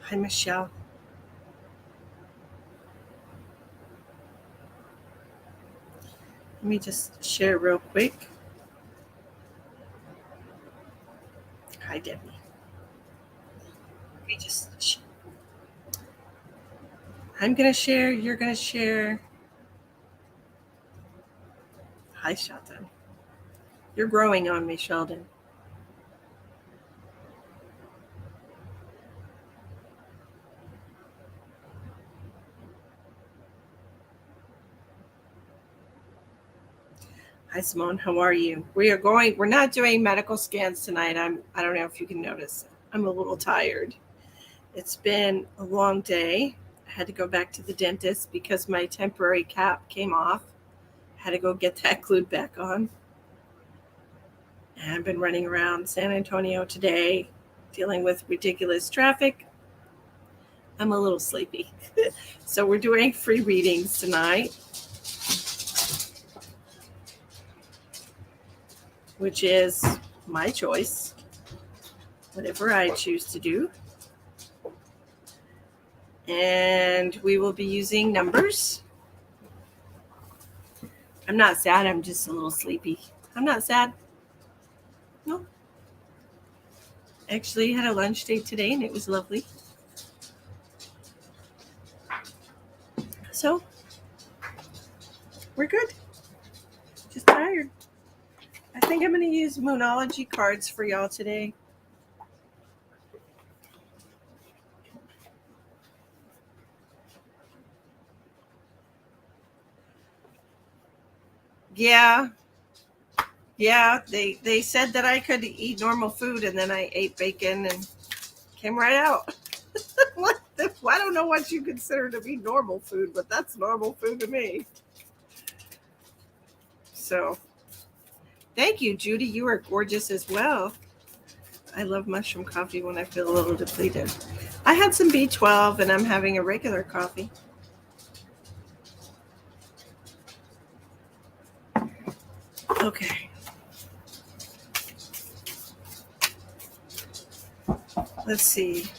Hi, Michelle. Let me just share real quick. Hi, Debbie. Let me just. I'm going to share. You're going to share. Hi, Sheldon. You're growing on me, Sheldon. Hi, Simone. How are you? We're not doing medical scans tonight. I don't know if you can notice. I'm a little tired. It's been a long day. I had to go back to the dentist because my temporary cap came off. I had to go get that glued back on. And I've been running around San Antonio today, dealing with ridiculous traffic. I'm a little sleepy. So we're doing free readings tonight, which is my choice, whatever I choose to do. And we will be using numbers. I'm not sad. I'm just a little sleepy. I'm not sad. No. Actually had a lunch date today and it was lovely. So we're good. Just tired. I think I'm going to use Moonology cards for y'all today. Yeah. Yeah, they said that I could eat normal food, and then I ate bacon and came right out. I don't know what you consider to be normal food, but that's normal food to me. So, thank you, Judy. You are gorgeous as well. I love mushroom coffee when I feel a little depleted. I had some B12, and I'm having a regular coffee. Okay. Let's see.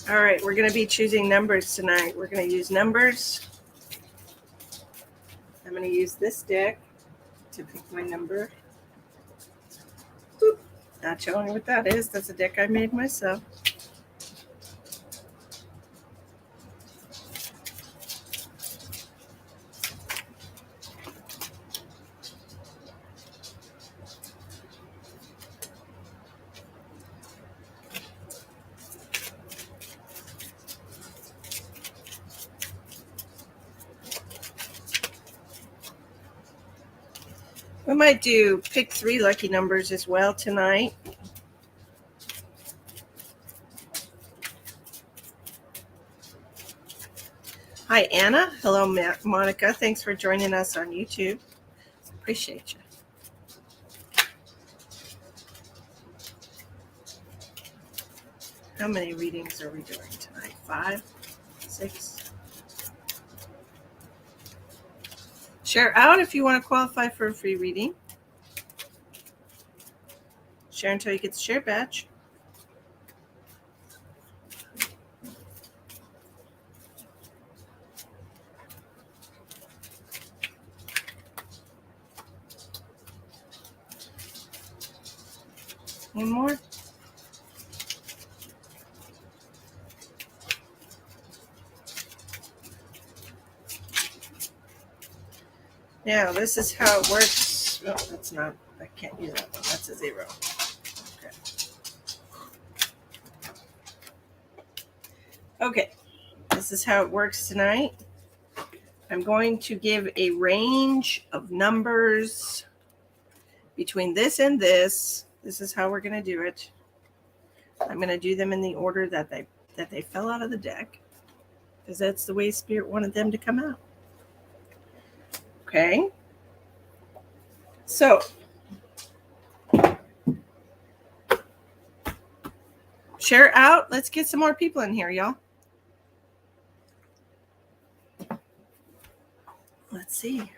All right, we're going to be choosing numbers tonight. We're going to use numbers. I'm going to use this deck to pick my number. Boop. Not showing what that is. That's a deck I made myself. We might do pick 3 lucky numbers as well tonight. Hi, Anna. Hello, Monica. Thanks for joining us on YouTube. Appreciate you. How many readings are we doing tonight? 5, 6. Share out if you want to qualify for a free reading. Share until you get the share badge. One more. Now, this is how it works. Oh, that's not, I can't use that one. That's a 0. Okay, this is how it works tonight. I'm going to give a range of numbers between this and this. This is how we're going to do it. I'm going to do them in the order that they fell out of the deck, because that's the way Spirit wanted them to come out. Okay. So, share out. Let's get some more people in here, y'all. Let's see.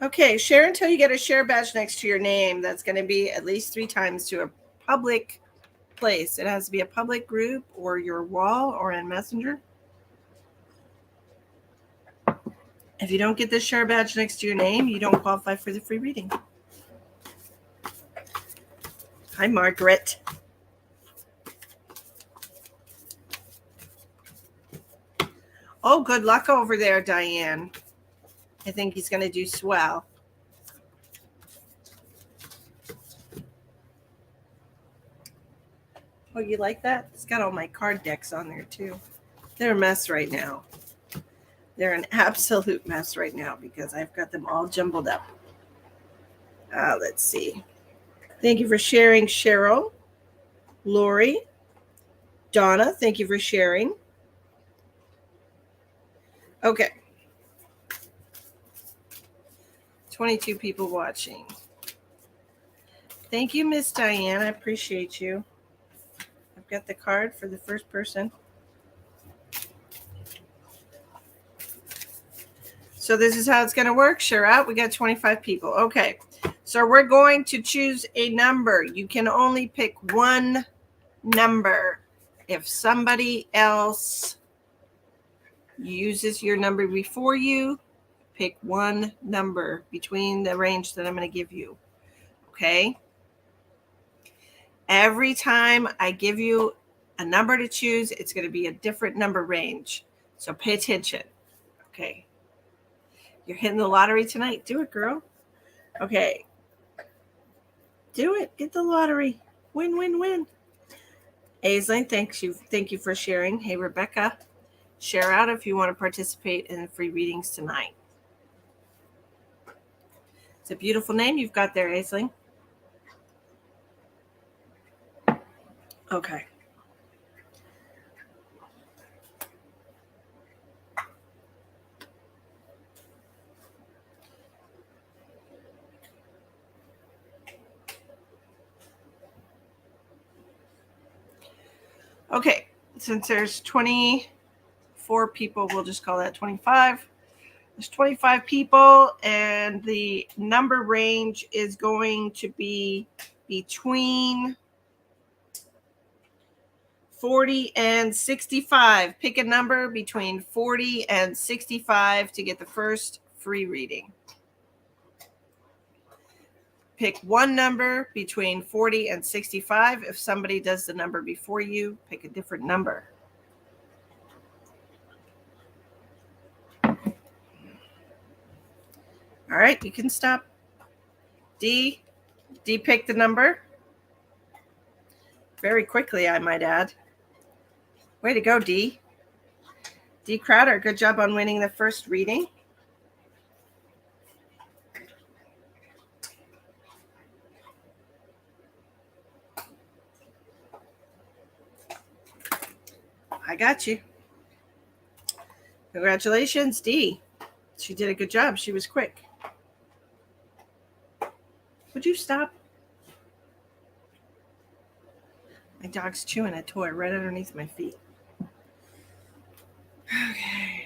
Okay, share until you get a share badge next to your name. That's going to be at least 3 times to a public place. It has to be a public group or your wall or in Messenger. If you don't get the share badge next to your name, you don't qualify for the free reading. Hi, Margaret. Oh, good luck over there, Diane. I think he's going to do swell. Oh, you like that? It's got all my card decks on there, too. They're a mess right now. They're an absolute mess right now because I've got them all jumbled up. Let's see. Thank you for sharing, Cheryl. Lori. Donna, thank you for sharing. Okay. 22 people watching. Thank you, Miss Diane. I appreciate you. I've got the card for the first person. So this is how it's going to work. Share out. We got 25 people. Okay. So we're going to choose a number. You can only pick one number. If somebody else uses your number before you, pick one number between the range that I'm going to give you. Okay? Every time I give you a number to choose, it's going to be a different number range. So pay attention. Okay. You're hitting the lottery tonight. Do it, girl. Okay. Do it. Get the lottery. Win, win, win. Aisling, thank you for sharing. Hey, Rebecca, share out if you want to participate in the free readings tonight. It's a beautiful name you've got there, Aisling. Okay. Okay, since there's 24 people, we'll just call that 25. There's 25 people, and the number range is going to be between 40 and 65. Pick a number between 40 and 65 to get the first free reading. Pick one number between 40 and 65. If somebody does the number before you, pick a different number. All right, you can stop. D picked the number. Very quickly, I might add. Way to go, D. D Crowder, good job on winning the first reading. I got you. Congratulations, D. She did a good job. She was quick. Would you stop? My dog's chewing a toy right underneath my feet. Okay.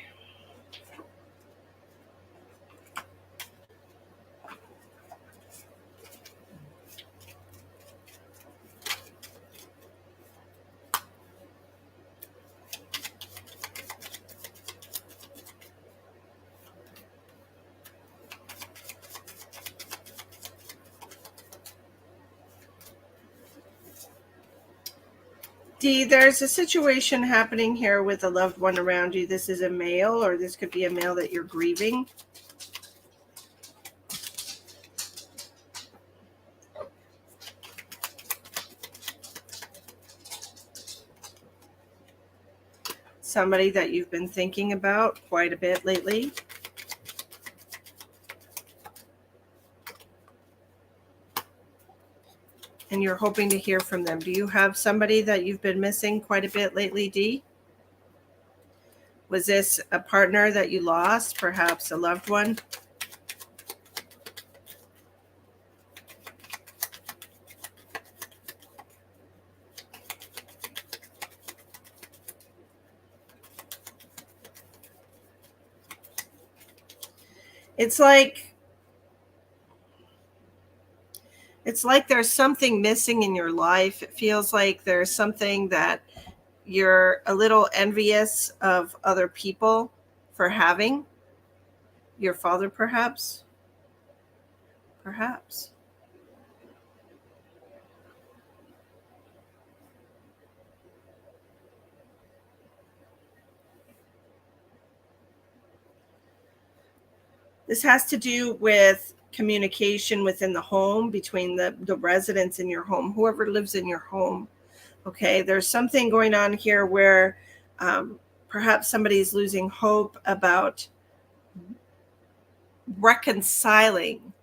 D, there's a situation happening here with a loved one around you. This is a male, or this could be a male that you're grieving. Somebody that you've been thinking about quite a bit lately. And you're hoping to hear from them. Do you have somebody that you've been missing quite a bit lately, D? Was this a partner that you lost, perhaps a loved one? It's like It's like there's something missing in your life. It feels like there's something that you're a little envious of other people for having. Your father, perhaps. Perhaps. This has to do with communication within the home, between the residents in your home, whoever lives in your home. Okay, there's something going on here where perhaps somebody's losing hope about reconciling.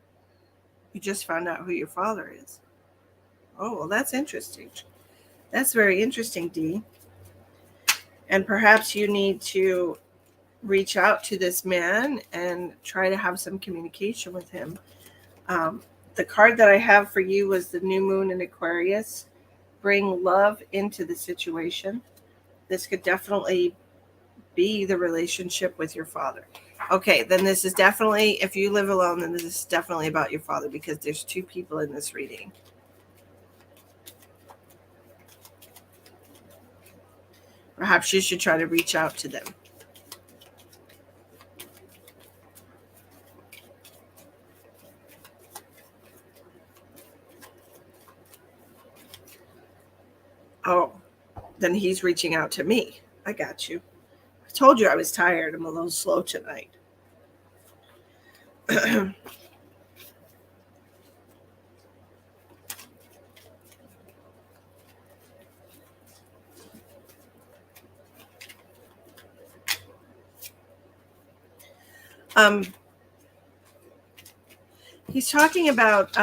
You just found out who your father is. Oh, well, that's interesting. That's very interesting, Dee. And perhaps you need to reach out to this man and try to have some communication with him. The card that I have for you was the new moon in Aquarius. Bring love into the situation. This could definitely be the relationship with your father. Okay, then this is definitely, if you live alone, then this is definitely about your father, because there's two people in this reading. Perhaps you should try to reach out to them. Oh, then he's reaching out to me. I got you. I told you I was tired. I'm a little slow tonight. He's talking about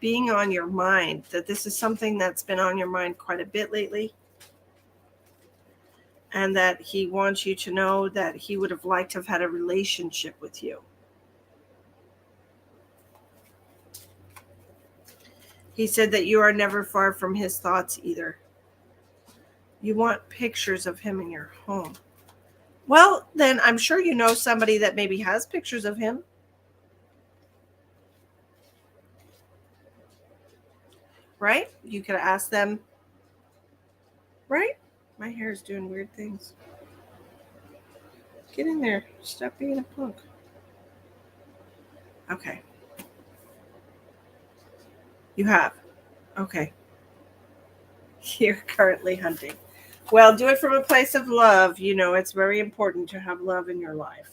being on your mind, that this is something that's been on your mind quite a bit lately, and that he wants you to know that he would have liked to have had a relationship with you. He said that you are never far from his thoughts either. You want pictures of him in your home. Well, then I'm sure you know somebody that maybe has pictures of him. Right? You could ask them. Right? My hair is doing weird things. Get in there. Stop being a punk. Okay. You have. Okay. You're currently hunting. Well, do it from a place of love. You know, it's very important to have love in your life.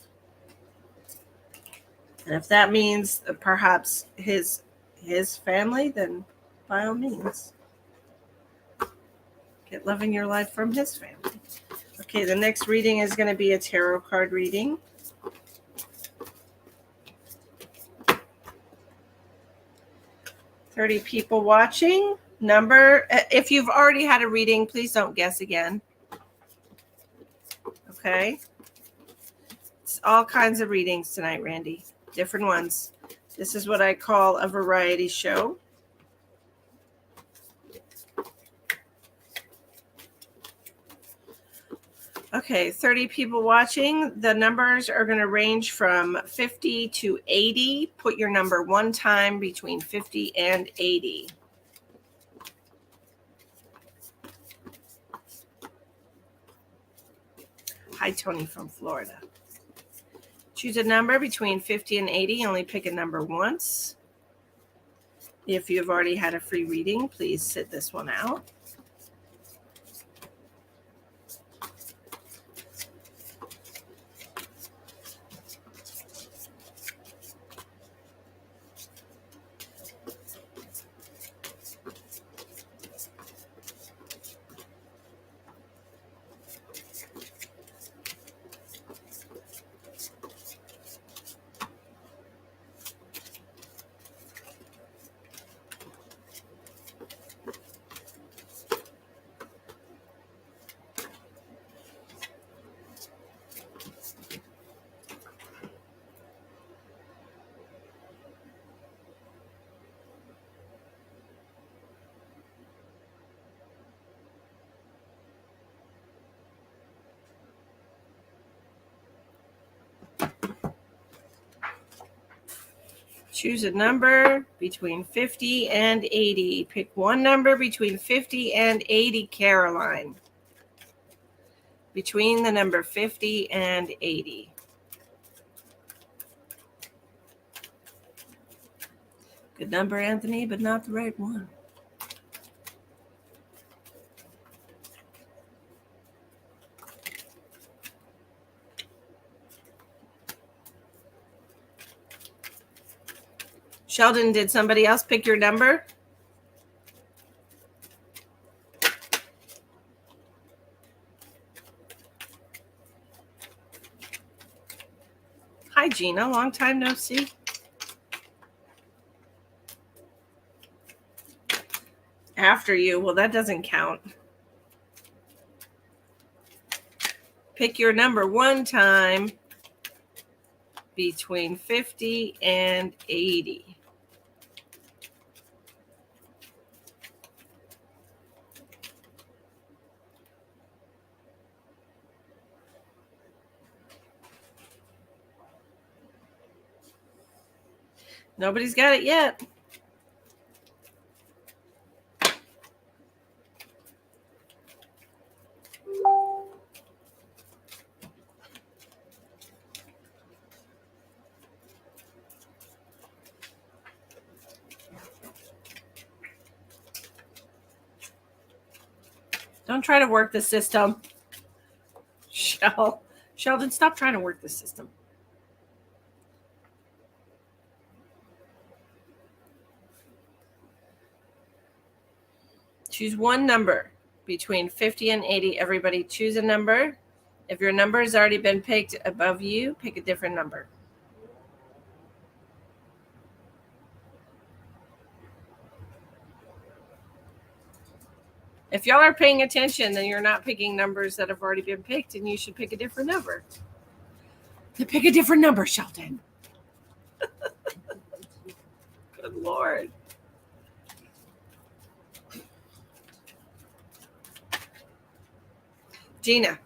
And if that means perhaps his family, then by all means, get love in your life from his family. Okay, the next reading is going to be a tarot card reading. $30 people watching. Number, if you've already had a reading, please don't guess again. Okay. It's all kinds of readings tonight, Randy. Different ones. This is what I call a variety show. Okay, 30 people watching. The numbers are going to range from 50 to 80. Put your number one time between 50 and 80. Hi, Tony from Florida. Choose a number between 50 and 80. Only pick a number once. If you've already had a free reading, please sit this one out. Choose a number between 50 and 80. Pick one number between 50 and 80, Caroline. Between the number 50 and 80. Good number, Anthony, but not the right one. Sheldon, did somebody else pick your number? Hi, Gina. Long time no see. After you. Well, that doesn't count. Pick your number one time between 50 and 80. Nobody's got it yet. Don't try to work the system. Sheldon, stop trying to work the system. Choose one number between 50 and 80. Everybody choose a number. If your number has already been picked above you, pick a different number. If y'all are paying attention, then you're not picking numbers that have already been picked, and you should pick a different number. To pick a different number, Sheldon. Good Lord. Gina.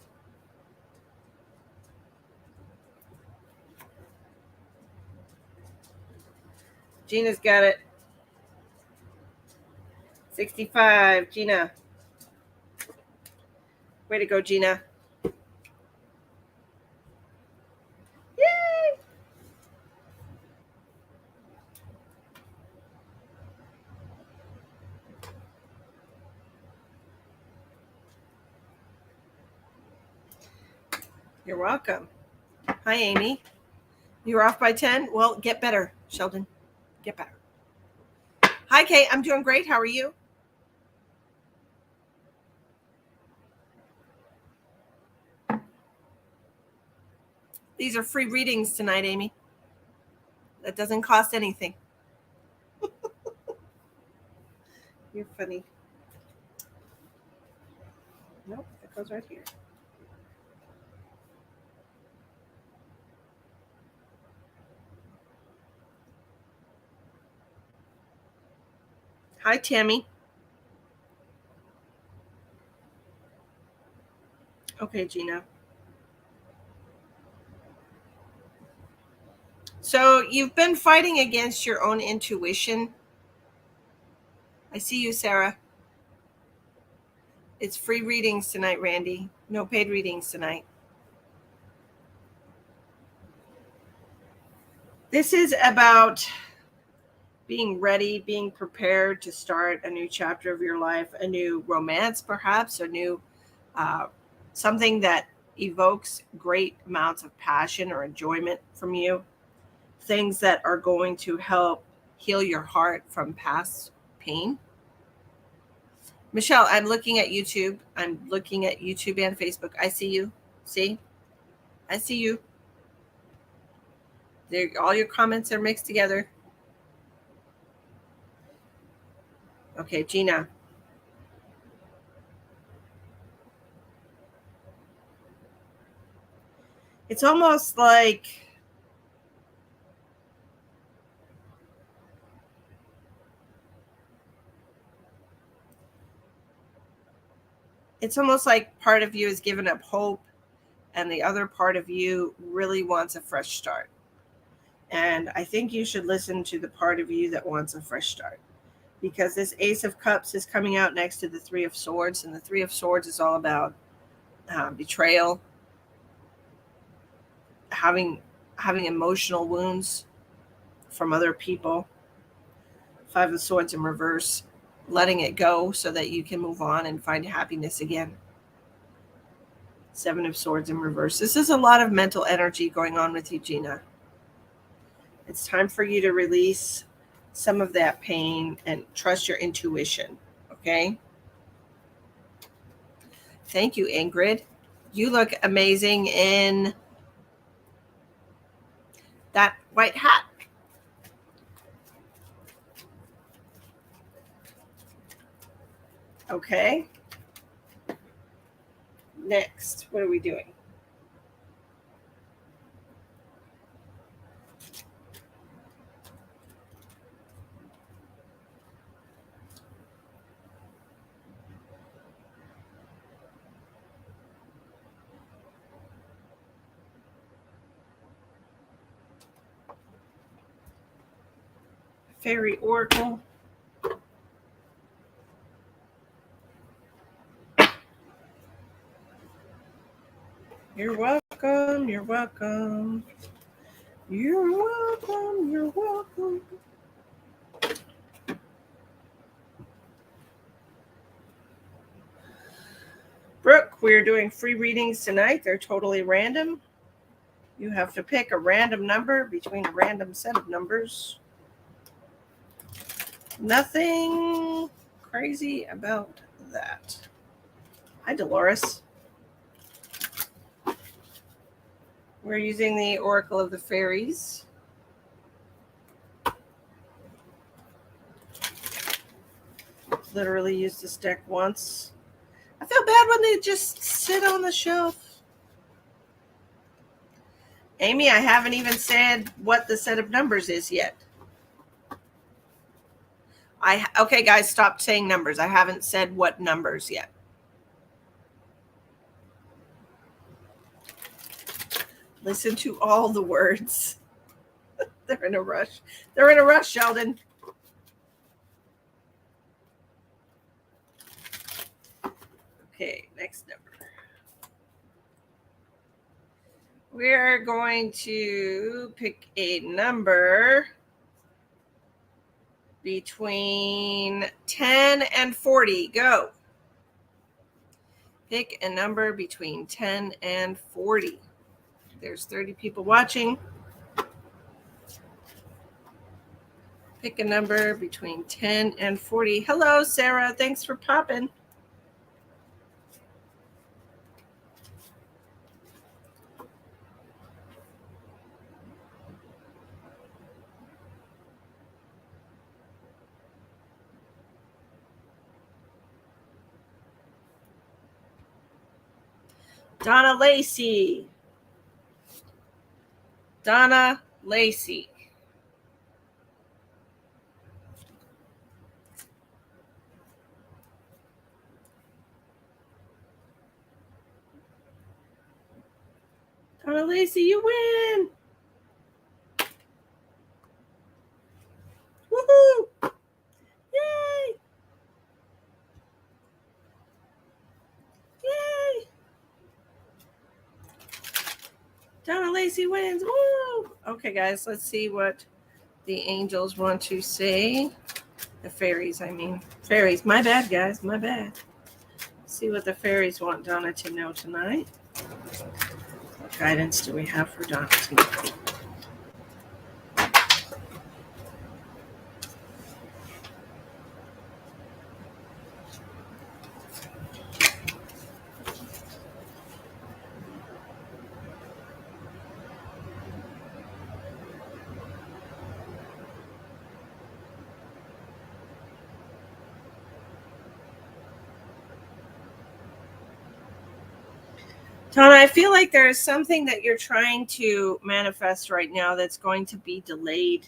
Gina's got it. 65. Gina. Way to go, Gina. Yay! You're welcome. Hi, Amy. You're off by 10? Well, get better, Sheldon. Get better. Hi, Kate. I'm doing great. How are you? These are free readings tonight, Amy. That doesn't cost anything. You're funny. Nope, that goes right here. Hi, Tammy. Okay, Gina. So you've been fighting against your own intuition. I see you, Sarah. It's free readings tonight, Randy. No paid readings tonight. This is about being ready, being prepared to start a new chapter of your life, a new romance, perhaps, a new something that evokes great amounts of passion or enjoyment from you. Things that are going to help heal your heart from past pain. Michelle, I'm looking at YouTube. I'm looking at YouTube and Facebook. I see you. See? I see you. All your comments are mixed together. Okay, Gina. It's almost like part of you has given up hope and the other part of you really wants a fresh start. And I think you should listen to the part of you that wants a fresh start, because this Ace of Cups is coming out next to the Three of Swords, and the Three of Swords is all about betrayal, having emotional wounds from other people. Five of Swords in reverse, letting it go so that you can move on and find happiness again. Seven of Swords in reverse. This is a lot of mental energy going on with you, Gina. It's time for you to release some of that pain and trust your intuition, okay? Thank you, Ingrid. You look amazing in that white hat. Okay. Next, what are we doing? Fairy Oracle. You're welcome. You're welcome. You're welcome. You're welcome. Brooke, we're doing free readings tonight. They're totally random. You have to pick a random number between a random set of numbers. Nothing crazy about that. Hi, Dolores. We're using the Oracle of the Fairies. Literally used this deck once. I feel bad when they just sit on the shelf. Amy, I haven't even said what the set of numbers is yet. Okay, guys, stop saying numbers. I haven't said what numbers yet. Listen to all the words. They're in a rush. They're in a rush, Sheldon. Okay, next number. We're going to pick a number between 10 and 40. Go. Pick a number between 10 and 40. There's 30 people watching. Pick a number between 10 and 40. Hello, Sarah. Thanks for popping. Donna Lacey. Donna Lacey. Donna Lacey, you win. Woohoo! Yay! Yay! Donna Lacey wins. Woo! Okay, guys, let's see what the angels want to say. The fairies, I mean. Fairies. My bad, guys. My bad. Let's see what the fairies want Donna to know tonight. What guidance do we have for Donna tonight? Donna, I feel like there is something that you're trying to manifest right now that's going to be delayed.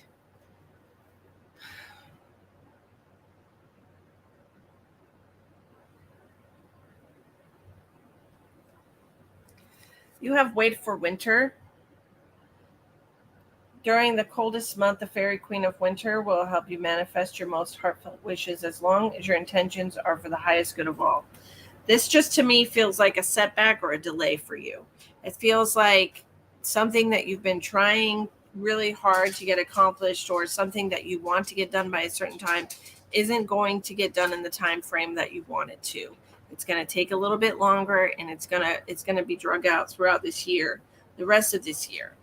You have wait for winter. During the coldest month, the Fairy Queen of Winter will help you manifest your most heartfelt wishes as long as your intentions are for the highest good of all. This just to me feels like a setback or a delay for you. It feels like something that you've been trying really hard to get accomplished, or something that you want to get done by a certain time isn't going to get done in the time frame that you want it to. It's going to take a little bit longer, and it's going to be drug out throughout this year, the rest of this year.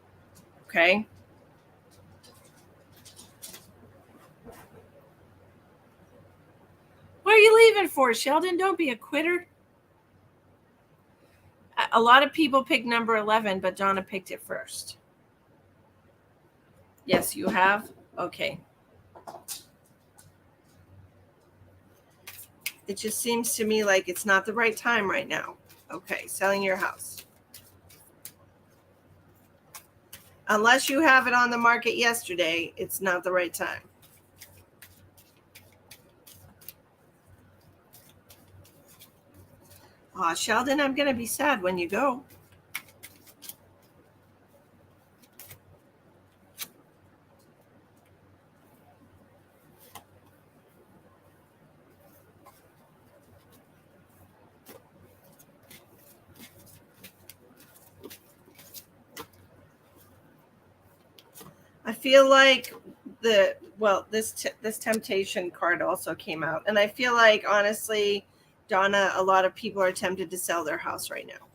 Okay? What are you leaving for, Sheldon? Don't be a quitter. A lot of people picked number 11, but Donna picked it first. Yes, you have? Okay. It just seems to me like it's not the right time right now. Okay, selling your house. Unless you have it on the market yesterday, it's not the right time. Aw, Sheldon, I'm going to be sad when you go. I feel like this temptation card also came out, and I feel like, honestly, Donna, a lot of people are tempted to sell their house right now.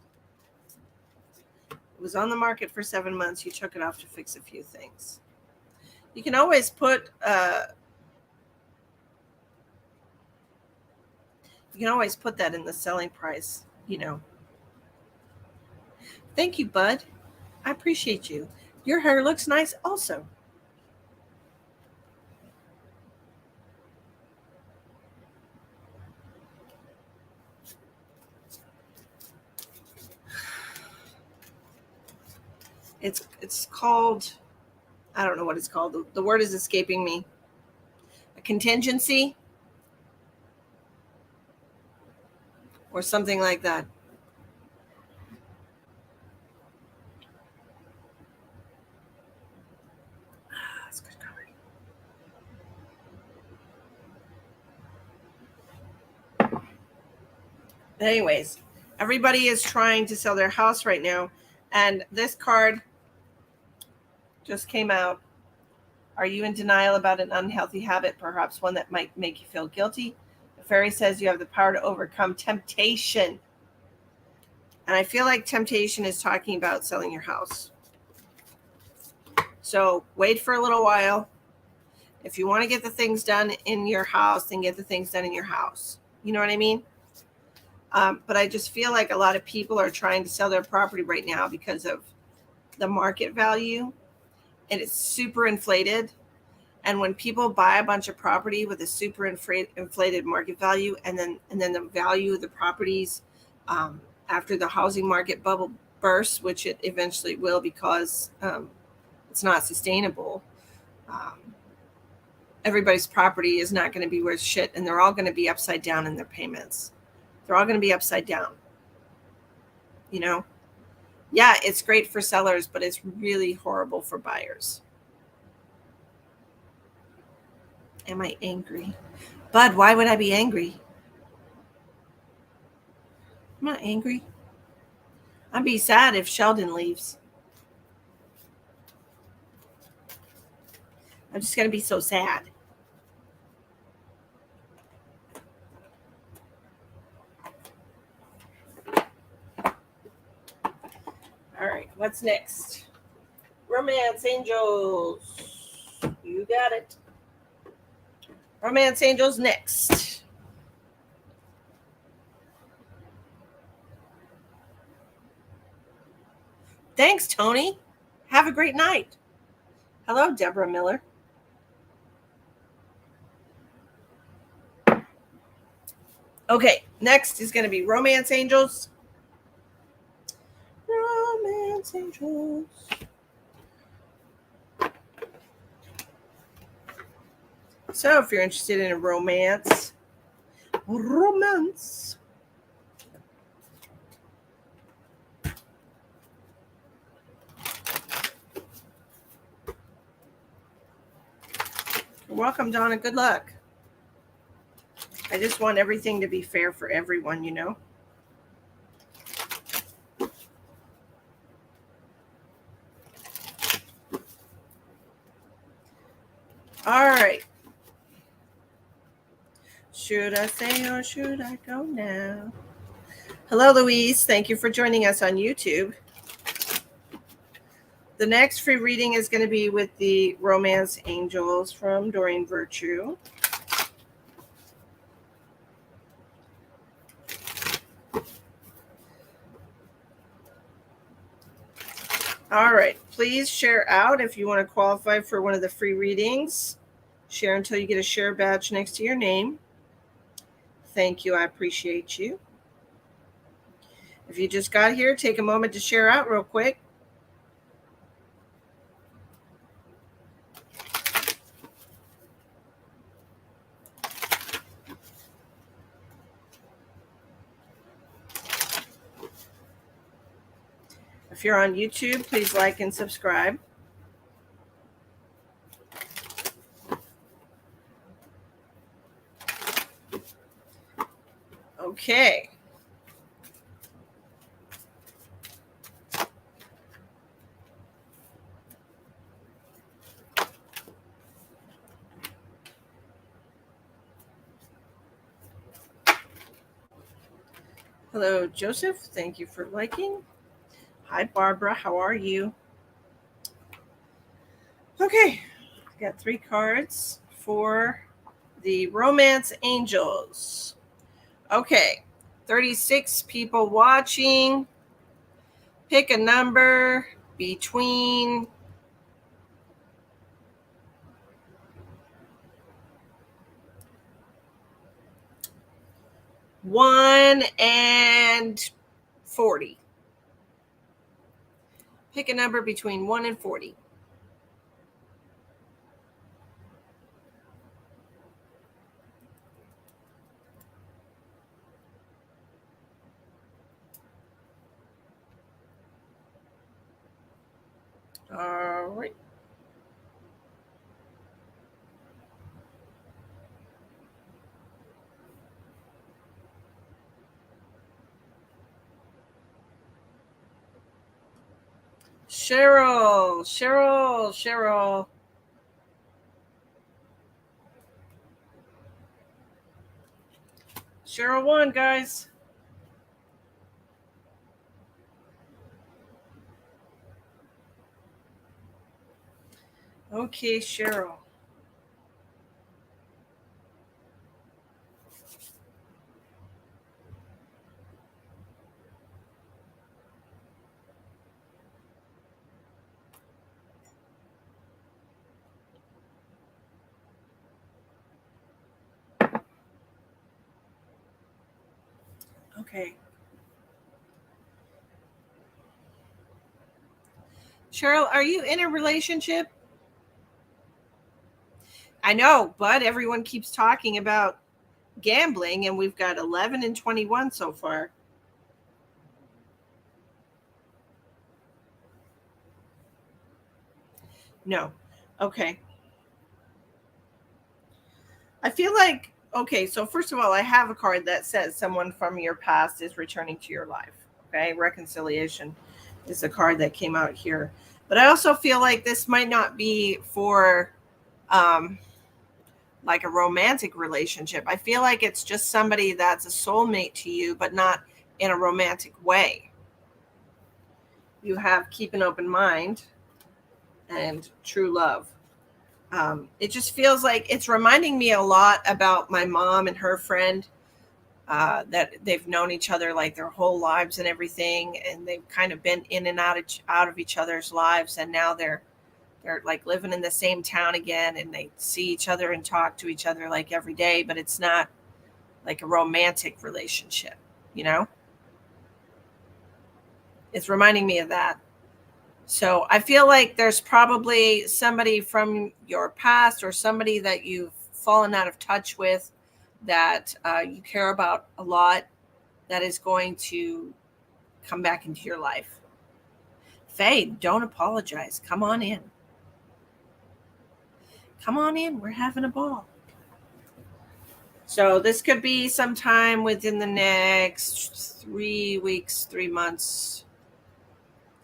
It was on the market for 7 months. You took it off to fix a few things. You can always put that in the selling price, Thank you, bud. I appreciate you. Your hair looks nice also. It's called, I don't know what it's called. The word is escaping me. A contingency or something like that. That's good card. Anyways, everybody is trying to sell their house right now, and this card just came out. Are you in denial about an unhealthy habit, perhaps one that might make you feel guilty? The fairy says you have the power to overcome temptation. And I feel like temptation is talking about selling your house. So wait for a little while. If you want to get the things done in your house, then get the things done in your house. You know what I mean? But I just feel like a lot of people are trying to sell their property right now because of the market value, and it's super inflated. And when people buy a bunch of property with a super inflated market value, and then the value of the properties after the housing market bubble bursts, which it eventually will, because it's not sustainable. Everybody's property is not going to be worth shit, and they're all going to be upside down in their payments. They're all going to be upside down. Yeah, it's great for sellers, but it's really horrible for buyers. Am I angry? Bud, why would I be angry? I'm not angry. I'd be sad if Sheldon leaves. I'm just going to be so sad. All right, what's next? Romance Angels. You got it. Romance Angels next. Thanks, Tony. Have a great night. Hello, Deborah Miller. Okay, next is going to be Romance Angels. Romance Angels. So if you're interested in a romance. You're welcome, Donna. Good luck. I just want everything to be fair for everyone, you know? All right. Should I say or should I go now? Hello, Louise. Thank you for joining us on YouTube. The next free reading is going to be with the Romance Angels from Doreen Virtue. All right. Please share out if you want to qualify for one of the free readings. Share until you get a share badge next to your name. Thank you. I appreciate you. If you just got here, take a moment to share out real quick. If you're on YouTube, please like and subscribe. Okay. Hello, Joseph. Thank you for liking. Hi, Barbara. How are you? Okay. Got 3 cards for the Romance Angels. Okay. 36 people watching. Pick a number between 1 and 40. Pick a number between 1 and 40. All right. Cheryl. Cheryl won, guys. Okay, Cheryl. Okay. Cheryl, are you in a relationship? I know, but everyone keeps talking about gambling, and we've got 11 and 21 so far. No. Okay. I feel like, okay, so first of all, I have a card that says someone from your past is returning to your life. Okay. Reconciliation is the card that came out here. But I also feel like this might not be for like a romantic relationship. I feel like it's just somebody that's a soulmate to you, but not in a romantic way. You have keep an open mind and true love. It just feels like it's reminding me a lot about my mom and her friend, that they've known each other like their whole lives and everything, and they've kind of been in and out of each other's lives, and now they're like living in the same town again, and they see each other and talk to each other like every day, but it's not like a romantic relationship, you know? It's reminding me of that. So I feel like there's probably somebody from your past or somebody that you've fallen out of touch with that you care about a lot that is going to come back into your life. Faye, don't apologize. Come on in. Come on in. We're having a ball. So this could be sometime within the next 3 weeks, 3 months.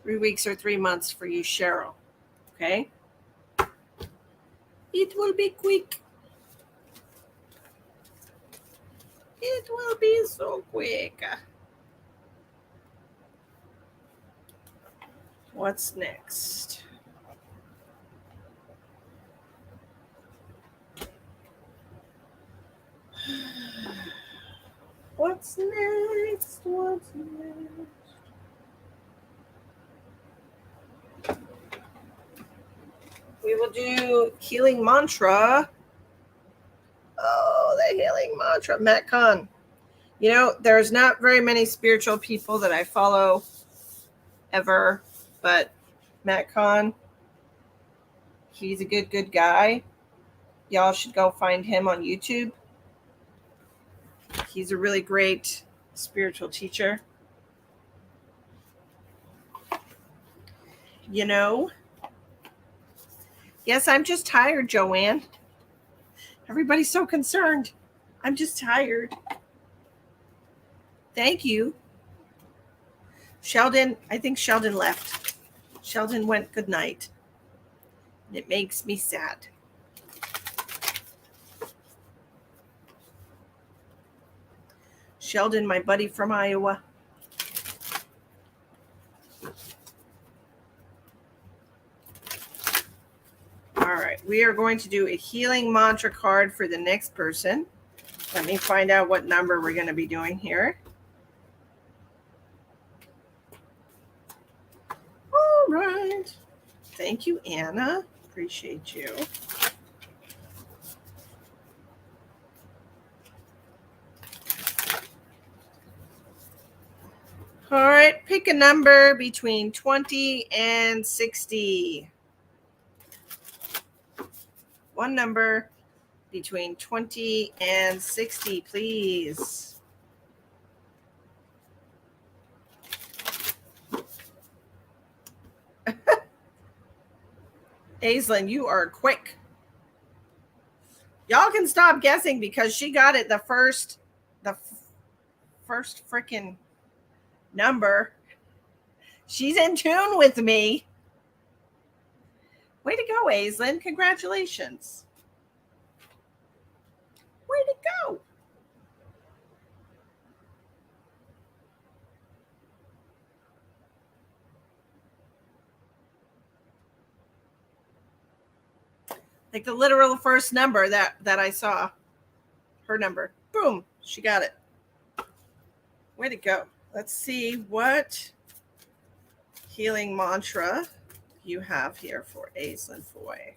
3 weeks or 3 months for you, Cheryl. Okay? It will be quick. It will be so quick. What's next? What's next? What's next? We will do healing mantra. Oh, the healing mantra. Matt Kahn. You know, there's not very many spiritual people that I follow ever, but Matt Kahn, he's a good guy. Y'all should go find him on YouTube. He's a really great spiritual teacher. You know? Yes, I'm just tired, Joanne. Everybody's so concerned. I'm just tired. Thank you. Sheldon, I think Sheldon left. Sheldon went good night. And it makes me sad. Sheldon, my buddy from Iowa. All right, we are going to do a healing mantra card for the next person. Let me find out what number we're going to be doing here. All right. Thank you, Anna. Appreciate you. All right, pick a number between 20 and 60. One number between 20 and 60, please. Aislinn, you are quick. Y'all can stop guessing because she got it the first freaking number. She's in tune with me. Way to go, Aislinn. Congratulations. Way to go. Like the literal first number that I saw. Her number. Boom. She got it. Way to go. Let's see what healing mantra you have here for Aislinn Foy.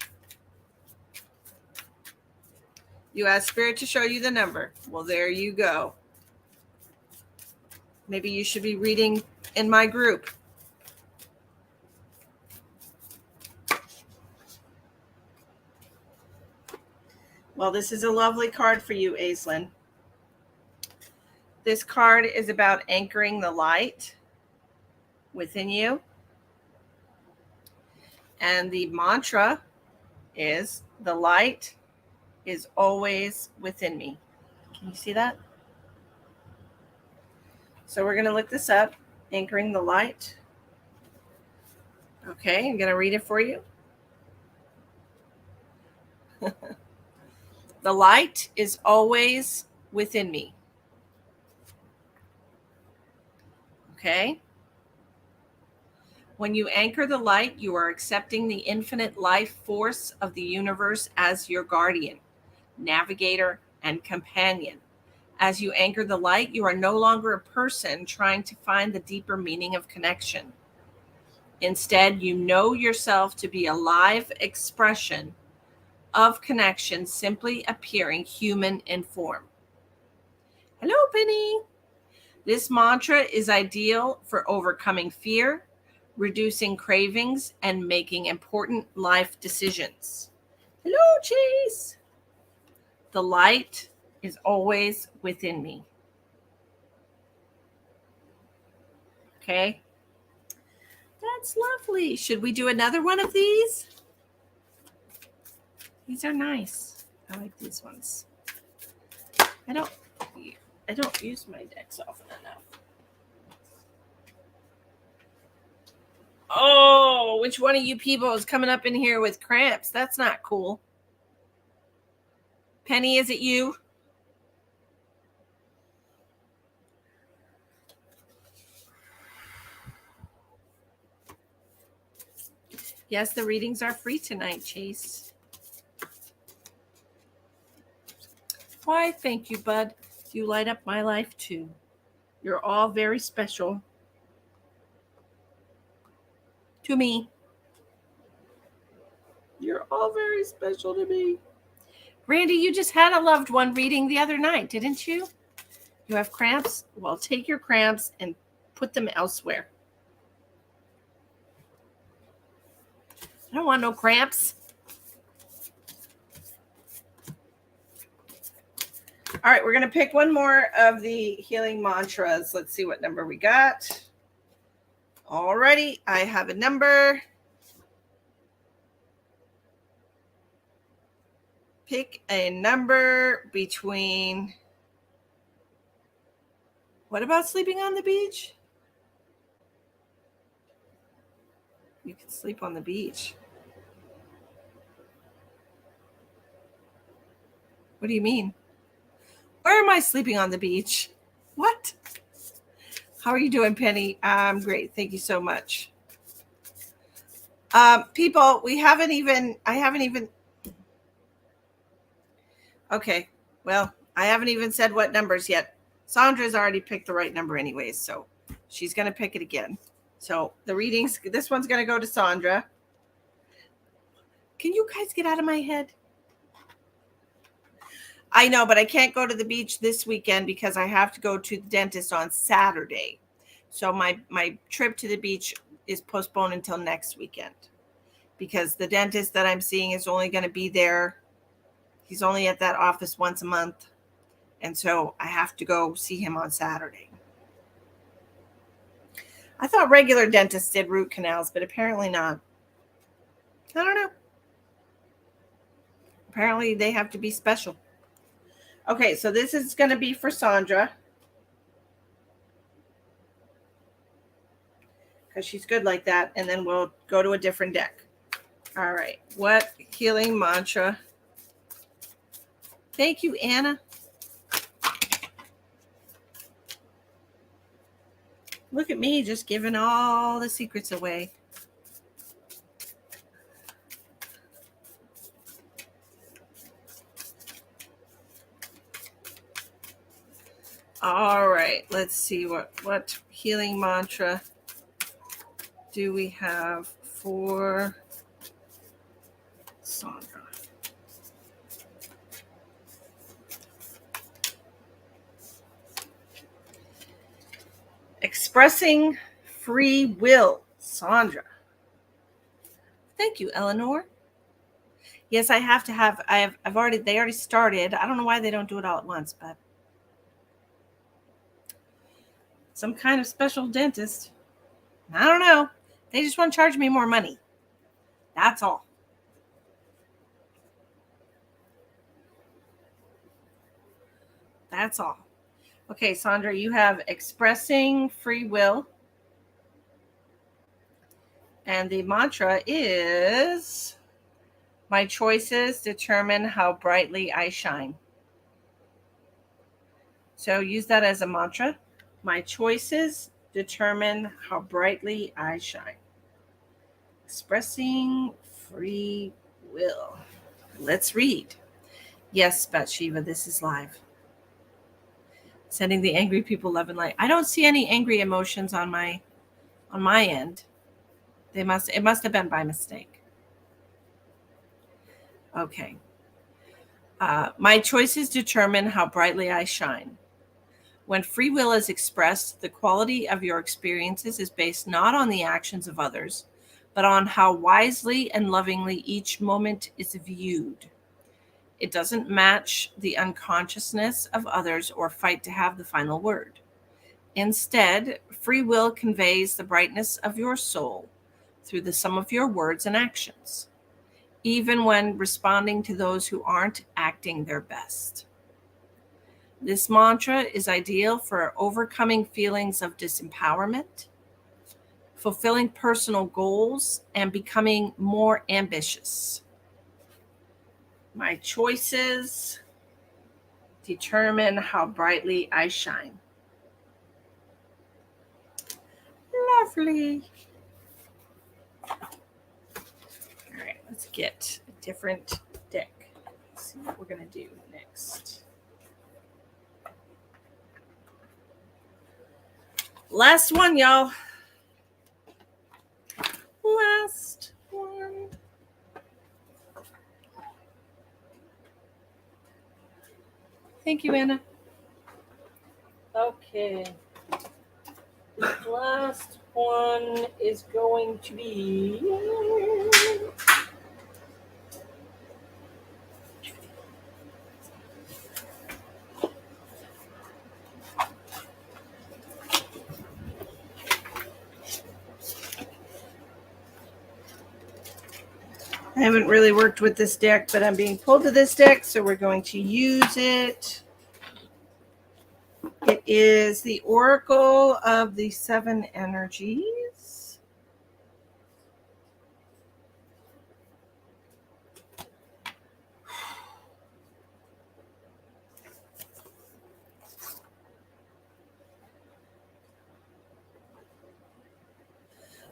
You asked Spirit to show you the number. Well, there you go. Maybe you should be reading in my group. Well, this is a lovely card for you, Aislinn. This card is about anchoring the light within you. And the mantra is, the light is always within me. Can you see that? So we're going to look this up, anchoring the light. Okay, I'm going to read it for you. The light is always within me. Okay? When you anchor the light, you are accepting the infinite life force of the universe as your guardian, navigator, and companion. As you anchor the light, you are no longer a person trying to find the deeper meaning of connection. Instead, you know yourself to be a live expression of connection, simply appearing human in form. Hello, Penny. This mantra is ideal for overcoming fear, reducing cravings, and making important life decisions. Hello, Chase. The light is always within me. Okay. That's lovely. Should we do another one of these? These are nice. I like these ones. I don't use my decks often enough. Oh, which one of you people is coming up in here with cramps? That's not cool. Penny, is it you? Yes, the readings are free tonight, Chase. Why, thank you, bud. You light up my life, too. You're all very special to me. You're all very special to me. Randy, you just had a loved one reading the other night, didn't you? You have cramps? Well, take your cramps and put them elsewhere. I don't want no cramps. All right, we're going to pick one more of the healing mantras. Let's see what number we got. Alrighty, I have a number. Pick a number between... What about sleeping on the beach? You can sleep on the beach. What do you mean? Where am I sleeping on the beach? What? How are you doing, Penny? I'm great. Thank you so much. People, I haven't even. Okay. Well, I haven't even said what numbers yet. Sandra's already picked the right number anyways, so she's going to pick it again. So the readings, this one's going to go to Sandra. Can you guys get out of my head? I know, but I can't go to the beach this weekend because I have to go to the dentist on Saturday. So my trip to the beach is postponed until next weekend because the dentist that I'm seeing is only going to be there. He's only at that office once a month. And so I have to go see him on Saturday. I thought regular dentists did root canals, but apparently not. I don't know. Apparently they have to be special. Okay, so this is going to be for Sandra. Because she's good like that. And then we'll go to a different deck. All right. What healing mantra? Thank you, Anna. Look at me just giving all the secrets away. All right, let's see what healing mantra do we have for Sandra. Expressing free will, Sandra. Thank you, Eleanor. Yes, I have to have. They already started. I don't know why they don't do it all at once, but some kind of special dentist. I don't know. They just want to charge me more money. That's all. That's all. Okay, Sandra, you have expressing free will. And the mantra is, my choices determine how brightly I shine. So use that as a mantra. My choices determine how brightly I shine. Expressing free will. Let's read. Yes, Bathsheba, this is live. Sending the angry people love and light. I don't see any angry emotions on my end. It must have been by mistake. Okay. My choices determine how brightly I shine. When free will is expressed, the quality of your experiences is based not on the actions of others, but on how wisely and lovingly each moment is viewed. It doesn't match the unconsciousness of others or fight to have the final word. Instead, free will conveys the brightness of your soul through the sum of your words and actions. even when responding to those who aren't acting their best. This mantra is ideal for overcoming feelings of disempowerment, fulfilling personal goals, and becoming more ambitious. My choices determine how brightly I shine. Lovely. All right, let's get a different deck. Let's see what we're going to do next. Last one, y'all. Last one. Thank you, Anna. Okay. The last one is going to be... I haven't really worked with this deck, but I'm being pulled to this deck, so we're going to use it. It is the Oracle of the Seven Energies.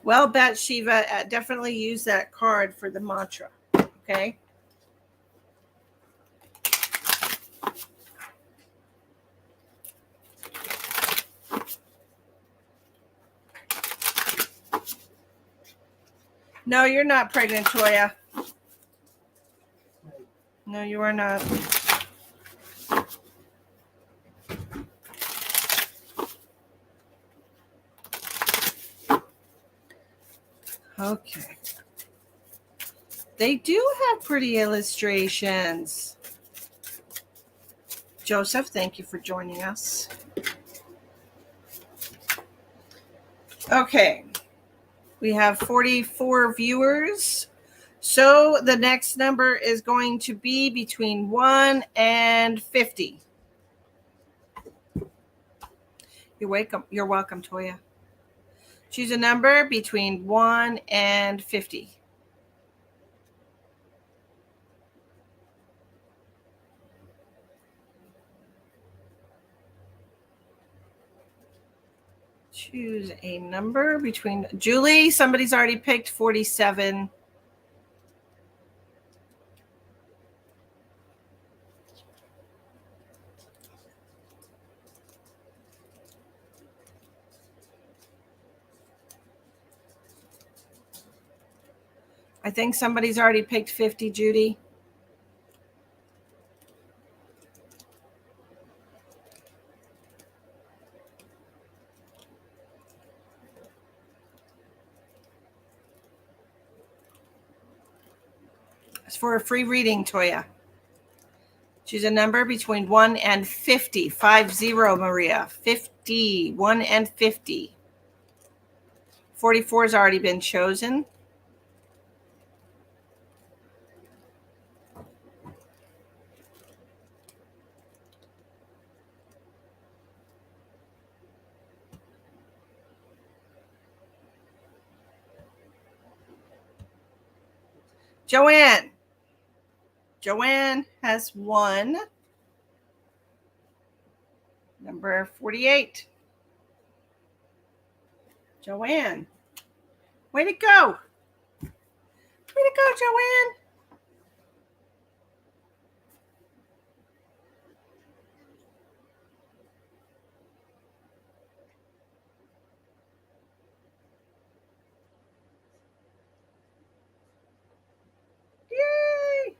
Well, Bathsheba, definitely use that card for the mantra, okay? No, you're not pregnant, Toya. No, you are not. Okay. They do have pretty illustrations. Joseph, thank you for joining us. Okay. We have 44 viewers. So the next number is going to be between 1 and 50. You're welcome, Toya. Choose a number between 1 and 50. Choose a number between... Julie, somebody's already picked 47. I think somebody's already picked 50, Judy. It's for a free reading, Toya. Choose a number between 1 and 50. 50, Maria. 50. 1 and 50. 44 has already been chosen. Joanne has 1. Number 48. Joanne. Way to go. Way to go, Joanne. Yay.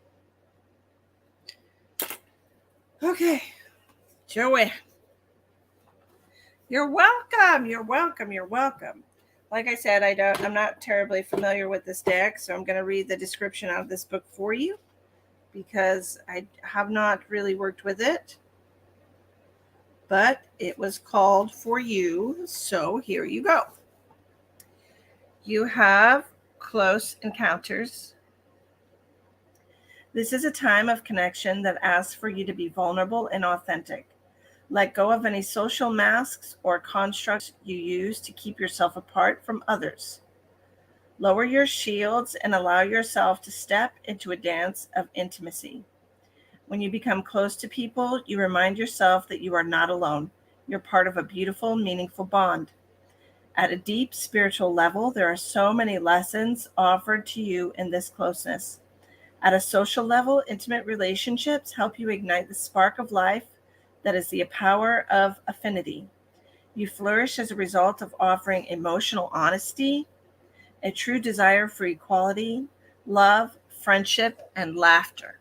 Okay. Joanne. You're welcome. You're welcome. You're welcome. Like I said, I'm not terribly familiar with this deck, so I'm going to read the description out of this book for you because I have not really worked with it. But it was called for you, so here you go. You have close encounters This is a time of connection that asks for you to be vulnerable and authentic. Let go of any social masks or constructs you use to keep yourself apart from others. Lower your shields and allow yourself to step into a dance of intimacy. When you become close to people, you remind yourself that you are not alone. You're part of a beautiful, meaningful bond. At a deep spiritual level, there are so many lessons offered to you in this closeness. At a social level, intimate relationships help you ignite the spark of life that is the power of affinity. You flourish as a result of offering emotional honesty, a true desire for equality, love, friendship, and laughter.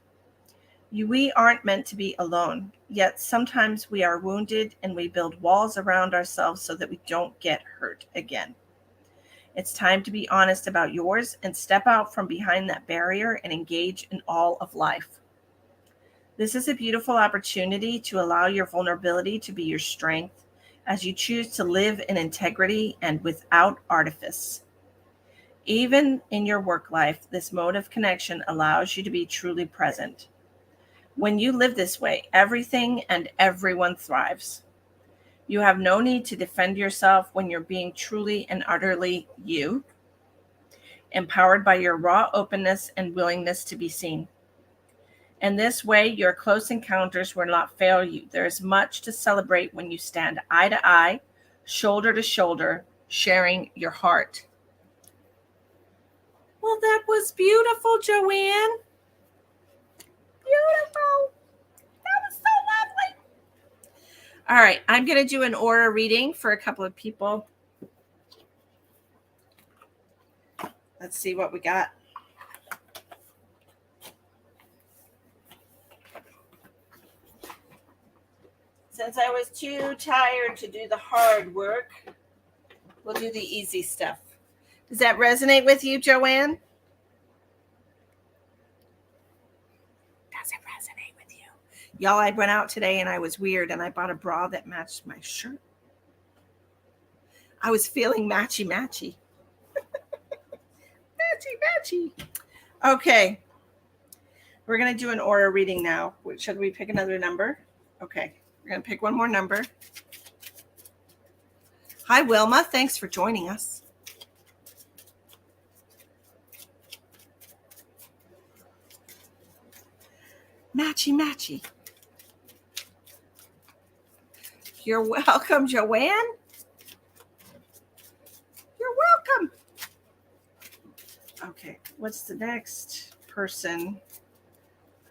We aren't meant to be alone, yet sometimes we are wounded and we build walls around ourselves so that we don't get hurt again. It's time to be honest about yours and step out from behind that barrier and engage in all of life. This is a beautiful opportunity to allow your vulnerability to be your strength as you choose to live in integrity and without artifice. Even in your work life, this mode of connection allows you to be truly present. When you live this way, everything and everyone thrives. You have no need to defend yourself when you're being truly and utterly you, empowered by your raw openness and willingness to be seen. In this way, your close encounters will not fail you. There is much to celebrate when you stand eye to eye, shoulder to shoulder, sharing your heart. Well, that was beautiful, Joanne. Beautiful. That was so lovely. All right, I'm going to do an aura reading for a couple of people. Let's see what we got. Since I was too tired to do the hard work, we'll do the easy stuff. Does that resonate with you, Joanne? Does it resonate with you? Y'all, I went out today and I was weird and I bought a bra that matched my shirt. I was feeling matchy-matchy. Matchy-matchy. Okay. We're going to do an aura reading now. Should we pick another number? Okay. We're going to pick one more number. Hi, Wilma. Thanks for joining us. Matchy-matchy. You're welcome, Joanne. You're welcome. Okay, what's the next person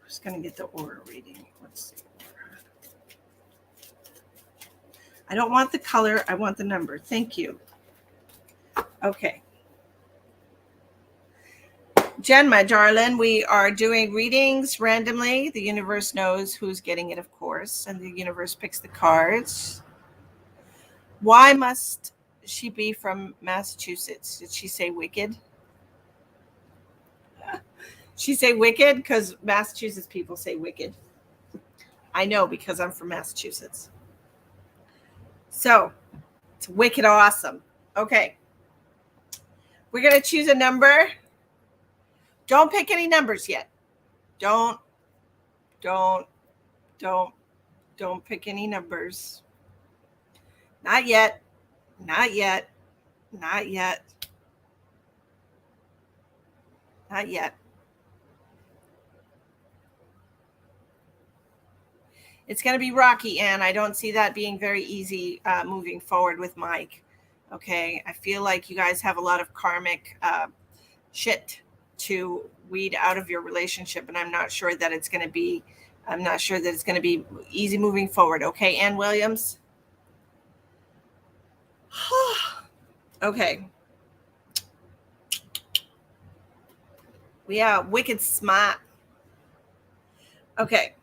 who's going to get the aura reading? Let's see. I don't want the color. I want the number. Thank you. Okay. Jen, my darling, we are doing readings randomly. The universe knows who's getting it, of course, and the universe picks the cards. Why must she be from Massachusetts? Did she say wicked? She say wicked because Massachusetts people say wicked. I know because I'm from Massachusetts. So it's wicked awesome. Okay. We're going to choose a number. Don't pick any numbers yet. Don't pick any numbers. Not yet. Not yet. Not yet. Not yet. It's going to be rocky, and I don't see that being very easy moving forward with Mike. Okay. I feel like you guys have a lot of karmic shit to weed out of your relationship, and I'm not sure that it's going to be easy moving forward. Okay, Ann Williams. Okay. We are wicked smart. Okay.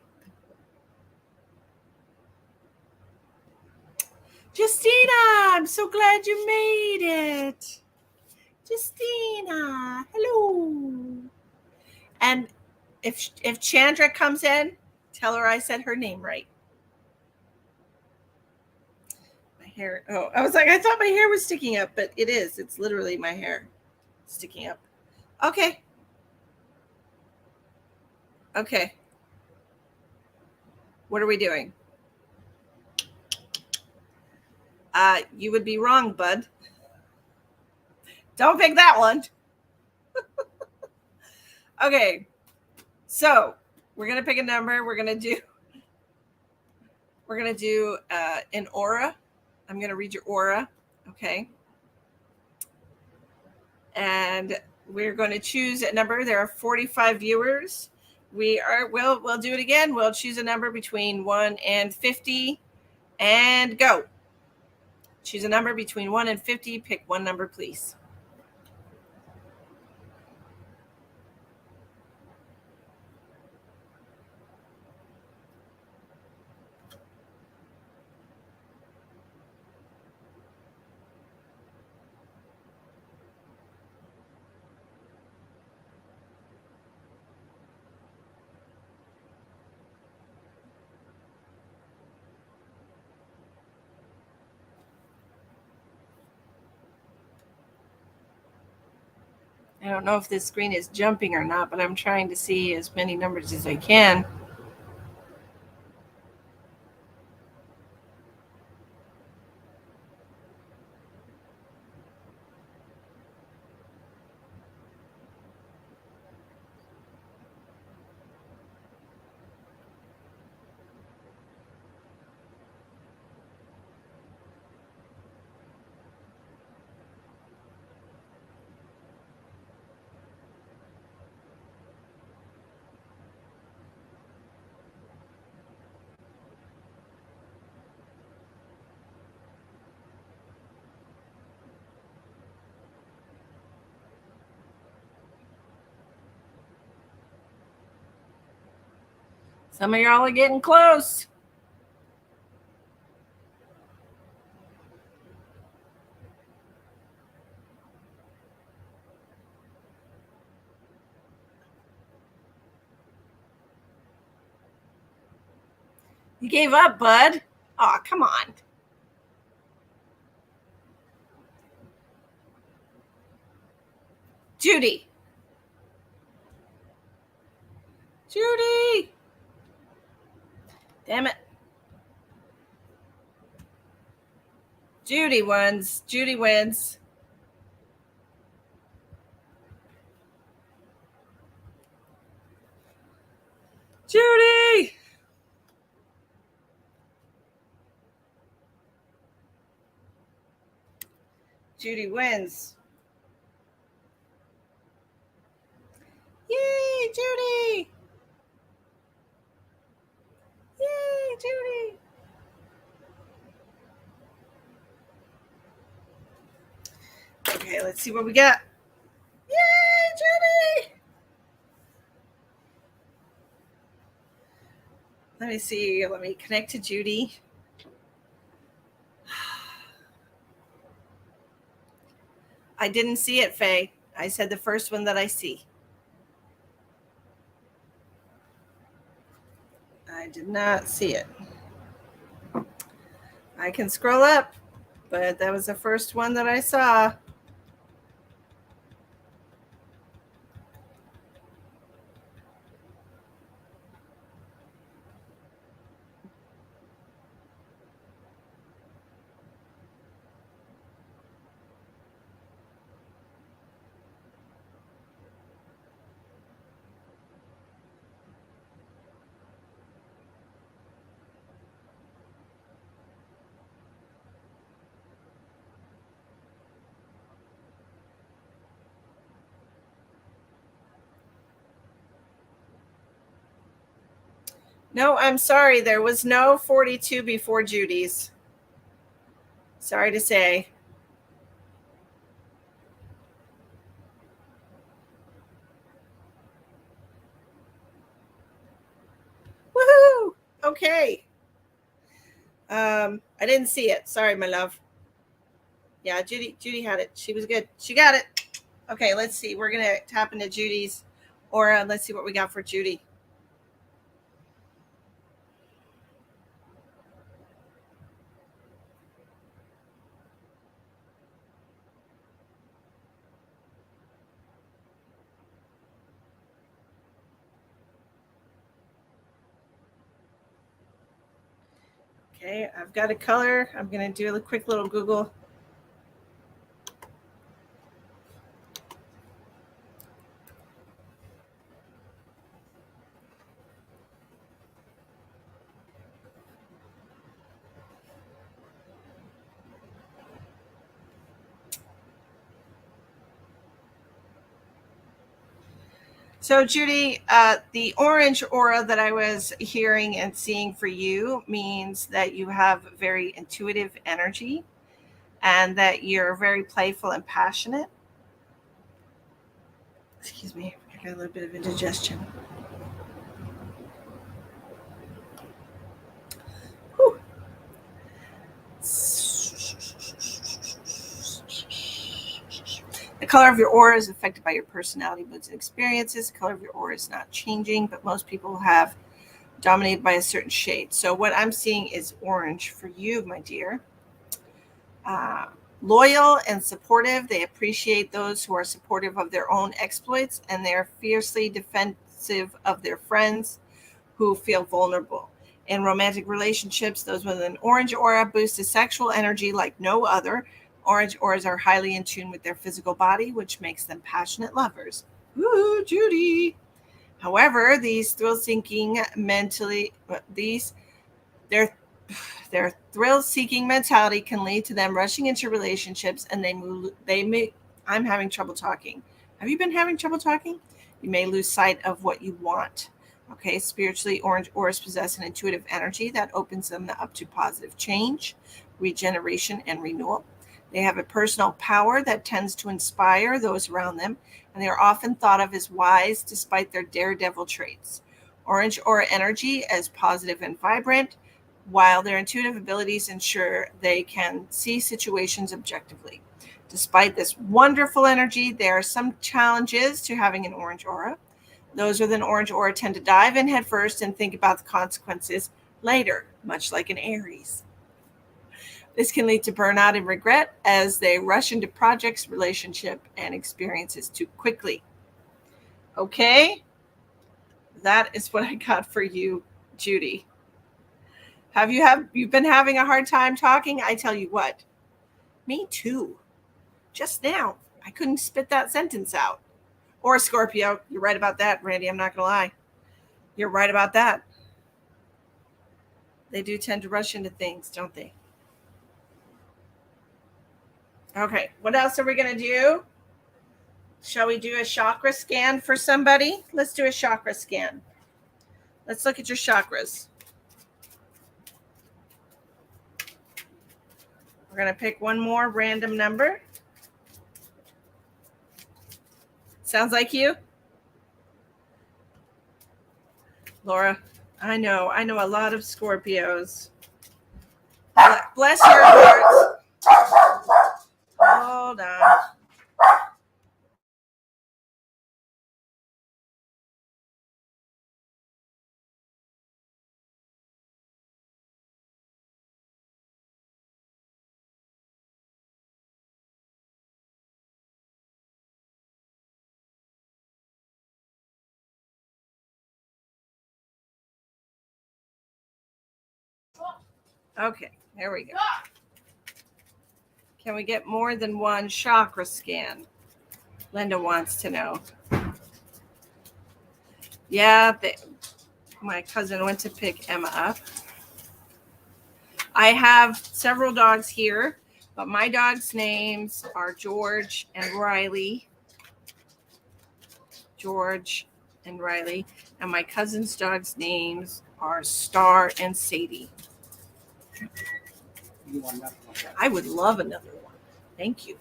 Justina, I'm so glad you made it. Justina, hello. And if Chandra comes in, tell her I said her name right. My hair. Oh, I was like, I thought my hair was sticking up, but it is. It's literally my hair sticking up. Okay. Okay. What are we doing? You would be wrong, bud. Don't pick that one. Okay. So we're going to pick a number. We're going to do an aura. I'm going to read your aura. Okay. And we're going to choose a number. There are 45 viewers. We'll do it again. We'll choose a number between 1 and 50 and go. Choose a number between 1 and 50. Pick one number, please. I don't know if this screen is jumping or not, but I'm trying to see as many numbers as I can. Some of y'all are getting close. You gave up, bud. Oh, come on. Judy. Judy. Damn it. Judy wins. Judy wins. Judy. Judy wins. Yay, Judy. Yay, Judy. Okay, let's see what we got. Yay, Judy. Let me see. Let me connect to Judy. I didn't see it, Faye. I said the first one that I see. I did not see it. I can scroll up, but that was the first one that I saw. No, I'm sorry. There was no 42 before Judy's. Sorry to say. Woohoo! Okay. I didn't see it. Sorry, my love. Yeah, Judy had it. She was good. She got it. Okay, let's see. We're going to tap into Judy's aura. Let's see what we got for Judy. Okay, I've got a color. I'm going to do a quick little Google. So, Judy, the orange aura that I was hearing and seeing for you means that you have very intuitive energy and that you're very playful and passionate. Excuse me, I got a little bit of indigestion. Whew. The color of your aura is affected by your personality, moods, and experiences. The color of your aura is not changing, but most people have dominated by a certain shade. So what I'm seeing is orange for you, my dear. Loyal and supportive. They appreciate those who are supportive of their own exploits, and they're fiercely defensive of their friends who feel vulnerable. In romantic relationships, those with an orange aura boost the sexual energy like no other. Orange auras are highly in tune with their physical body, which makes them passionate lovers. Woo, Judy. However, these thrill-seeking their thrill-seeking mentality can lead to them rushing into relationships, and I'm having trouble talking. Have you been having trouble talking? You may lose sight of what you want. Okay, spiritually, orange auras possess an intuitive energy that opens them up to positive change, regeneration, and renewal. They have a personal power that tends to inspire those around them, and they are often thought of as wise despite their daredevil traits. Orange aura energy is positive and vibrant, while their intuitive abilities ensure they can see situations objectively. Despite this wonderful energy, there are some challenges to having an orange aura. Those with an orange aura tend to dive in headfirst and think about the consequences later, much like an Aries. This can lead to burnout and regret as they rush into projects, relationship, and experiences too quickly. Okay? That is what I got for you, Judy. Have you been having a hard time talking? I tell you what. Me too. Just now, I couldn't spit that sentence out. Or Scorpio, you're right about that, Randy. I'm not going to lie. You're right about that. They do tend to rush into things, don't they? Okay, what else are we going to do? Shall we do a chakra scan for somebody? Let's do a chakra scan. Let's look at your chakras. We're going to pick one more random number. Sounds like you? Laura, I know a lot of Scorpios. Bless your heart. Hold on. Okay, there we go. Can we get more than one chakra scan? Linda wants to know. Yeah, my cousin went to pick Emma up. I have several dogs here, but my dogs' names are George and Riley. George and Riley. And my cousin's dogs' names are Star and Sadie. I would love another one. Thank you.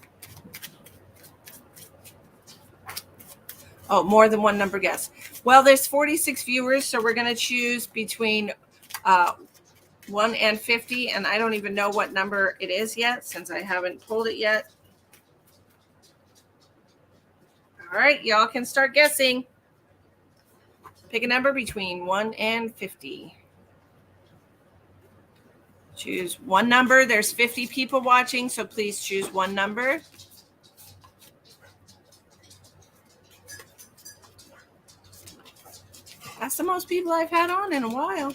Oh, more than one number guess. Well, there's 46 viewers, so we're going to choose between 1 and 50, and I don't even know what number it is yet since I haven't pulled it yet. All right, y'all can start guessing. Pick a number between 1 and 50. Choose one number. There's 50 people watching, so please choose one number. That's the most people I've had on in a while.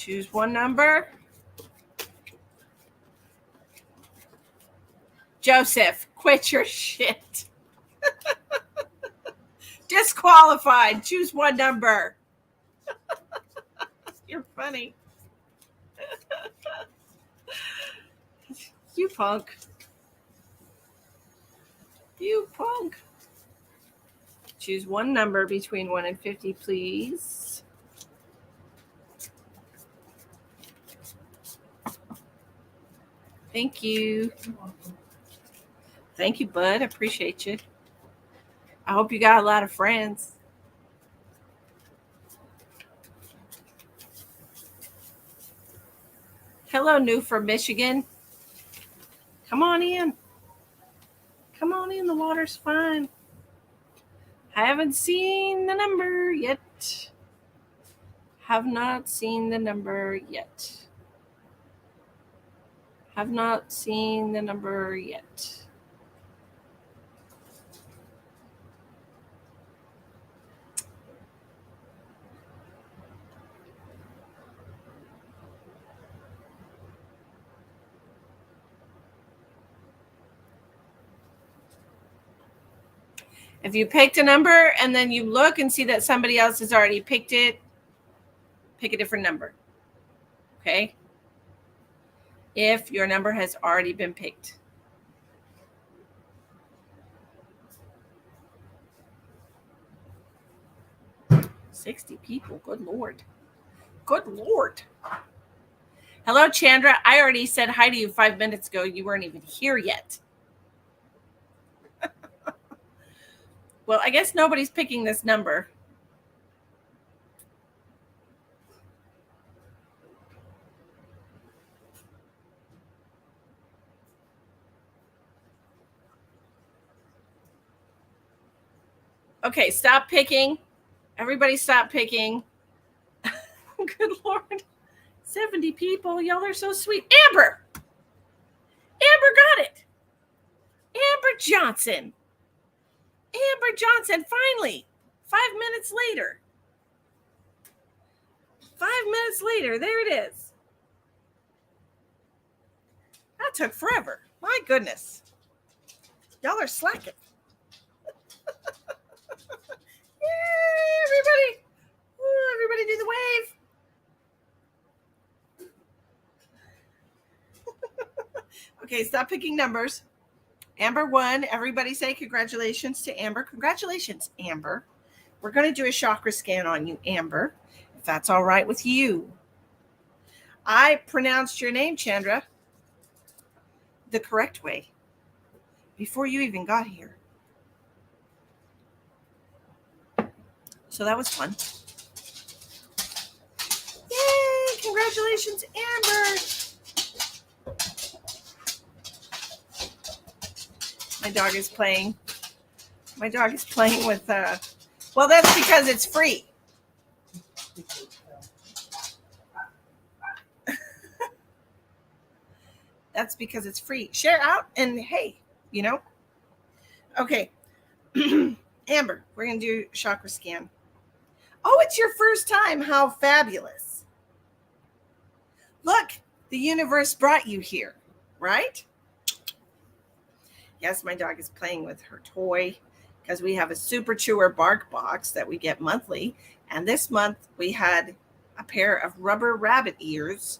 Choose one number. Joseph, quit your shit. Disqualified. Choose one number. You're funny. You punk. You punk. Choose one number between 1 and 50, please. Thank you. Thank you, bud. I appreciate you. I hope you got a lot of friends. Hello, New from Michigan. Come on in. Come on in. The water's fine. I haven't seen the number yet. Have not seen the number yet. Have not seen the number yet. If you picked a number and then you look and see that somebody else has already picked it, pick a different number. Okay? If your number has already been picked. $60 people. Good Lord. Good Lord. Hello, Chandra. I already said hi to you 5 minutes ago. You weren't even here yet. Well, I guess nobody's picking this number. Okay, stop picking. Everybody stop picking. Good Lord. 70 people. Y'all are so sweet. Amber. Amber got it. Amber Johnson. Amber Johnson, finally. 5 minutes later. 5 minutes later. There it is. That took forever. My goodness. Y'all are slacking. Yay, everybody. Ooh, everybody do the wave. Okay, stop picking numbers. Amber won. Everybody say congratulations to Amber. Congratulations, Amber. We're going to do a chakra scan on you, Amber, if that's all right with you. I pronounced your name, Chandra, the correct way before you even got here. So that was fun. Yay! Congratulations, Amber. My dog is playing. My dog is playing with, well, that's because it's free. That's because it's free. Share out and hey, you know. Okay. Amber, we're going to do chakra scan. Oh, it's your first time. How fabulous. Look, the universe brought you here, right? Yes, my dog is playing with her toy because we have a super chewer bark box that we get monthly. And this month we had a pair of rubber rabbit ears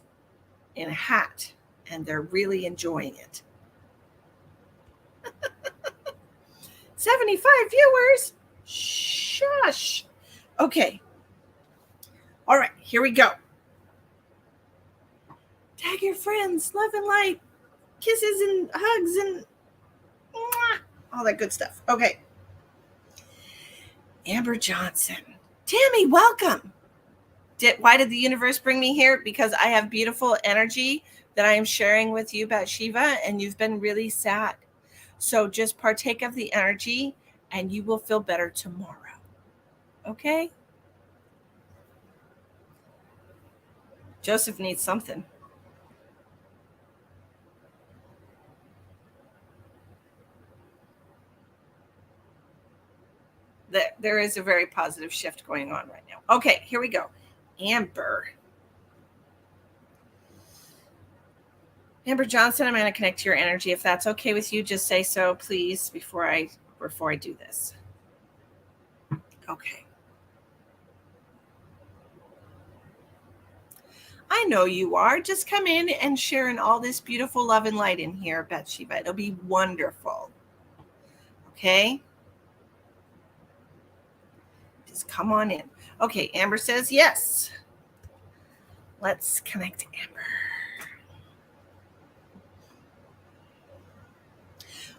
in a hat, and they're really enjoying it. 75 viewers. Shush. Okay. All right, here we go. Tag your friends, love and light, kisses and hugs and all that good stuff. Okay. Amber Johnson. Tammy, welcome. Why did the universe bring me here? Because I have beautiful energy that I am sharing with you about Shiva, and you've been really sad. So just partake of the energy and you will feel better tomorrow. Okay? Joseph needs something. There is a very positive shift going on right now. Okay, here we go. Amber. Amber Johnson, I'm going to connect to your energy. If that's okay with you, just say so, please, before I do this. Okay. I know you are. Just come in and share in all this beautiful love and light in here, Bathsheba. It'll be wonderful. Okay? Just come on in. Okay, Amber says yes. Let's connect to Amber.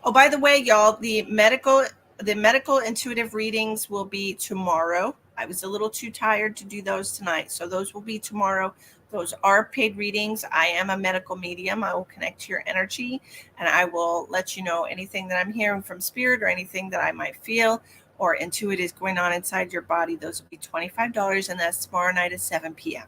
Oh, by the way, y'all, the medical intuitive readings will be tomorrow. I was a little too tired to do those tonight, so those will be tomorrow. Those are paid readings. I am a medical medium. I will connect to your energy, and I will let you know anything that I'm hearing from spirit or anything that I might feel or intuit is going on inside your body. Those will be $25, and that's tomorrow night at 7 p.m.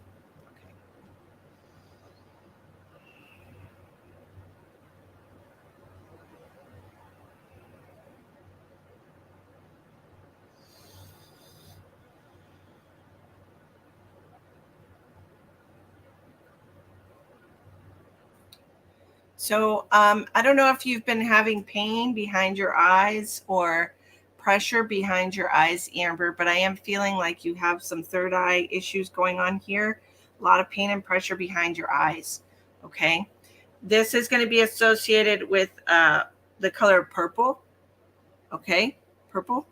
So I don't know if you've been having pain behind your eyes or pressure behind your eyes, Amber, but I am feeling like you have some third eye issues going on here. A lot of pain and pressure behind your eyes. Okay. This is going to be associated with the color purple. Okay. Purple.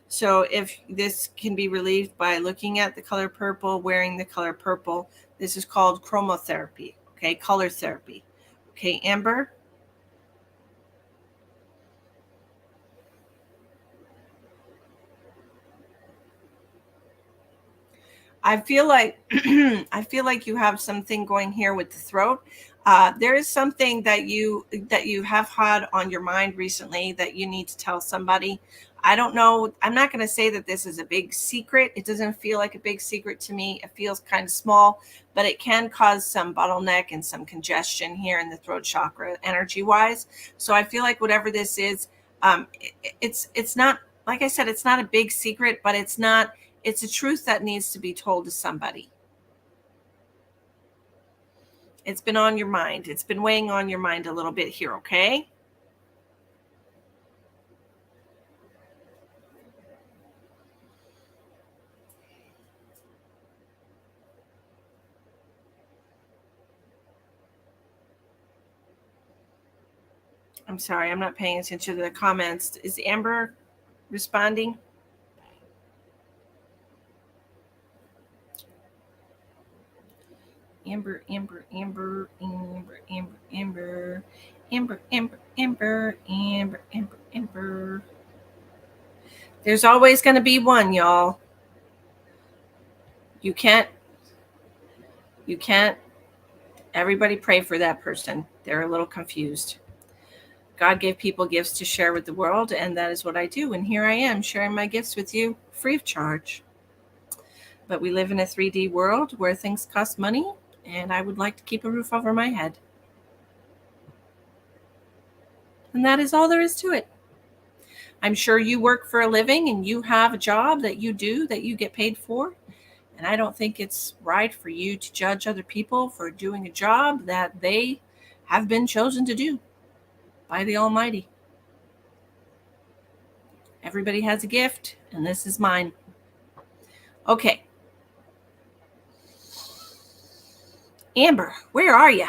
So if this can be relieved by looking at the color purple, wearing the color purple, this is called chromotherapy. Okay. Color therapy. Okay, Amber. I feel like you have something going here with the throat. There is something that you have had on your mind recently that you need to tell somebody. I don't know. I'm not going to say that this is a big secret. It doesn't feel like a big secret to me. It feels kind of small, but it can cause some bottleneck and some congestion here in the throat chakra energy wise. So I feel like whatever this is, it's not, like I said, it's not a big secret, but it's a truth that needs to be told to somebody. It's been on your mind. It's been weighing on your mind a little bit here, okay? I'm sorry, I'm not paying attention to the comments. Is Amber responding? Amber. There's always going to be one, y'all. You can't. Everybody pray for that person. They're a little confused. God gave people gifts to share with the world, and that is what I do. And here I am sharing my gifts with you free of charge. But we live in a 3D world where things cost money, and I would like to keep a roof over my head. And that is all there is to it. I'm sure you work for a living and you have a job that you do that you get paid for. And I don't think it's right for you to judge other people for doing a job that they have been chosen to do by the Almighty. Everybody has a gift, and this is mine. Okay. Amber, where are you?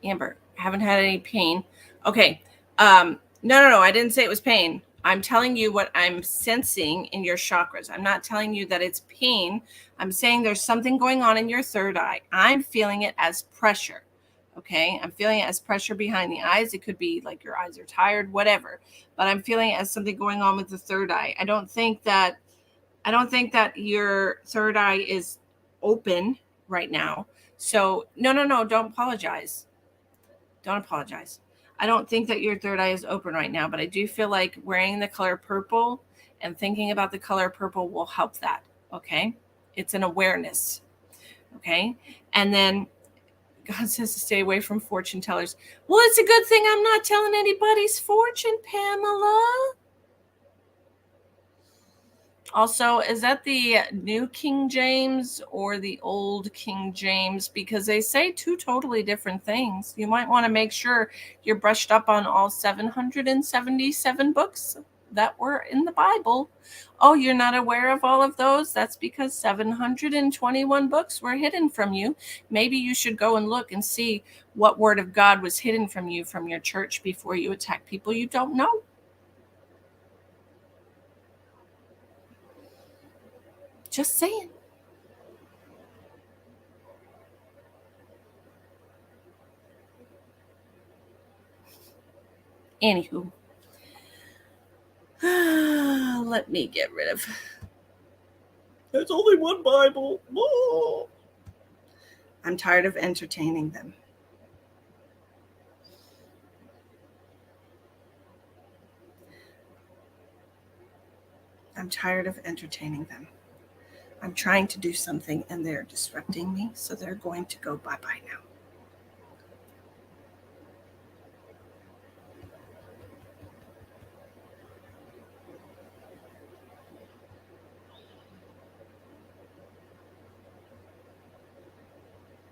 Amber, haven't had any pain. Okay. No, I didn't say it was pain. I'm telling you what I'm sensing in your chakras. I'm not telling you that it's pain. I'm saying there's something going on in your third eye. I'm feeling it as pressure. Okay. I'm feeling it as pressure behind the eyes. It could be like your eyes are tired, whatever. But I'm feeling it as something going on with the third eye. I don't think that your third eye is open right now. So no, don't apologize. Don't apologize. I don't think that your third eye is open right now, but I do feel like wearing the color purple and thinking about the color purple will help that. Okay. It's an awareness. Okay. And then God says to stay away from fortune tellers. Well, it's a good thing I'm not telling anybody's fortune, Pamela. Also, is that the New King James or the Old King James? Because they say two totally different things. You might want to make sure you're brushed up on all 777 books that were in the Bible. Oh, you're not aware of all of those? That's because 721 books were hidden from you. Maybe you should go and look and see what word of God was hidden from you from your church before you attack people you don't know. Just saying. Anywho, let me get rid of. There's only one Bible. Oh. I'm tired of entertaining them. I'm tired of entertaining them. I'm trying to do something and they're disrupting me, so they're going to go bye-bye now.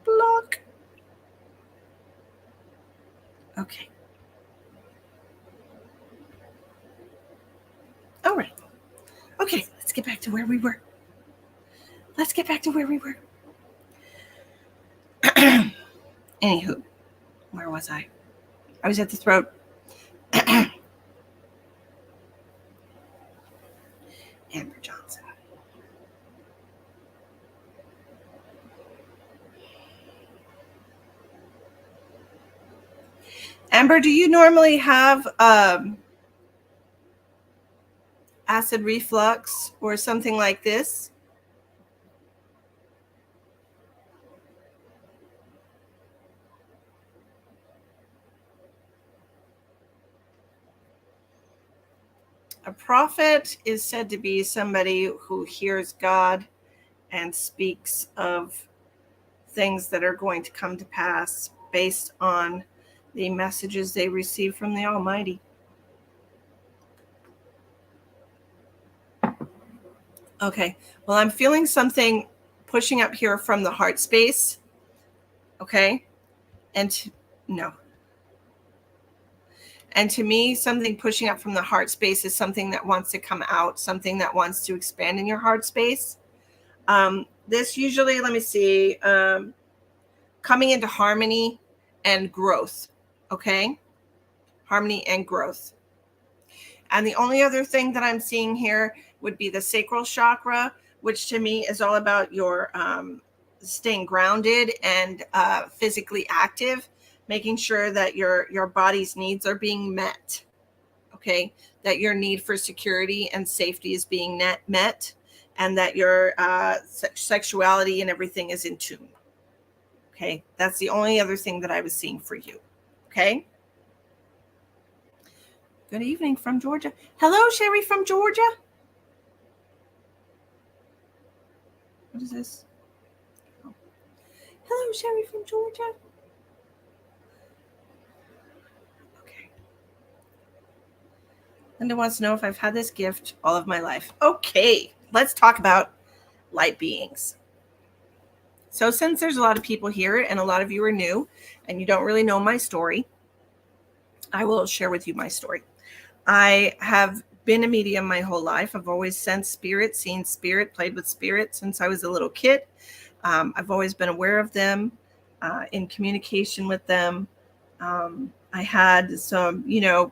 Block. Okay. All right. Okay, let's get back to where we were. Anywho, where was I? I was at the throat. Amber Johnson. Amber, do you normally have acid reflux or something like this? A prophet is said to be somebody who hears God and speaks of things that are going to come to pass based on the messages they receive from the Almighty. Okay, well, I'm feeling something pushing up here from the heart space. Okay, no. And to me, something pushing up from the heart space is something that wants to come out, something that wants to expand in your heart space. This usually, let me see, coming into harmony and growth. Okay, harmony and growth. And the only other thing that I'm seeing here would be the Sacral Chakra, which to me is all about your staying grounded and physically active, making sure that your body's needs are being met. Okay, that your need for security and safety is being met, and that your sexuality and everything is in tune. Okay, that's the only other thing that I was seeing for you. Okay. Good evening from Georgia. Hello, Sherry from Georgia. What is this? Oh. Hello, Sherry from Georgia. Okay. Linda wants to know if I've had this gift all of my life. Okay, let's talk about light beings. So since there's a lot of people here and a lot of you are new and you don't really know my story, I will share with you my story. I have been a medium my whole life. I've always sensed spirit, seen spirit, played with spirit since I was a little kid. I've always been aware of them, in communication with them. I had some,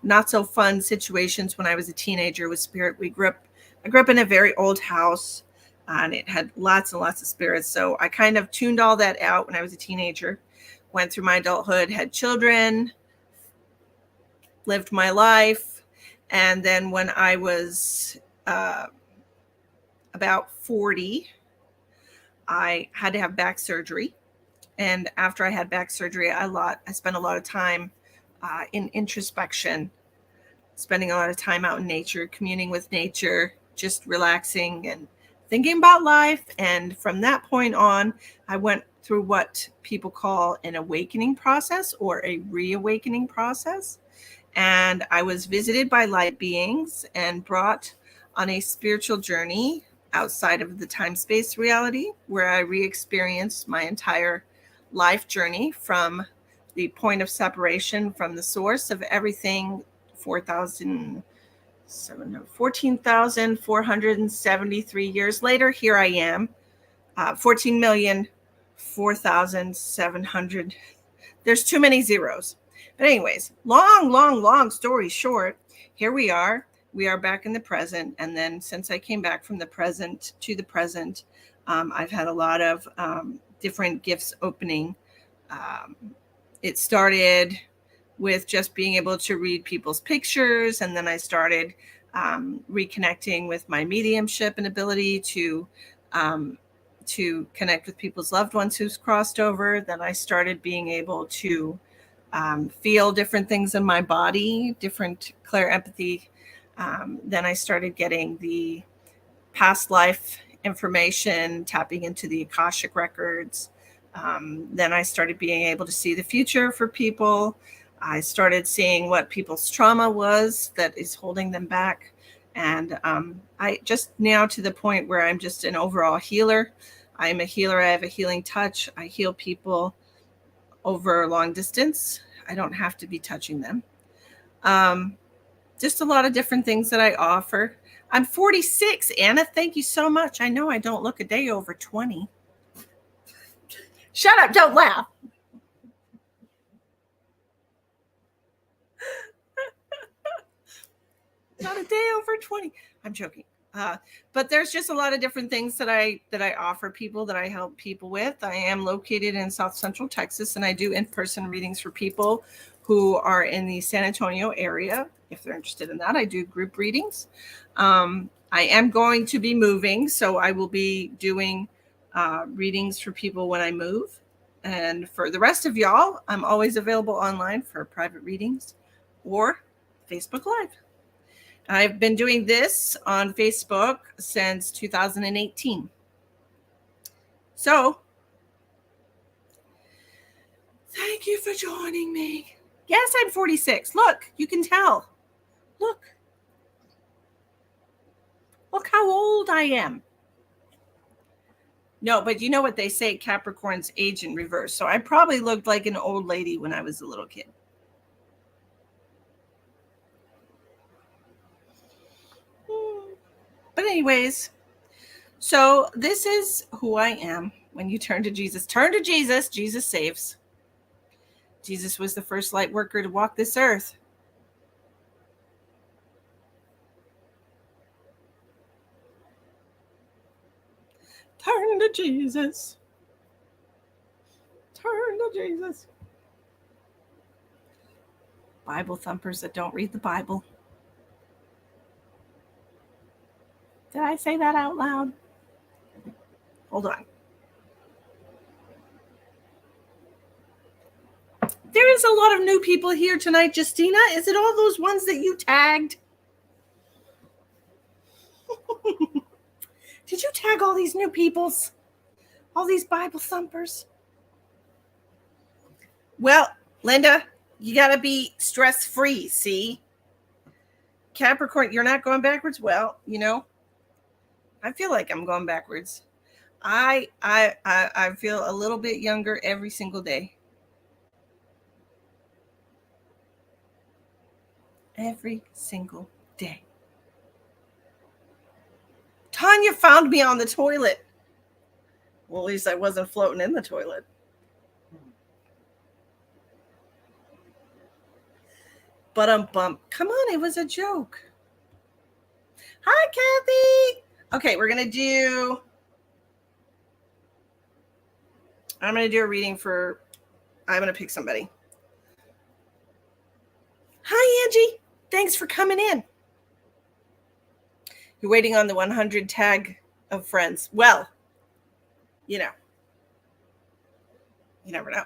not so fun situations when I was a teenager with spirit. I grew up in a very old house, and it had lots and lots of spirits. So I kind of tuned all that out when I was a teenager, went through my adulthood, had children, lived my life. And then when I was about 40, I had to have back surgery. And after I had back surgery, I spent a lot of time in introspection, spending a lot of time out in nature, communing with nature, just relaxing and thinking about life. And from that point on, I went through what people call an awakening process or a reawakening process. And I was visited by light beings and brought on a spiritual journey outside of the time-space reality, where I re-experienced my entire life journey from the point of separation from the source of everything. 14,473 years later, here I am, 14,004,700. There's too many zeros. But anyways, long story short, here we are. We are back in the present. And then since I came back from the present to the present, I've had a lot of different gifts opening. It started with just being able to read people's pictures. And then I started reconnecting with my mediumship and ability to connect with people's loved ones who's crossed over. Then I started being able to feel different things in my body, different clear empathy. Then I started getting the past life information, tapping into the Akashic records. Then I started being able to see the future for people. I started seeing what people's trauma was that is holding them back. And I just now to the point where I'm just an overall healer. I'm a healer. I have a healing touch. I heal people over long distance. I don't have to be touching them. Just a lot of different things that I offer. I'm 46, Anna. Thank you so much. I know I don't look a day over 20. Shut up. Don't laugh. Not a day over 20. I'm joking. But there's just a lot of different things that I offer people, that I help people with. I am located in South Central Texas, and I do in-person readings for people who are in the San Antonio area. If they're interested in that, I do group readings. I am going to be moving, so I will be doing readings for people when I move. And for the rest of y'all, I'm always available online for private readings or Facebook Live. I've been doing this on Facebook since 2018. So, thank you for joining me. Yes, I'm 46. Look, you can tell. Look how old I am. No, but you know what they say, Capricorns age in reverse. So I probably looked like an old lady when I was a little kid. But anyways, so this is who I am. When you turn to Jesus, Jesus saves. Jesus was the first light worker to walk this earth. Turn to Jesus. Turn to Jesus. Bible thumpers that don't read the Bible. Did I say that out loud? Hold on. There is a lot of new people here tonight, Justina. Is it all those ones that you tagged? Did you tag all these new peoples? All these Bible thumpers? Well, Linda, you got to be stress-free, see? Capricorn, you're not going backwards? Well, you know, I feel like I'm going backwards. I feel a little bit younger every single day. Every single day. Tanya found me on the toilet. Well, at least I wasn't floating in the toilet. But bump. Come on, it was a joke. Hi, Kathy. Okay, I'm going to do a reading for, I'm going to pick somebody. Hi, Angie. Thanks for coming in. You're waiting on the 100 tag of friends. Well, you know, you never know.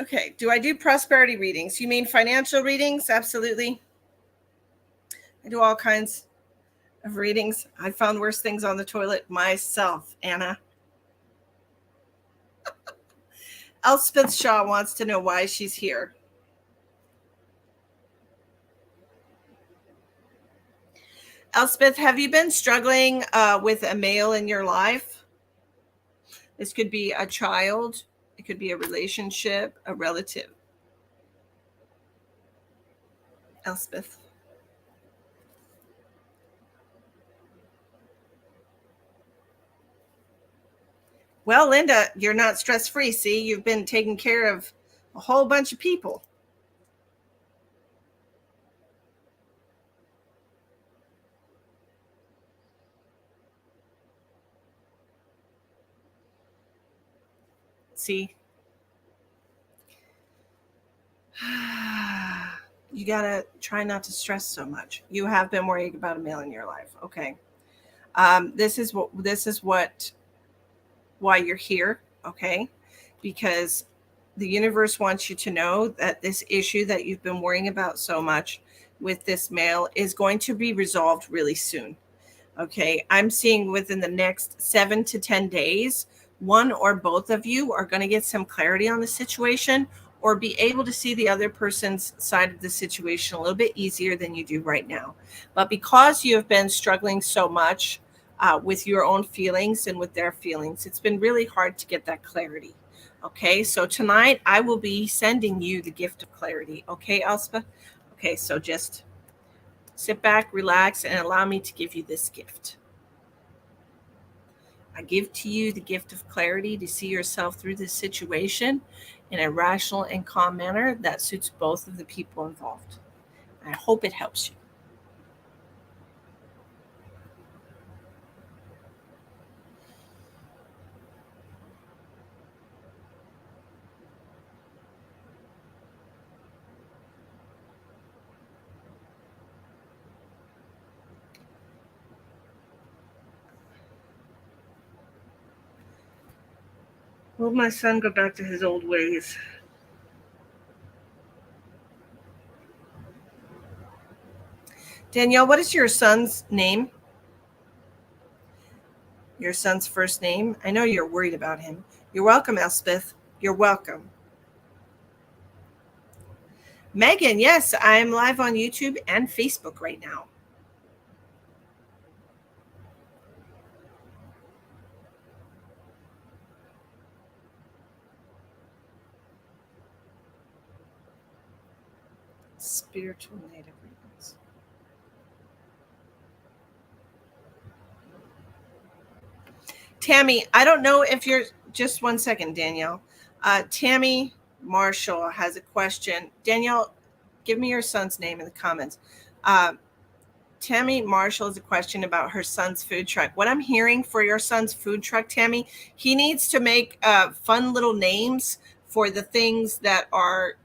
Okay, do I do prosperity readings? You mean financial readings? Absolutely. I do all kinds of readings. I found worse things on the toilet myself, Anna. Elspeth Shaw wants to know why she's here. Elspeth, have you been struggling with a male in your life? This could be a child. It could be a relationship, a relative. Elspeth. Well, Linda, you're not stress-free. See, you've been taking care of a whole bunch of people. See? You gotta try not to stress so much. You have been worried about a male in your life. Okay. This is why you're here. Okay. Because the universe wants you to know that this issue that you've been worrying about so much with this male is going to be resolved really soon. Okay. I'm seeing within the next 7 to 10 days, one or both of you are going to get some clarity on the situation or be able to see the other person's side of the situation a little bit easier than you do right now. But because you have been struggling so much with your own feelings and with their feelings, it's been really hard to get that clarity. Okay, so tonight I will be sending you the gift of clarity. Okay, Elspeth? Okay, so just sit back, relax, and allow me to give you this gift. I give to you the gift of clarity to see yourself through this situation in a rational and calm manner that suits both of the people involved. I hope it helps you. Will my son go back to his old ways? Danielle, what is your son's name? Your son's first name? I know you're worried about him. You're welcome, Elspeth. You're welcome. Megan, yes, I'm live on YouTube and Facebook right now. Spiritual native readings. Tammy, I don't know if you're just 1 second, Danielle. Tammy Marshall has a question. Danielle, give me your son's name in the comments. Tammy Marshall has a question about her son's food truck. What I'm hearing for your son's food truck, Tammy, he needs to make fun little names for the things that are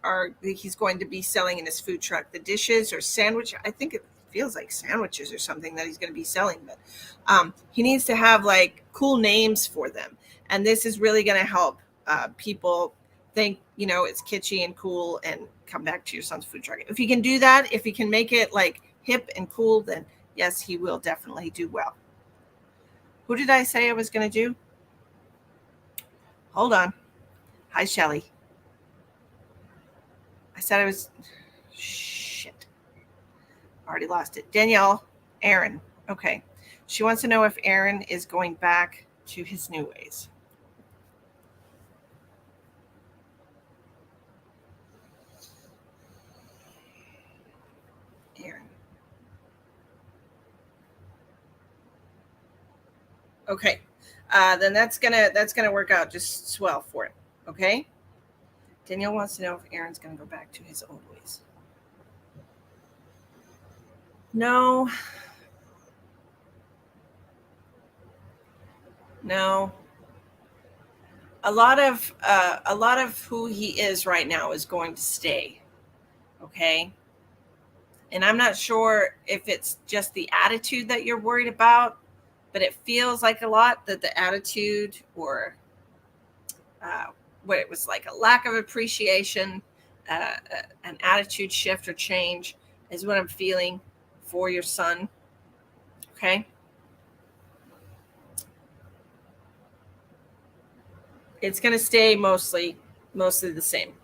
he's going to be selling in his food truck. The dishes or sandwich. I think it feels like sandwiches or something that he's going to be selling, but he needs to have like cool names for them. And this is really going to help people think, it's kitschy and cool and come back to your son's food truck. If he can do that, if he can make it like hip and cool, then yes, he will definitely do well. Who did I say I was going to do? Hold on. Hi, Shelly. I said I was... Shit. Already lost it. Danielle. Aaron. Okay. She wants to know if Aaron is going back to his new ways. Aaron. Okay. Then that's gonna work out just swell for it. Okay. Danielle wants to know if Aaron's gonna go back to his old ways. No. A lot of who he is right now is going to stay. Okay. And I'm not sure if it's just the attitude that you're worried about, but it feels like a lot that the attitude or what it was like a lack of appreciation, an attitude shift or change is what I'm feeling for your son. Okay. It's going to stay mostly the same.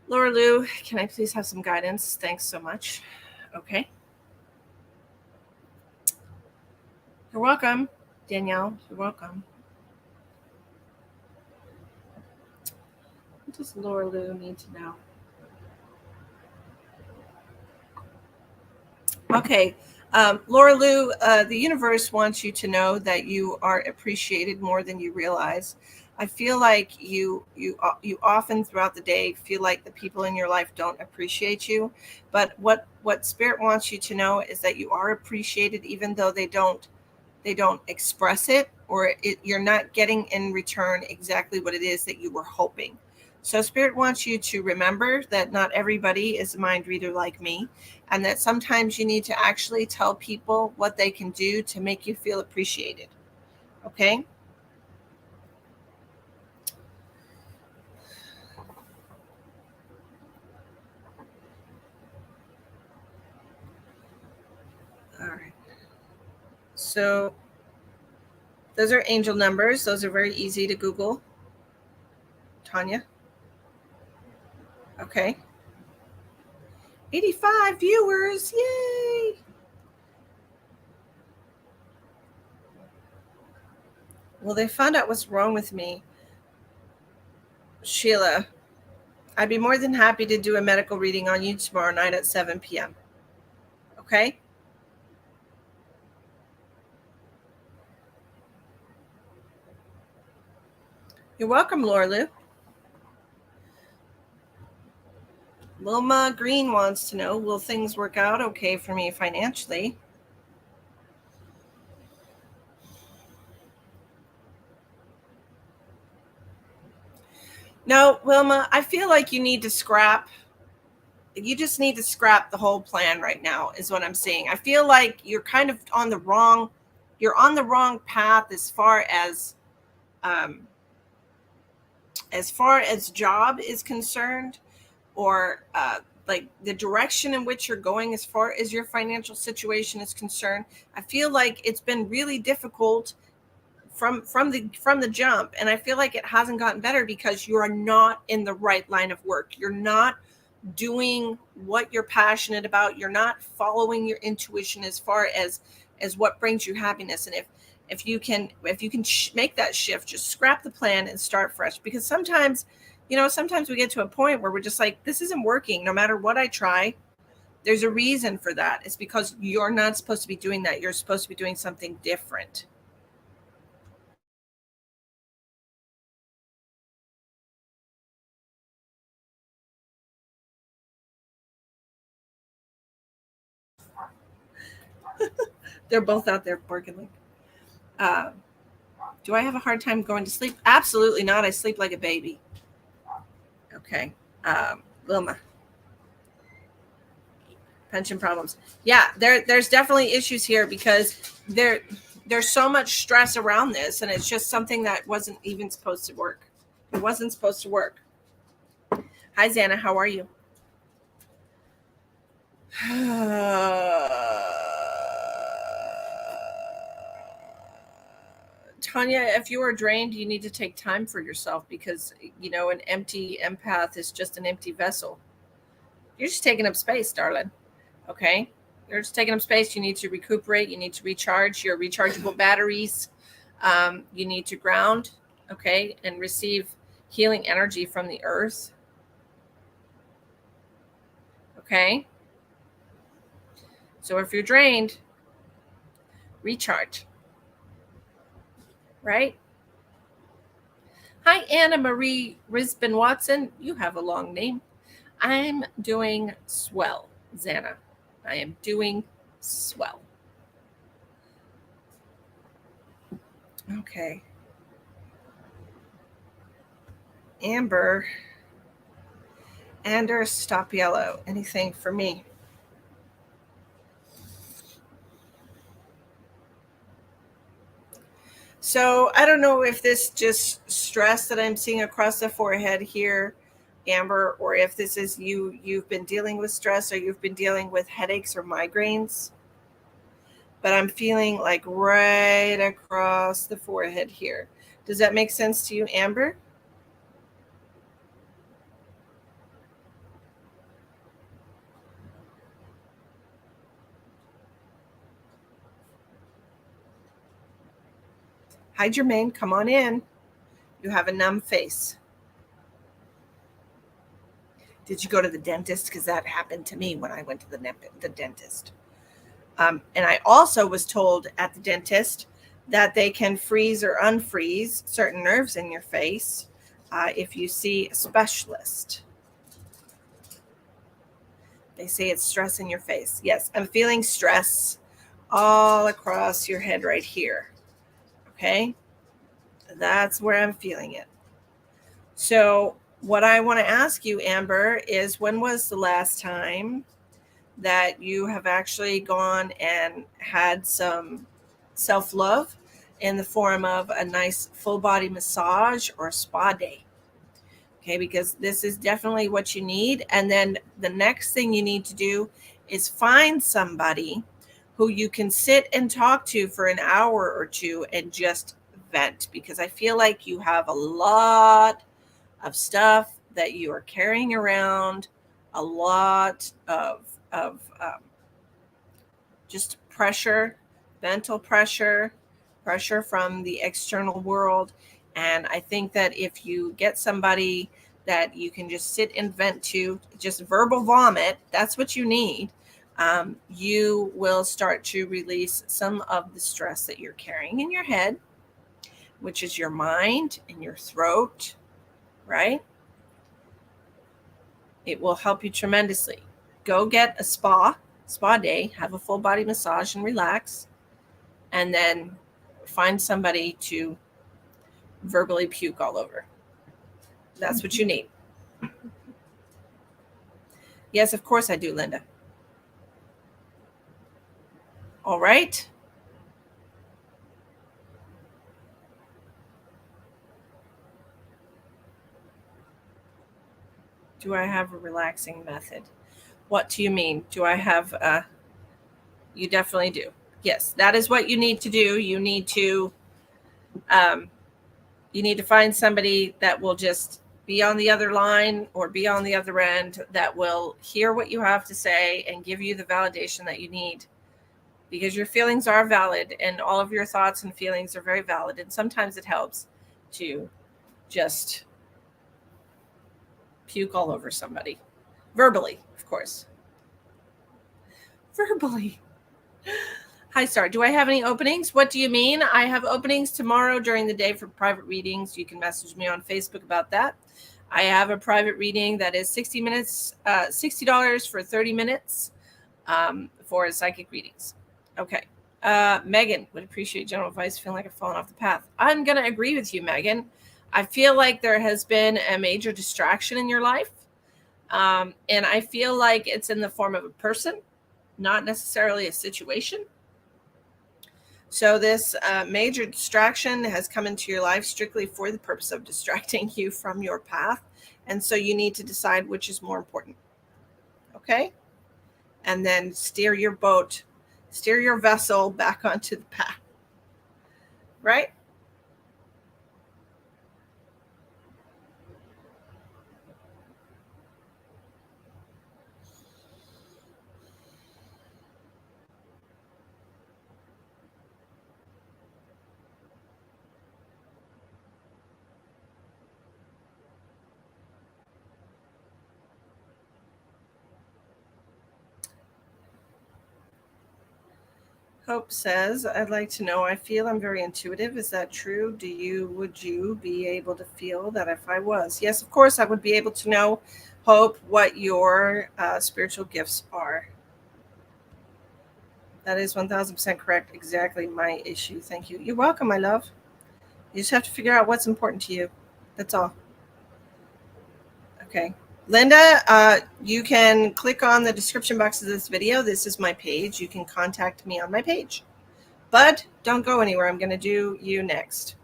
Laura Lou, can I please have some guidance? Thanks so much. Okay. You're welcome, Danielle. You're welcome. What does Laura Lou need to know? Okay. Laura Lou, the universe wants you to know that you are appreciated more than you realize. I feel like you often throughout the day feel like the people in your life don't appreciate you, but what Spirit wants you to know is that you are appreciated, even though they don't express it, or you're not getting in return exactly what it is that you were hoping. So Spirit wants you to remember that not everybody is a mind reader like me, and that sometimes you need to actually tell people what they can do to make you feel appreciated. Okay? All right. So those are angel numbers. Those are very easy to Google. Tanya? Okay. 85 viewers. Yay! Well, they found out what's wrong with me. Sheila, I'd be more than happy to do a medical reading on you tomorrow night at 7 p.m. Okay? You're welcome, Laura Lou. Wilma Green wants to know, will things work out okay for me financially? No, Wilma, I feel like you just need to scrap the whole plan right now, is what I'm saying. I feel like you're kind of on the wrong path as far as job is concerned, or like the direction in which you're going as far as your financial situation is concerned. I feel like it's been really difficult from the jump, and I feel like it hasn't gotten better because you're not in the right line of work. You're not doing what you're passionate about. You're not following your intuition as far as what brings you happiness. And if you can make that shift, just scrap the plan and start fresh. Because sometimes we get to a point where we're just like, this isn't working no matter what I try. There's a reason for that. It's because you're not supposed to be doing that. You're supposed to be doing something different. They're both out there barking. Do I have a hard time going to sleep? Absolutely not. I sleep like a baby. Okay. Wilma. Pension problems. Yeah, there's definitely issues here because there's so much stress around this, and it's just something that wasn't even supposed to work. It wasn't supposed to work. Hi, Xana. How are you? Tanya, if you are drained, you need to take time for yourself, because an empty empath is just an empty vessel. You're just taking up space, darling. Okay? You're just taking up space. You need to recuperate. You need to recharge your rechargeable batteries. You need to ground, okay, and receive healing energy from the earth. Okay? So if you're drained, recharge. Right? Hi, Anna Marie Risbin Watson. You have a long name. I'm doing swell, Xana. I am doing swell. Okay. Amber. Anders, stop yellow. Anything for me? So I don't know if this just stress that I'm seeing across the forehead here, Amber, or if this is you've been dealing with stress, or you've been dealing with headaches or migraines. But I'm feeling like right across the forehead here. Does that make sense to you, Amber? Hi, Jermaine, come on in. You have a numb face. Did you go to the dentist? Because that happened to me when I went to the dentist. And I also was told at the dentist that they can freeze or unfreeze certain nerves in your face if you see a specialist. They say it's stress in your face. Yes, I'm feeling stress all across your head right here. Okay? That's where I'm feeling it. So what I want to ask you, Amber, is when was the last time that you have actually gone and had some self-love in the form of a nice full body massage or spa day? Okay, because this is definitely what you need. And then the next thing you need to do is find somebody who you can sit and talk to for an hour or two and just vent, because I feel like you have a lot of stuff that you are carrying around, a lot of just pressure, mental pressure from the external world. And I think that if you get somebody that you can just sit and vent to, just verbal vomit, that's what you need. You will start to release some of the stress that you're carrying in your head, which is your mind and your throat, right? It will help you tremendously. Go get a spa day, have a full body massage and relax, and then find somebody to verbally puke all over. That's what you need. Yes, of course I do, Linda. All right. Do I have a relaxing method? What do you mean? Do I have you definitely do. Yes, that is what you need to do. You need to find somebody that will just be on the other line or be on the other end, that will hear what you have to say and give you the validation that you need, because your feelings are valid and all of your thoughts and feelings are very valid. And sometimes it helps to just puke all over somebody, verbally, of course. Verbally. Hi, Star. Do I have any openings? What do you mean? I have openings tomorrow during the day for private readings. You can message me on Facebook about that. I have a private reading that is 60 minutes, $60 for 30 minutes for psychic readings. Okay. Megan, would appreciate general advice. Feeling like I've fallen off the path. I'm going to agree with you, Megan. I feel like there has been a major distraction in your life. And I feel like it's in the form of a person, not necessarily a situation. So this major distraction has come into your life strictly for the purpose of distracting you from your path. And so you need to decide which is more important. Okay? And then steer your vessel back onto the path. Right? Hope says, I'd like to know, I feel I'm very intuitive. Is that true? Would you be able to feel that if I was? Yes, of course, I would be able to know, Hope, what your spiritual gifts are. That is 1000% correct. Exactly my issue. Thank you. You're welcome, my love. You just have to figure out what's important to you. That's all. Okay. Linda, you can click on the description box of this video. This is my page. You can contact me on my page. But don't go anywhere. I'm going to do you next.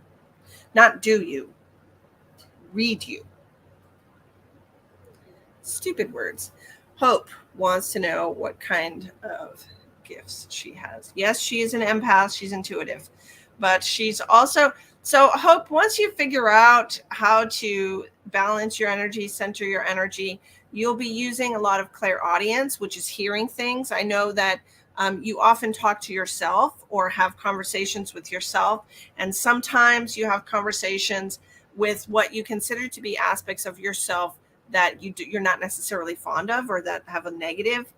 Not do you. Read you. Stupid words. Hope wants to know what kind of gifts she has. Yes, she is an empath. She's intuitive. But she's also... So Hope, once you figure out how to balance your energy, center your energy, you'll be using a lot of clairaudience, which is hearing things. I know that You often talk to yourself or have conversations with yourself. And sometimes you have conversations with what you consider to be aspects of yourself that you're not necessarily fond of, or that have a negative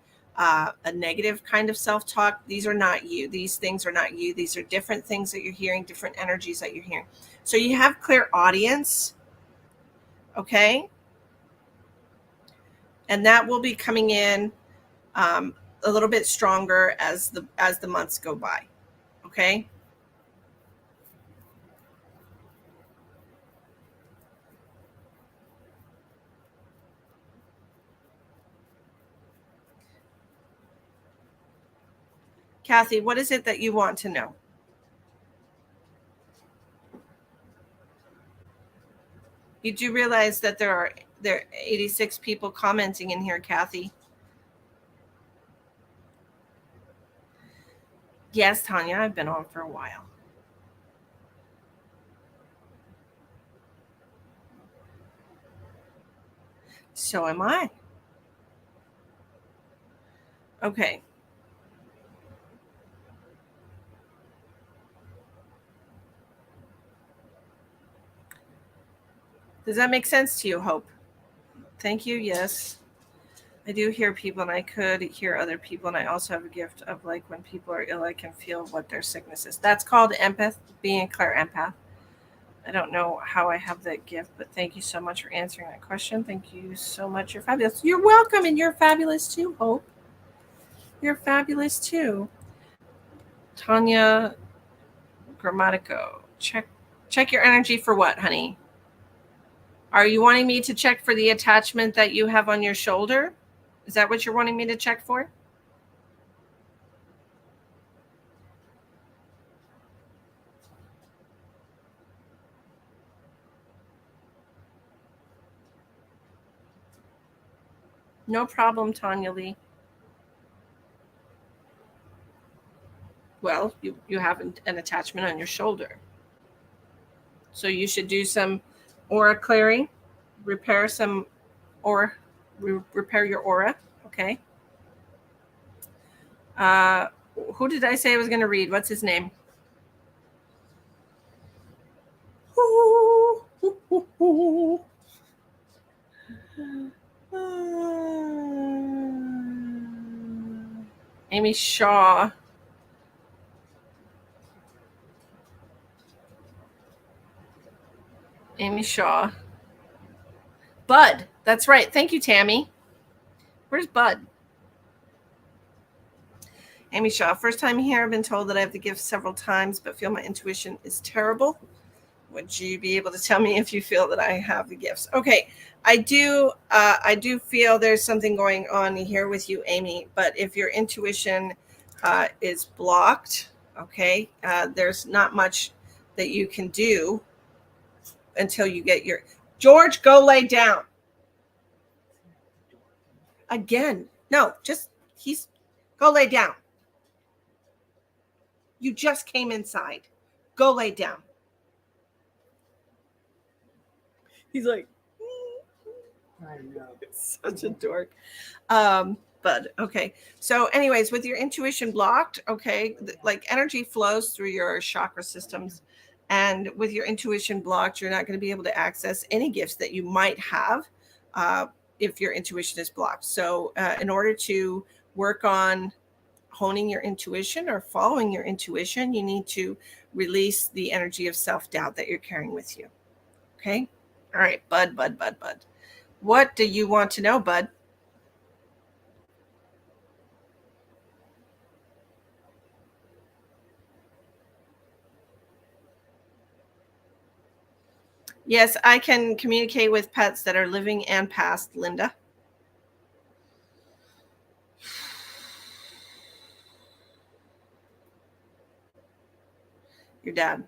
kind of self-talk. These are not you. These things are not you. These are different things that you're hearing, different energies that you're hearing. So you have clear audience, okay? And that will be coming in a little bit stronger as the months go by, okay? Kathy, what is it that you want to know? You do realize that there are 86 people commenting in here, Kathy. Yes, Tanya, I've been on for a while. So am I. Okay. Does that make sense to you, Hope? Thank you. Yes. I do hear people, and I could hear other people, and I also have a gift of, like, when people are ill, I can feel what their sickness is. That's called empath, being a clear empath. I don't know how I have that gift, but thank you so much for answering that question. Thank you so much. You're fabulous. You're welcome, and you're fabulous too, Hope. You're fabulous too. Tanya Grammatico. Check your energy for what, honey? Are you wanting me to check for the attachment that you have on your shoulder? Is that what you're wanting me to check for? No problem, Tanya Lee. Well, you have an attachment on your shoulder. So you should do some aura clearing, repair some aura, repair your aura, okay? Who did I say I was going to read? What's his name? Amy Shaw. Amy Shaw. Bud. That's right. Thank you, Tammy. Where's Bud? Amy Shaw. First time here. I've been told that I have the gift several times, but feel my intuition is terrible. Would you be able to tell me if you feel that I have the gifts? Okay, I do feel there's something going on here with you, Amy. But if your intuition is blocked, okay, there's not much that you can do until you get your George. Go lay down. Again, no, just go lay down. You just came inside. Go lay down. He's like, I know. It's such a dork. But okay. So anyways, with your intuition blocked, okay, like energy flows through your chakra systems. And with your intuition blocked, you're not going to be able to access any gifts that you might have if your intuition is blocked. So in order to work on honing your intuition or following your intuition, you need to release the energy of self-doubt that you're carrying with you. Okay? All right, Bud. What do you want to know, Bud? Yes, I can communicate with pets that are living and past, Linda. Your dad.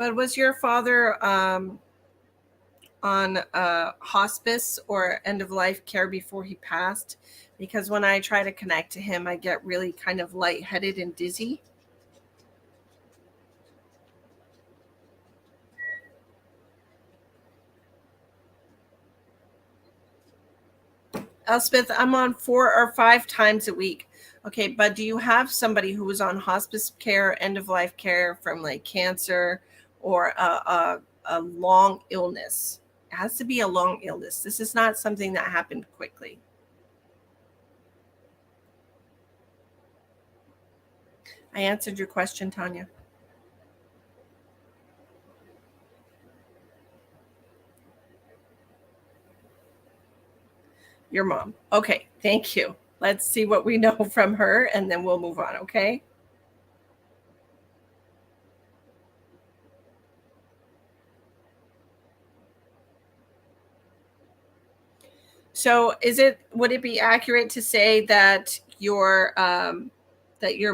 But was your father on hospice or end of life care before he passed? Because when I try to connect to him, I get really kind of lightheaded and dizzy. Elspeth, I'm on 4 or 5 times a week. Okay, but do you have somebody who was on hospice care, end of life care from like cancer or a long illness? It has to be a long illness. This is not something that happened quickly. I answered your question, Tanya. Your mom. Okay, thank you. Let's see what we know from her and then we'll move on, okay? So, would it be accurate to say that your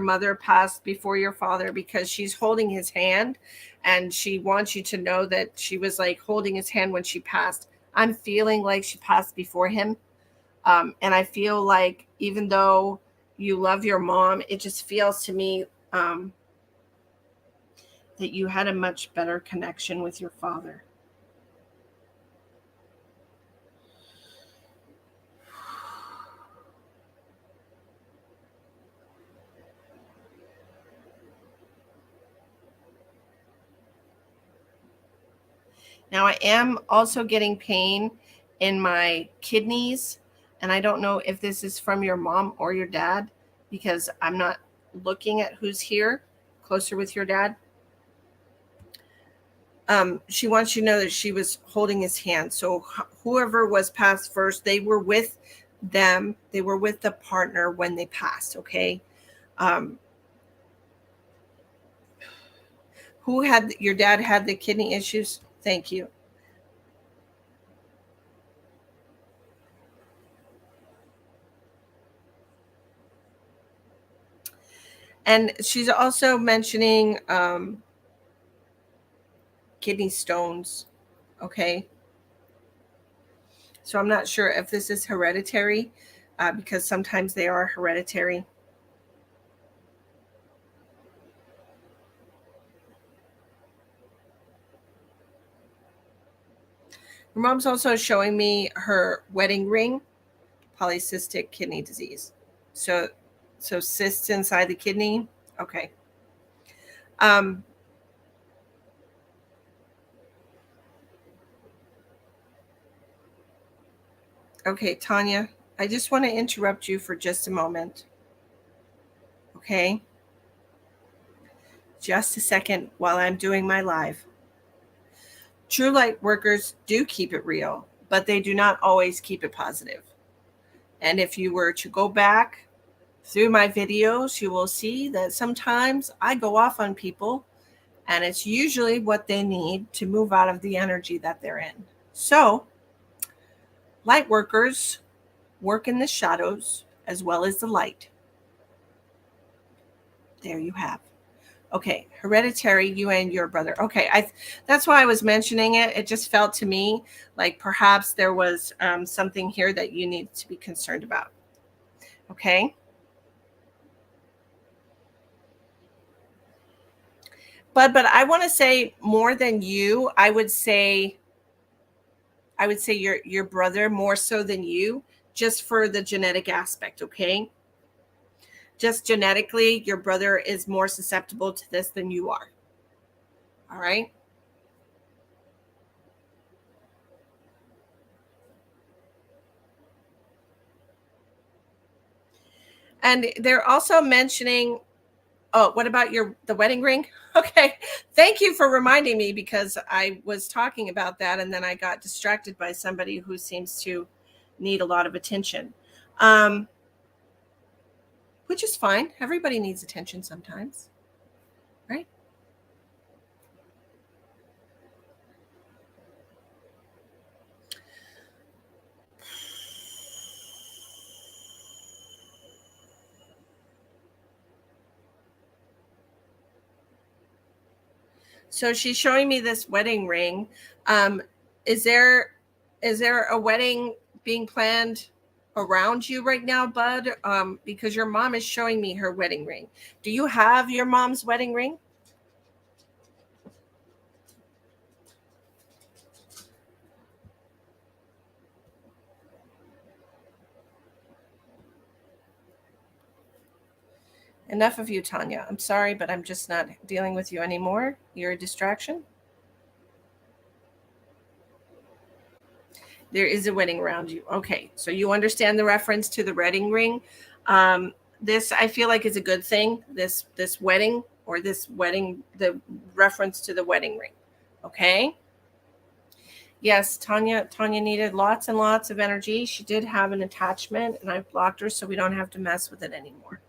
mother passed before your father because she's holding his hand and she wants you to know that she was like holding his hand when she passed? I'm feeling like she passed before him. And I feel like even though you love your mom, it just feels to me that you had a much better connection with your father. Now, I am also getting pain in my kidneys, and I don't know if this is from your mom or your dad because I'm not looking at who's here closer with your dad. She wants you to know that she was holding his hand. So whoever was passed first, they were with them. They were with the partner when they passed. Okay. Who had your dad had the kidney issues? Thank you. And she's also mentioning kidney stones. Okay. So I'm not sure if this is hereditary because sometimes they are hereditary. Her mom's also showing me her wedding ring, polycystic kidney disease. So cysts inside the kidney. Okay. Um, okay, Tanya, I just want to interrupt you for just a moment. Okay. Just a second while I'm doing my live. True light workers do keep it real, but they do not always keep it positive. And if you were to go back through my videos, you will see that sometimes I go off on people, and it's usually what they need to move out of the energy that they're in. So, light workers work in the shadows as well as the light. There you have. Okay, hereditary, you and your brother. Okay, that's why I was mentioning it. It just felt to me like perhaps there was something here that you need to be concerned about. Okay. But I want to say more than you. I would say your brother more so than you, just for the genetic aspect. Okay. Just genetically, your brother is more susceptible to this than you are. All right. And they're also mentioning, oh, what about the wedding ring? Okay. Thank you for reminding me because I was talking about that and then I got distracted by somebody who seems to need a lot of attention. Which is fine. Everybody needs attention sometimes, right? So she's showing me this wedding ring. Is there a wedding being planned around you right now, Bud? Because your mom is showing me her wedding ring. Do you have your mom's wedding ring? Enough of you, Tanya. I'm sorry, but I'm just not dealing with you anymore. You're a distraction. There is a wedding around you. Okay, so you understand the reference to the wedding ring. This I feel like is a good thing. This wedding or this wedding, the reference to the wedding ring. Okay. Yes, Tanya needed lots and lots of energy. She did have an attachment, and I've blocked her so we don't have to mess with it anymore.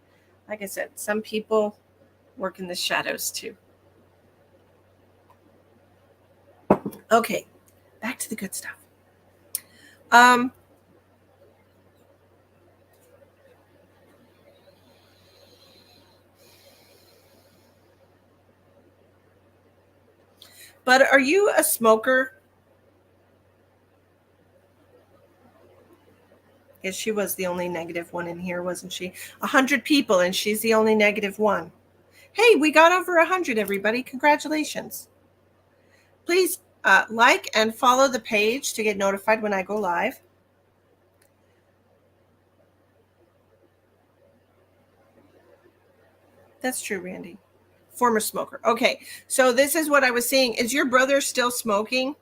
Like I said, some people work in the shadows too. Okay, back to the good stuff. But are you a smoker? Yes, she was the only negative one in here, wasn't she? 100 people, and she's the only negative one. Hey, we got over 100, everybody. Congratulations. Please like and follow the page to get notified when I go live. That's true, Randy. Former smoker. Okay, so this is what I was saying. Is your brother still smoking?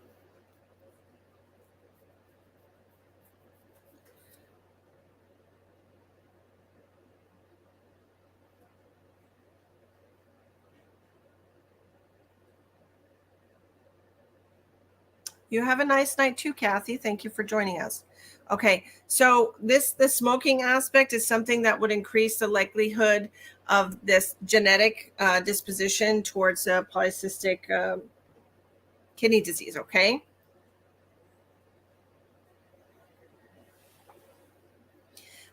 You have a nice night too, Kathy. Thank you for joining us. Okay, so the smoking aspect is something that would increase the likelihood of this genetic disposition towards polycystic kidney disease. Okay.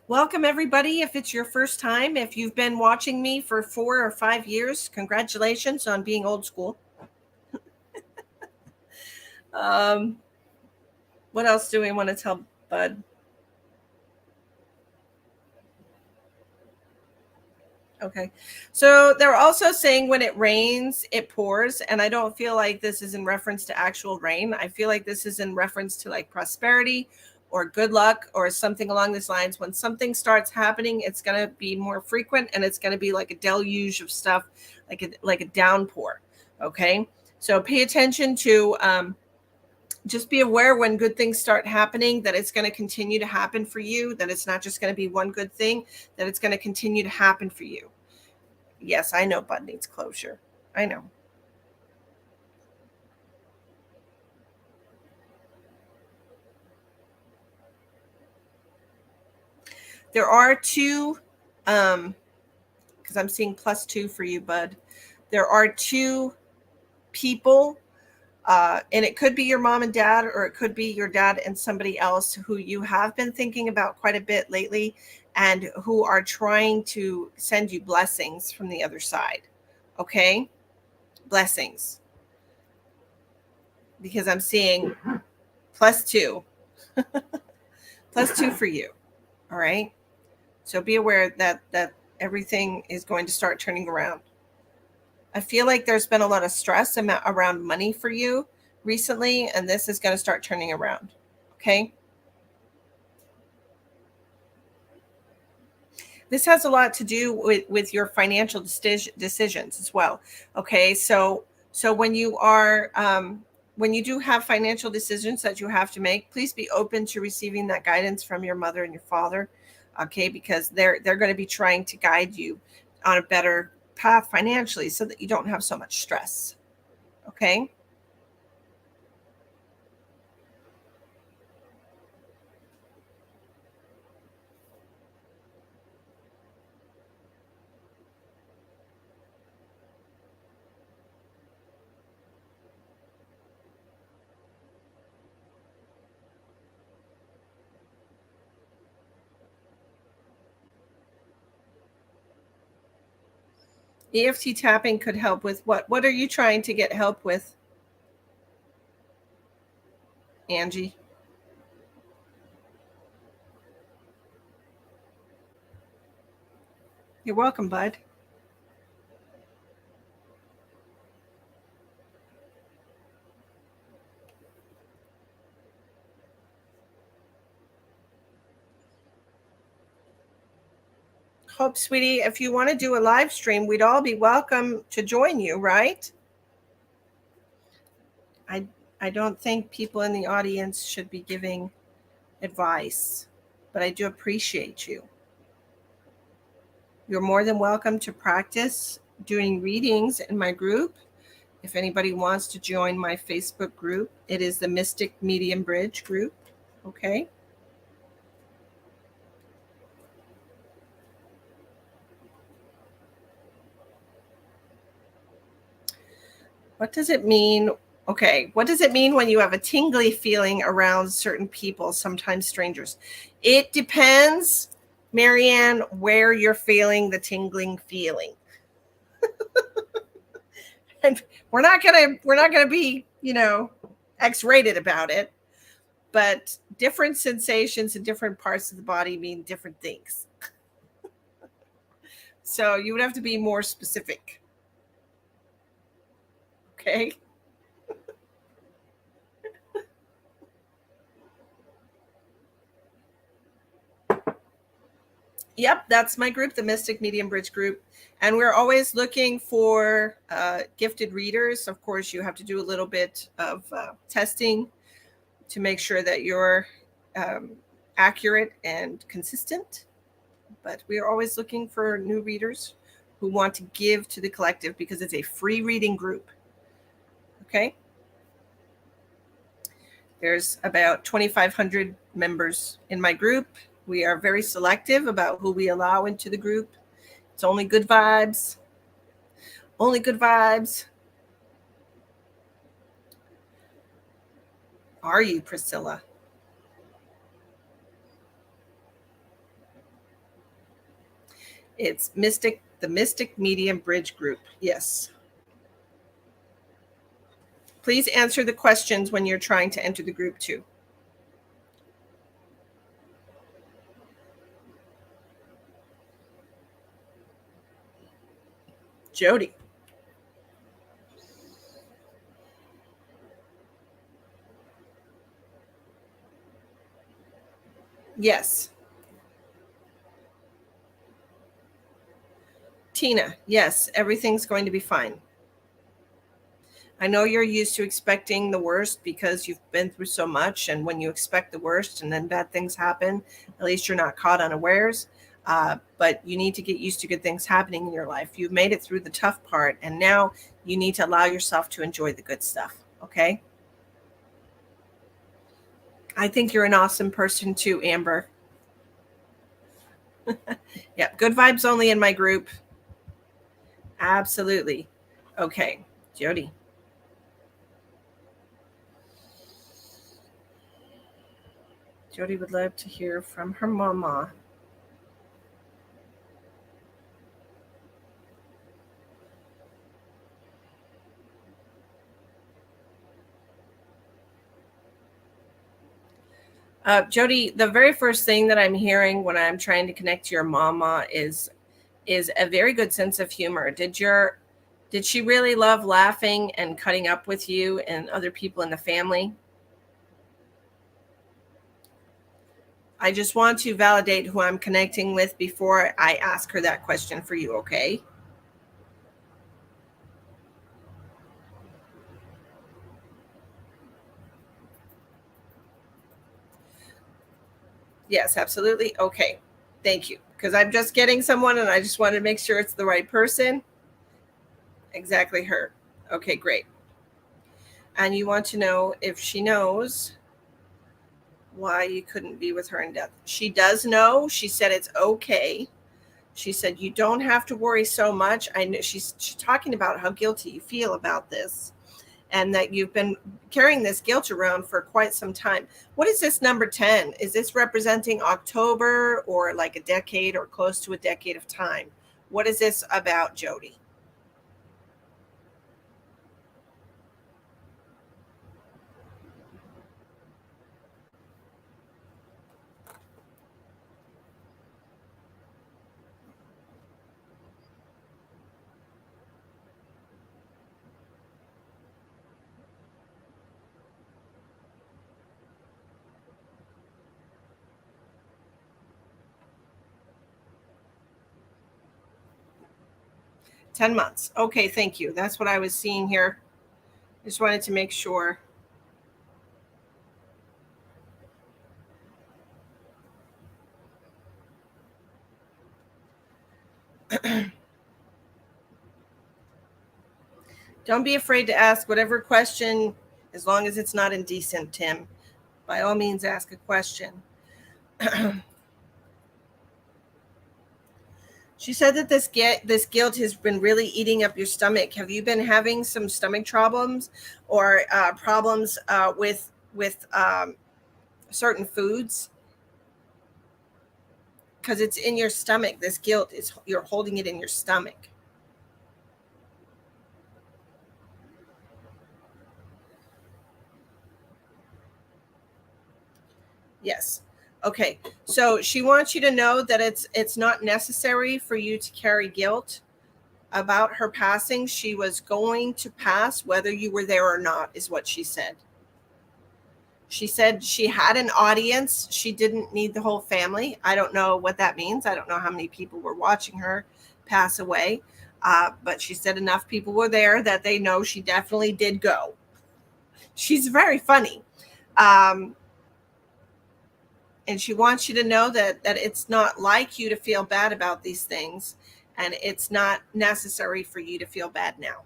Welcome, everybody. If it's your first time, if you've been watching me for 4 or 5 years, congratulations on being old school. What else do we want to tell Bud? Okay. So they're also saying when it rains, it pours. And I don't feel like this is in reference to actual rain. I feel like this is in reference to like prosperity or good luck or something along these lines. When something starts happening, it's going to be more frequent and it's going to be like a deluge of stuff, like a downpour. Okay. So pay attention to, just be aware when good things start happening that it's going to continue to happen for you, that it's not just going to be one good thing, that it's going to continue to happen for you. Yes, I know Bud needs closure. I know. There are two, because I'm seeing +2 for you, Bud. There are two people, and it could be your mom and dad, or it could be your dad and somebody else who you have been thinking about quite a bit lately and who are trying to send you blessings from the other side. Okay? Blessings. Because I'm seeing +2. +2 for you. All right? So be aware that everything is going to start turning around. I feel like there's been a lot of stress around money for you recently, and this is going to start turning around. Okay. This has a lot to do with your financial decisions as well. Okay. So when you are, when you do have financial decisions that you have to make, please be open to receiving that guidance from your mother and your father. Okay. Because they're going to be trying to guide you on a better path financially so that you don't have so much stress. Okay. EFT tapping could help with what? What are you trying to get help with, Angie? You're welcome, bud. Hope, sweetie, if you want to do a live stream, we'd all be welcome to join you, right? I don't think people in the audience should be giving advice, but I do appreciate you. You're more than welcome to practice doing readings in my group. If anybody wants to join my Facebook group, it is the Mystic Medium Bridge group. Okay. What does it mean? Okay. What does it mean when you have a tingly feeling around certain people, sometimes strangers? It depends, Marianne, where you're feeling the tingling feeling. And we're not gonna be, X-rated about it, but different sensations in different parts of the body mean different things. So you would have to be more specific. Okay. Yep, that's my group, the Mystic Medium Bridge group. And we're always looking for gifted readers. Of course, you have to do a little bit of testing to make sure that you're accurate and consistent. But we are always looking for new readers who want to give to the collective because it's a free reading group. Okay. There's about 2,500 members in my group. We are very selective about who we allow into the group. It's only good vibes. Only good vibes. Are you, Priscilla? It's the Mystic Medium Bridge group. Yes. Please answer the questions when you're trying to enter the group too. Jody. Yes. Tina. Yes, everything's going to be fine. I know you're used to expecting the worst because you've been through so much, and when you expect the worst and then bad things happen, at least you're not caught unawares. But you need to get used to good things happening in your life. You've made it through the tough part, and now you need to allow yourself to enjoy the good stuff. Okay? I think you're an awesome person too, Amber. Yeah, good vibes only in my group. Absolutely. Okay, Jody. Jody would love to hear from her mama. Jody, the very first thing that I'm hearing when I'm trying to connect to your mama is a very good sense of humor. Did she really love laughing and cutting up with you and other people in the family? I just want to validate who I'm connecting with before I ask her that question for you, okay? Yes, absolutely. Okay. Thank you. Because I'm just getting someone and I just want to make sure it's the right person. Exactly her. Okay, great. And you want to know if she knows why you couldn't be with her in death. She does know. She said it's okay. She said you don't have to worry so much. I know she's talking about how guilty you feel about this and that you've been carrying this guilt around for quite some time. What is this number 10? Is this representing October or like a decade or close to a decade of time? What is this about, Jody? 10 months. Okay, thank you. That's what I was seeing here. Just wanted to make sure. Don't be afraid to ask whatever question, as long as it's not indecent, Tim. By all means, ask a question. She said that this guilt has been really eating up your stomach. Have you been having some stomach problems or problems with certain foods? Because it's in your stomach. This guilt is, you're holding it in your stomach. Yes. Okay. So she wants you to know that it's not necessary for you to carry guilt about her passing. She was going to pass whether you were there or not, is what she said. She said she had an audience. She didn't need the whole family. I don't know what that means. I don't know how many people were watching her pass away. But she said enough people were there that they know she definitely did go. She's very funny. And she wants you to know that it's not like you to feel bad about these things, and it's not necessary for you to feel bad now.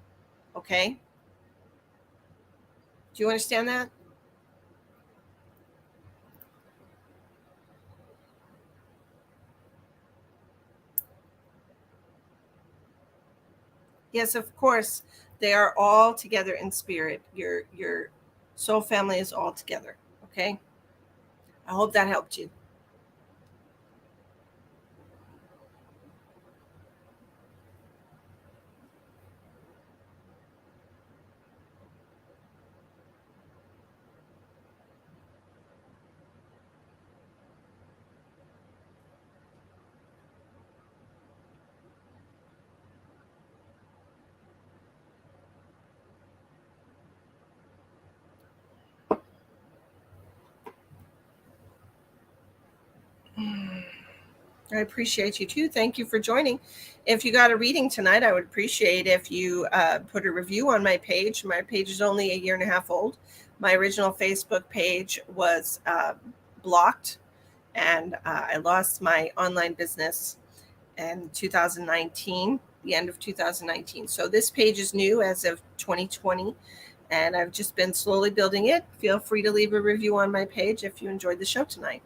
Okay? Do you understand that? Yes, of course. They are all together in spirit. Your soul family is all together. Okay? I hope that helped you. I appreciate you too. Thank you for joining. If you got a reading tonight, I would appreciate if you put a review on my page. My page is only a year and a half old. My original Facebook page was blocked, and I lost my online business in 2019, the end of 2019. So this page is new as of 2020, and I've just been slowly building it. Feel free to leave a review on my page if you enjoyed the show tonight.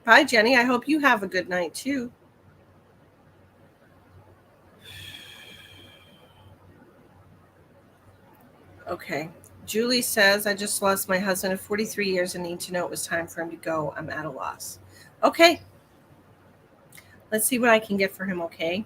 Bye, Jenny. I hope you have a good night too. Okay. Julie says, I just lost my husband of 43 years and need to know it was time for him to go. I'm at a loss. Okay. Let's see what I can get for him, okay?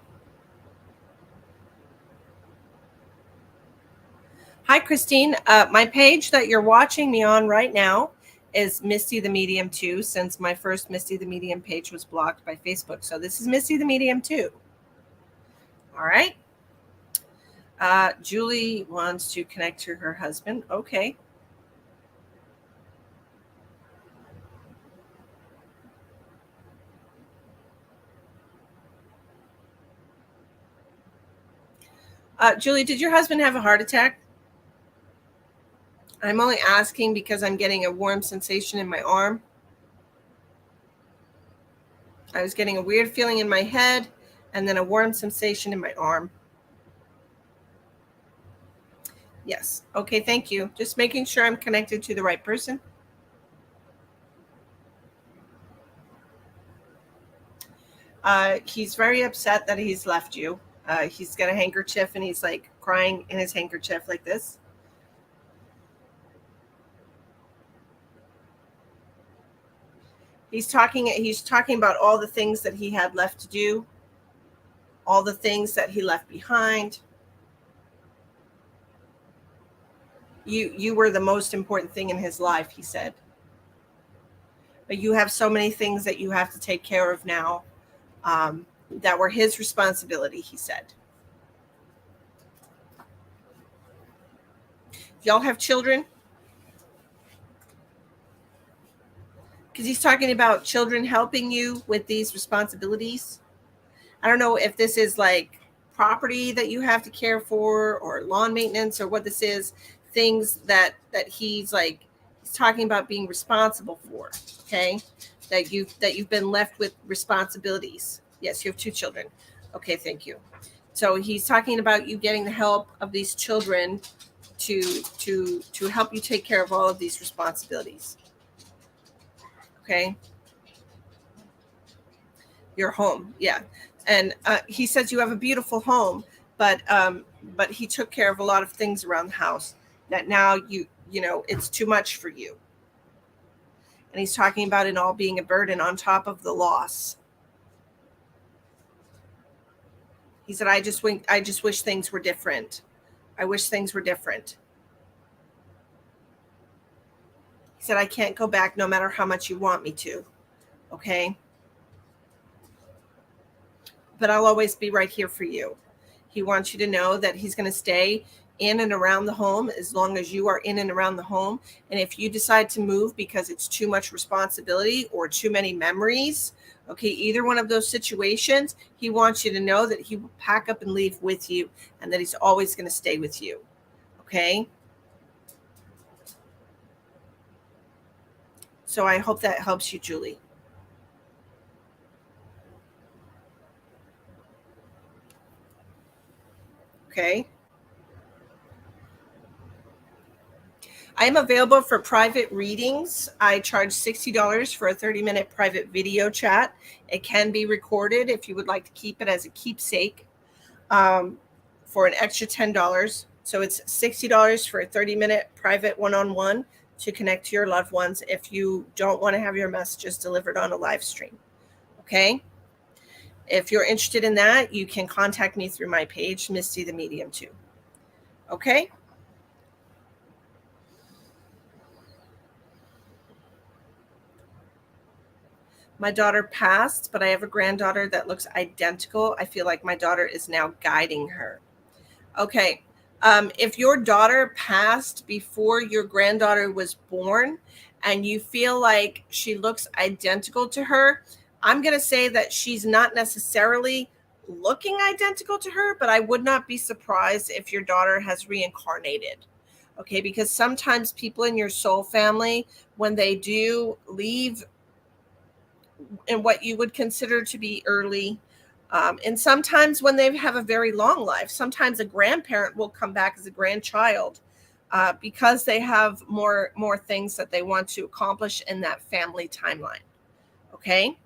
Hi, Christine. My page that you're watching me on right now is Misty the Medium 2, since my first Misty the Medium page was blocked by Facebook. So this is Misty the Medium 2. All right. Julie wants to connect to her husband. Okay. Julie, did your husband have a heart attack? I'm only asking because I'm getting a warm sensation in my arm. I was getting a weird feeling in my head and then a warm sensation in my arm. Yes. Okay, thank you. Just making sure I'm connected to the right person. He's very upset that he's left you. He's got a handkerchief and he's like crying in his handkerchief like this. He's talking about all the things that he had left to do, all the things that he left behind. You were the most important thing in his life, he said. But you have so many things that you have to take care of now. that were his responsibility, he said. Y'all have children? Because he's talking about children helping you with these responsibilities. I don't know if this is like property that you have to care for or lawn maintenance or what this is, things that he's talking about being responsible for, okay? That you've been left with responsibilities. Yes, you have 2 children. Okay, thank you. So he's talking about you getting the help of these children to help you take care of all of these responsibilities. Okay? Your home, yeah. And he says you have a beautiful home, but he took care of a lot of things around the house that now you know it's too much for you. And he's talking about it all being a burden on top of the loss. He said, I just wish things were different. I wish things were different. He said, I can't go back no matter how much you want me to. Okay? But I'll always be right here for you. He wants you to know that he's going to stay in and around the home as long as you are in and around the home. And if you decide to move because it's too much responsibility or too many memories, okay, either one of those situations, he wants you to know that he will pack up and leave with you and that he's always going to stay with you. Okay? So I hope that helps you, Julie. Okay? I am available for private readings. I charge $60 for a 30-minute private video chat. It can be recorded if you would like to keep it as a keepsake for an extra $10. So it's $60 for a 30-minute private one-on-one to connect to your loved ones if you don't want to have your messages delivered on a live stream. Okay? If you're interested in that, you can contact me through my page, Misty the Medium too. Okay? My daughter passed, but I have a granddaughter that looks identical. I feel like my daughter is now guiding her. Okay. If your daughter passed before your granddaughter was born and you feel like she looks identical to her, I'm going to say that she's not necessarily looking identical to her, but I would not be surprised if your daughter has reincarnated. Okay. Because sometimes people in your soul family, when they do leave in what you would consider to be early. And sometimes when they have a very long life, sometimes a grandparent will come back as a grandchild because they have more things that they want to accomplish in that family timeline. Okay?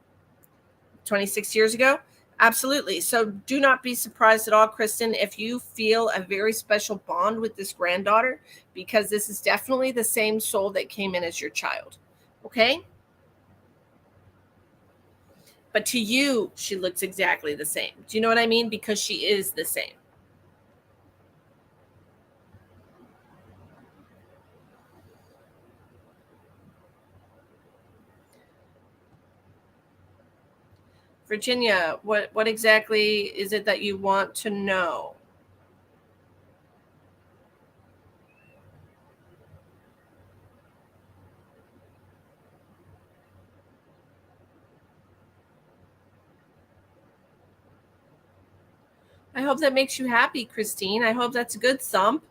26 years ago? Absolutely. So do not be surprised at all, Kristen, if you feel a very special bond with this granddaughter, because this is definitely the same soul that came in as your child. Okay? But to you, she looks exactly the same. Do you know what I mean? Because she is the same. Virginia, what exactly is it that you want to know? I hope that makes you happy, Christine. I hope that's a good thump.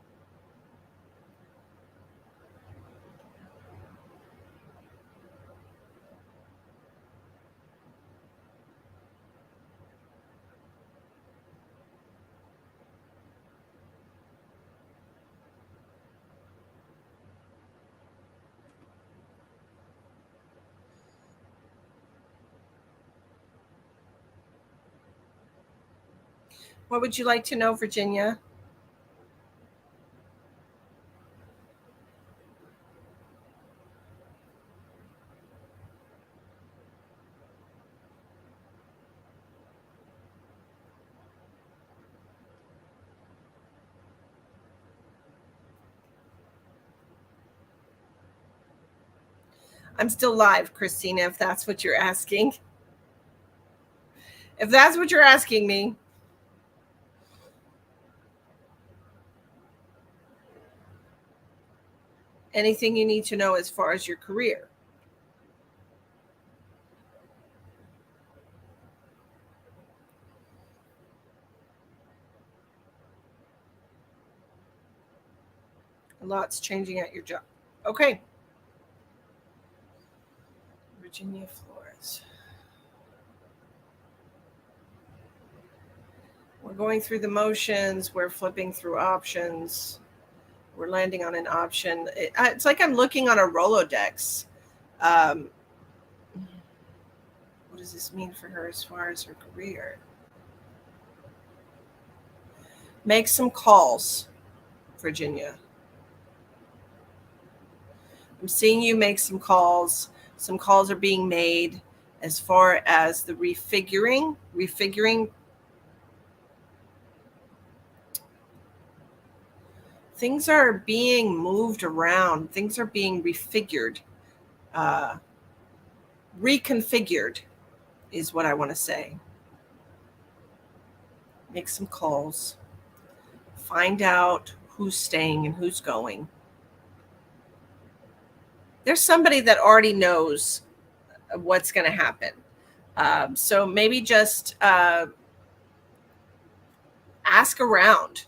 What would you like to know, Virginia? I'm still live, Christina, if that's what you're asking. If that's what you're asking me. Anything you need to know as far as your career? A lot's changing at your job. Okay. Virginia Flores. We're going through the motions. We're flipping through options. We're landing on an option. It's like I'm looking on a Rolodex. What does this mean for her as far as her career? Make some calls, Virginia. I'm seeing you make some calls. Some calls are being made as far as the refiguring. Things are being moved around. Things are being refigured. Reconfigured is what I want to say. Make some calls. Find out who's staying and who's going. There's somebody that already knows what's going to happen. So maybe just ask around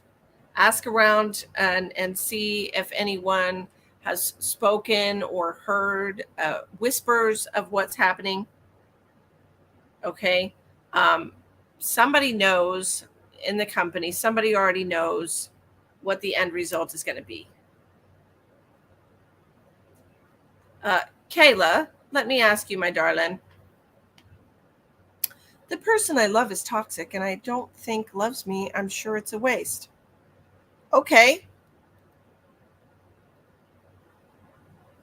and see if anyone has spoken or heard whispers of what's happening. Okay. Somebody knows in the company, somebody already knows what the end result is going to be. Kayla, let me ask you, my darling. The person I love is toxic and I don't think loves me. I'm sure it's a waste. Okay.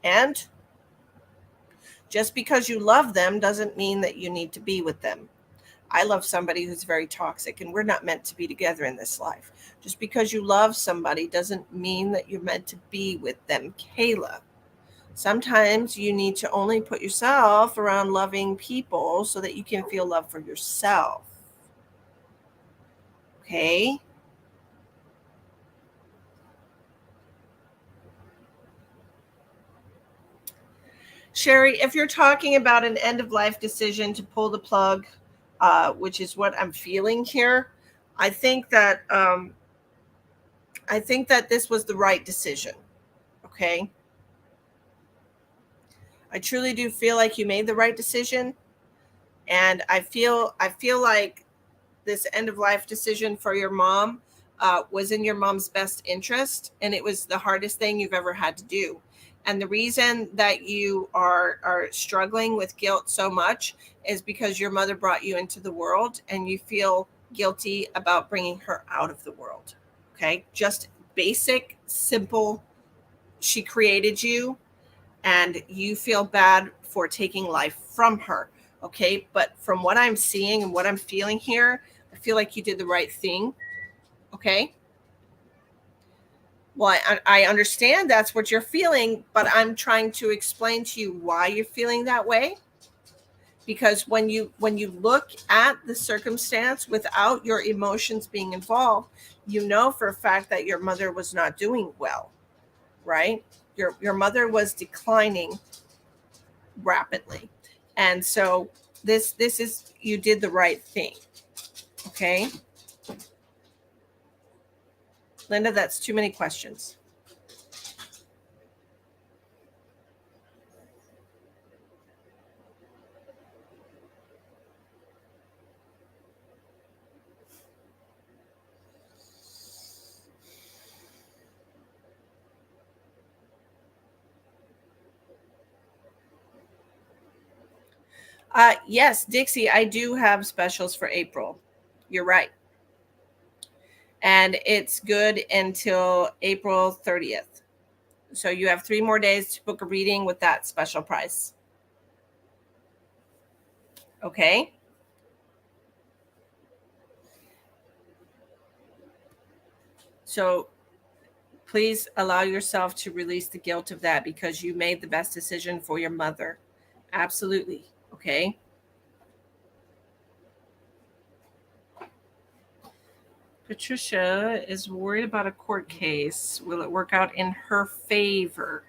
And just because you love them doesn't mean that you need to be with them. I love somebody who's very toxic and we're not meant to be together in this life. Just because you love somebody doesn't mean that you're meant to be with them, Kayla. Sometimes you need to only put yourself around loving people so that you can feel love for yourself. Okay? Sherry, if you're talking about an end of life decision to pull the plug, which is what I'm feeling here, I think that this was the right decision. Okay? I truly do feel like you made the right decision, and I feel like this end of life decision for your mom was in your mom's best interest, and it was the hardest thing you've ever had to do. And the reason that you are struggling with guilt so much is because your mother brought you into the world and you feel guilty about bringing her out of the world. Okay? Just basic, simple. She created you and you feel bad for taking life from her. Okay? But from what I'm seeing and what I'm feeling here, I feel like you did the right thing. Okay? Well, I understand that's what you're feeling, but I'm trying to explain to you why you're feeling that way. Because when you look at the circumstance without your emotions being involved, you know for a fact that your mother was not doing well, right? Your mother was declining rapidly. And so this is, you did the right thing. Okay? Linda, that's too many questions. Yes, Dixie, I do have specials for April. You're right. And it's good until April 30th. So you have 3 more days to book a reading with that special price. Okay? So please allow yourself to release the guilt of that because you made the best decision for your mother. Absolutely. Okay? Patricia is worried about a court case. Will it work out in her favor?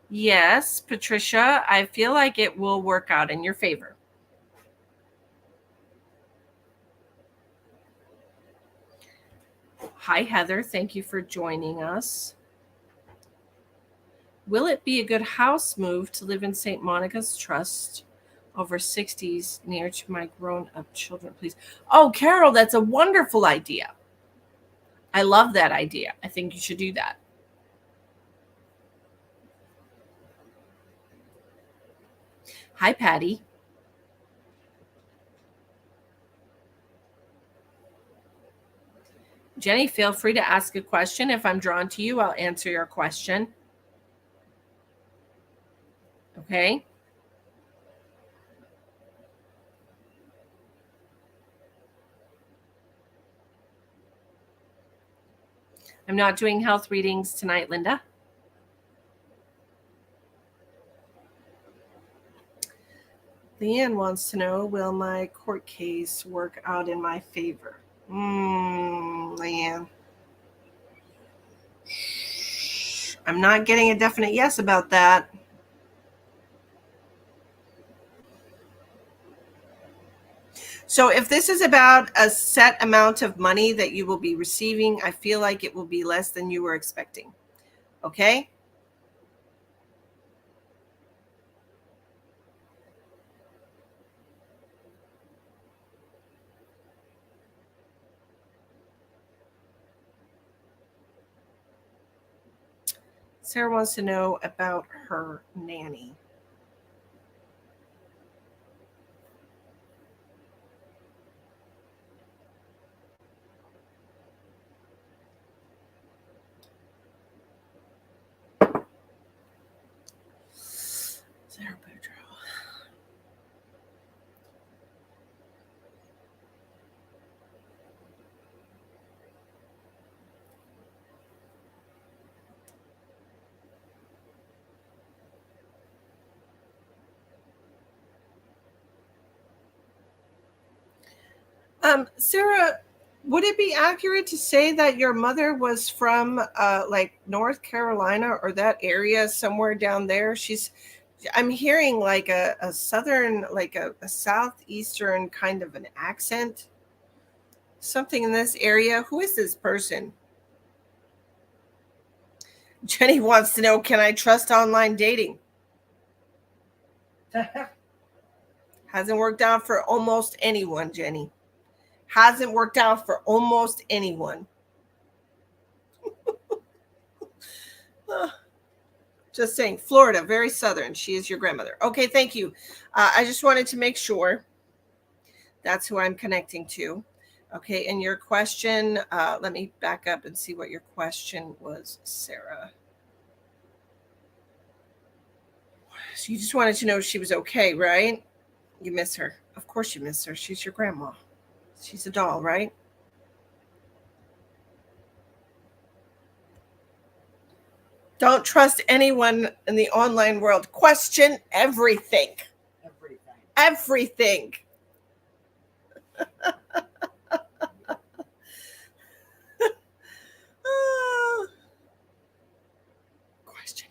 Yes, Patricia, I feel like it will work out in your favor. Hi, Heather. Thank you for joining us. Will it be a good house move to live in St. Monica's Trust over 60s near to my grown-up children, please? Oh, Carol, that's a wonderful idea. I love that idea. I think you should do that. Hi, Patty. Jenny, feel free to ask a question. If I'm drawn to you, I'll answer your question. Okay. I'm not doing health readings tonight, Linda. Leanne wants to know, will my court case work out in my favor? Leanne. I'm not getting a definite yes about that. So if this is about a set amount of money that you will be receiving, I feel like it will be less than you were expecting. Okay? Sarah wants to know about her nanny. Sarah Boudreaux. Sarah, would it be accurate to say that your mother was from like North Carolina or that area somewhere down there? I'm hearing like a southern, like a southeastern kind of an accent. Something in this area. Who is this person? Jenny wants to know, can I trust online dating? Hasn't worked out for almost anyone, Jenny. Hasn't worked out for almost anyone. Just saying, Florida, very southern. She is your grandmother. Okay, thank you. I just wanted to make sure that's who I'm connecting to. Okay, and your question, let me back up and see what your question was, Sarah. So you just wanted to know if she was okay, right? You miss her. Of course you miss her. She's your grandma. She's a doll, right? Don't trust anyone in the online world. Question everything. Everything. Question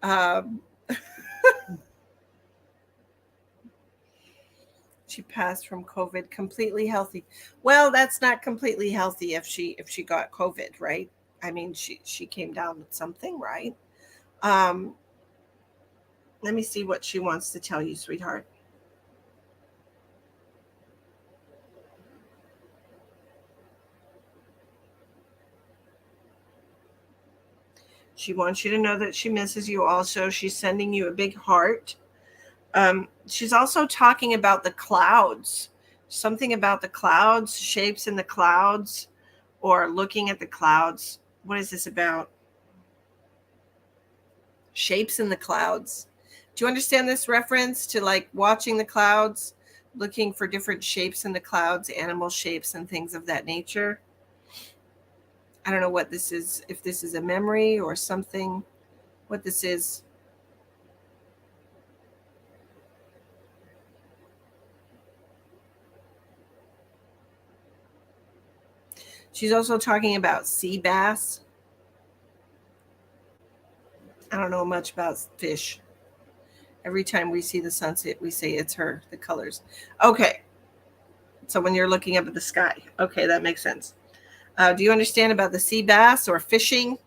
everything. She passed from COVID completely healthy. Well, that's not completely healthy if she got COVID, right? I mean, she came down with something, right? Let me see what she wants to tell you, sweetheart. She wants you to know that she misses you also. She's sending you a big heart. She's also talking about the clouds, something about the clouds, shapes in the clouds, or looking at the clouds. What is this about? Shapes in the clouds. Do you understand this reference to like watching the clouds, looking for different shapes in the clouds, animal shapes and things of that nature? I don't know what this is, if this is a memory or something, what this is. She's also talking about sea bass. I don't know much about fish. Every time we see the sunset, we say it's her, the colors. Okay. So when you're looking up at the sky. Okay, that makes sense. Do you understand about the sea bass or fishing?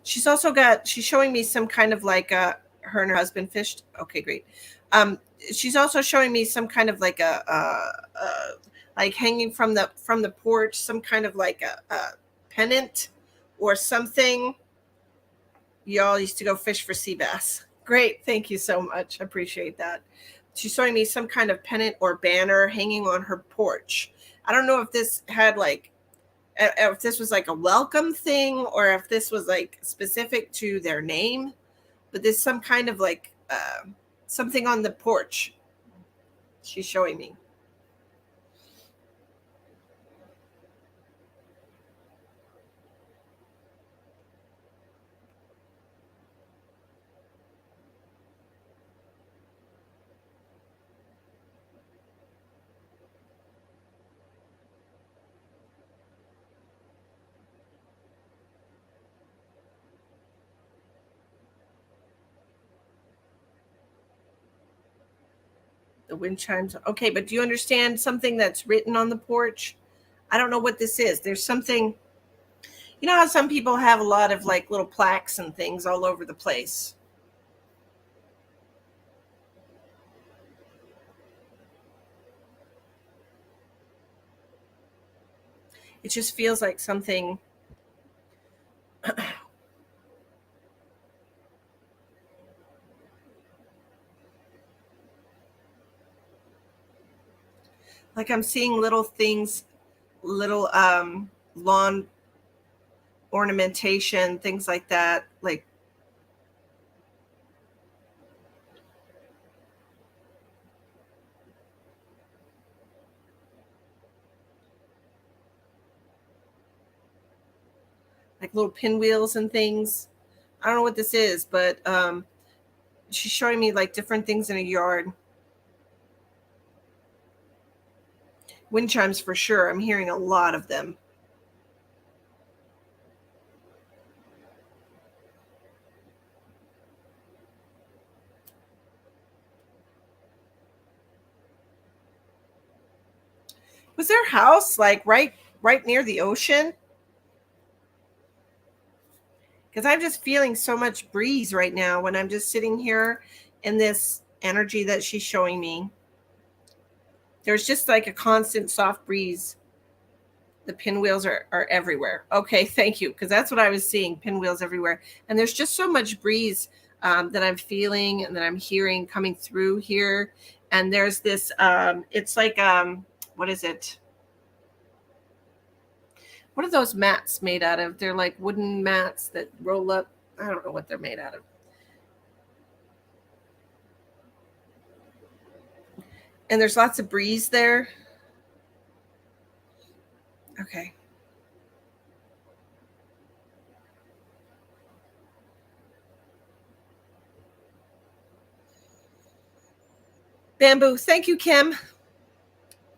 She's showing me some kind of like her and her husband fished. Okay, great. She's also showing me some kind of like like hanging from the porch, some kind of like a pennant or something. Y'all used to go fish for sea bass. Great, thank you so much. I appreciate that. She's showing me some kind of pennant or banner hanging on her porch. I don't know if this had like if this was like a welcome thing or if this was like specific to their name, but there's some kind of like something on the porch she's showing me. The wind chimes. Okay, but do you understand something that's written on the porch? I don't know what this is. There's something, you know how some people have a lot of like little plaques and things all over the place. It just feels like something like I'm seeing little things, little lawn ornamentation, things like that, like little pinwheels and things. I don't know what this is, but she's showing me like different things in a yard. Wind chimes for sure. I'm hearing a lot of them. Was their house like right near the ocean? Because I'm just feeling so much breeze right now when I'm just sitting here in this energy that she's showing me. There's just like a constant soft breeze. The pinwheels are everywhere. Okay, thank you. Because that's what I was seeing, pinwheels everywhere. And there's just so much breeze that I'm feeling and that I'm hearing coming through here. And there's this, it's like, what is it? What are those mats made out of? They're like wooden mats that roll up. I don't know what they're made out of. And there's lots of breeze there. Okay. Bamboo. Thank you, Kim.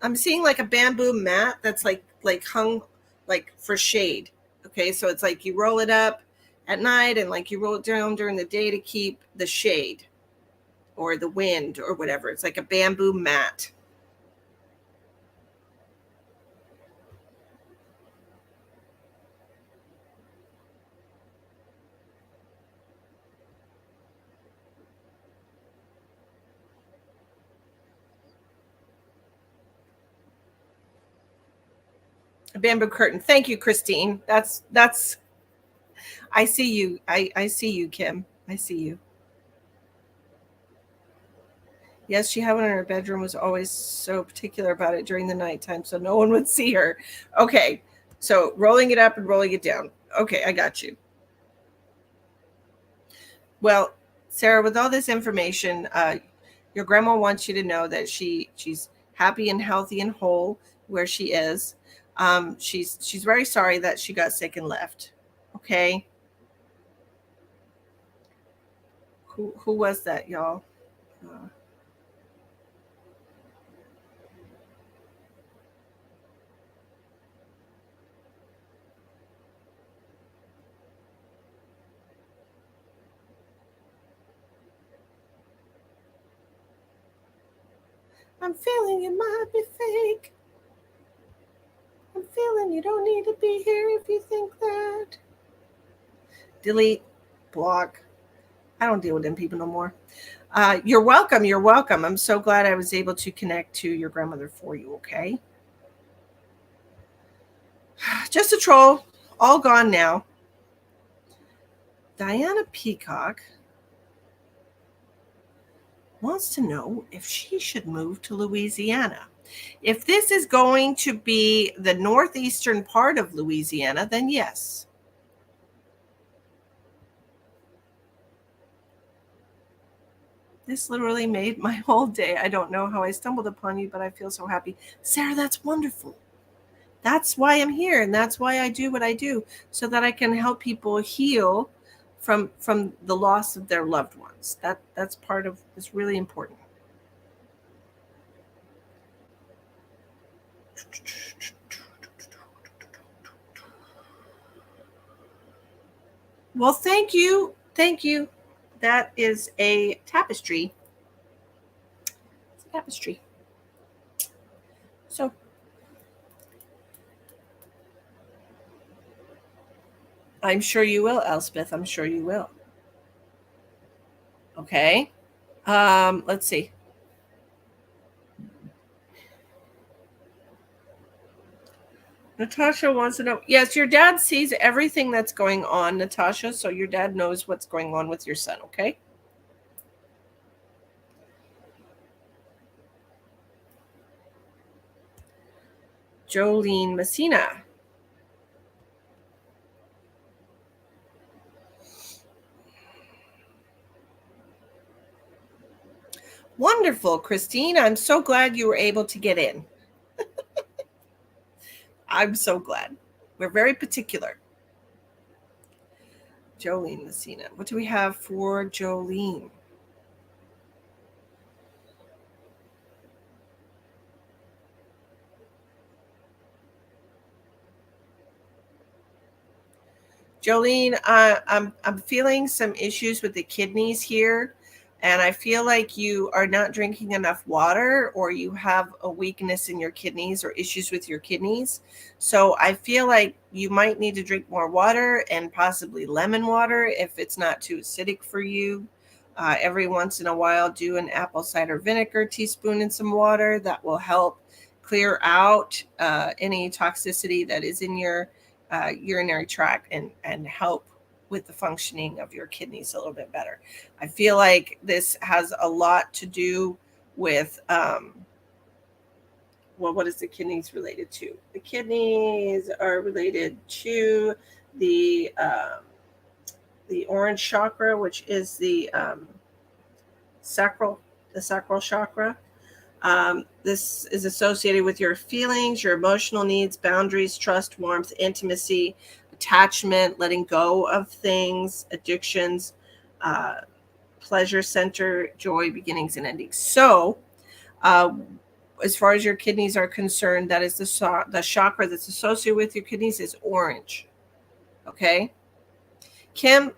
I'm seeing like a bamboo mat that's like hung like for shade. Okay, so it's like you roll it up at night and like you roll it down during the day to keep the shade or the wind or whatever. It's like a bamboo mat. A bamboo curtain. Thank you, Christine. That's I see you. I see you, Kim. I see you. Yes, she had one in her bedroom, was always so particular about it during the nighttime so no one would see her. Okay. So rolling it up and rolling it down. Okay, I got you. Well, Sarah, with all this information, your grandma wants you to know that she's happy and healthy and whole where she is. She's very sorry that she got sick and left. Okay. Who was that, y'all? I'm feeling it might be fake. I'm feeling you don't need to be here if you think that. Delete, block. I don't deal with them people no more. You're welcome. You're welcome. I'm so glad I was able to connect to your grandmother for you, okay? Just a troll. All gone now. Diana Peacock wants to know if she should move to Louisiana. If this is going to be the northeastern part of Louisiana, then yes. This literally made my whole day. I don't know how I stumbled upon you, but I feel so happy. Sarah, that's wonderful. That's why I'm here, and that's why I do what I do, so that I can help people heal from the loss of their loved ones. That's part of, it's really important. Well, thank you. Thank you. That is a tapestry. It's a tapestry. So I'm sure you will, Elspeth. I'm sure you will. Okay. Let's see. Natasha wants to know. Yes, your dad sees everything that's going on, Natasha. So your dad knows what's going on with your son, okay? Jolene Messina. Wonderful, Christine. I'm so glad you were able to get in. I'm so glad. We're very particular. Jolene Messina. What do we have for Jolene? Jolene, I'm feeling some issues with the kidneys here, and I feel like you are not drinking enough water, or you have a weakness in your kidneys or issues with your kidneys. So I feel like you might need to drink more water, and possibly lemon water if it's not too acidic for you. Every once in a while, do an apple cider vinegar teaspoon in some water. That will help clear out any toxicity that is in your urinary tract, and help with the functioning of your kidneys a little bit better. I feel like this has a lot to do with well, what is the kidneys related to? The kidneys are related to the orange chakra, which is the sacral chakra. This is associated with your feelings, your emotional needs, boundaries, trust, warmth, intimacy, attachment, letting go of things, addictions, pleasure center, joy, beginnings and endings. So, as far as your kidneys are concerned, that is the chakra that's associated with your kidneys is orange. Okay, Kim.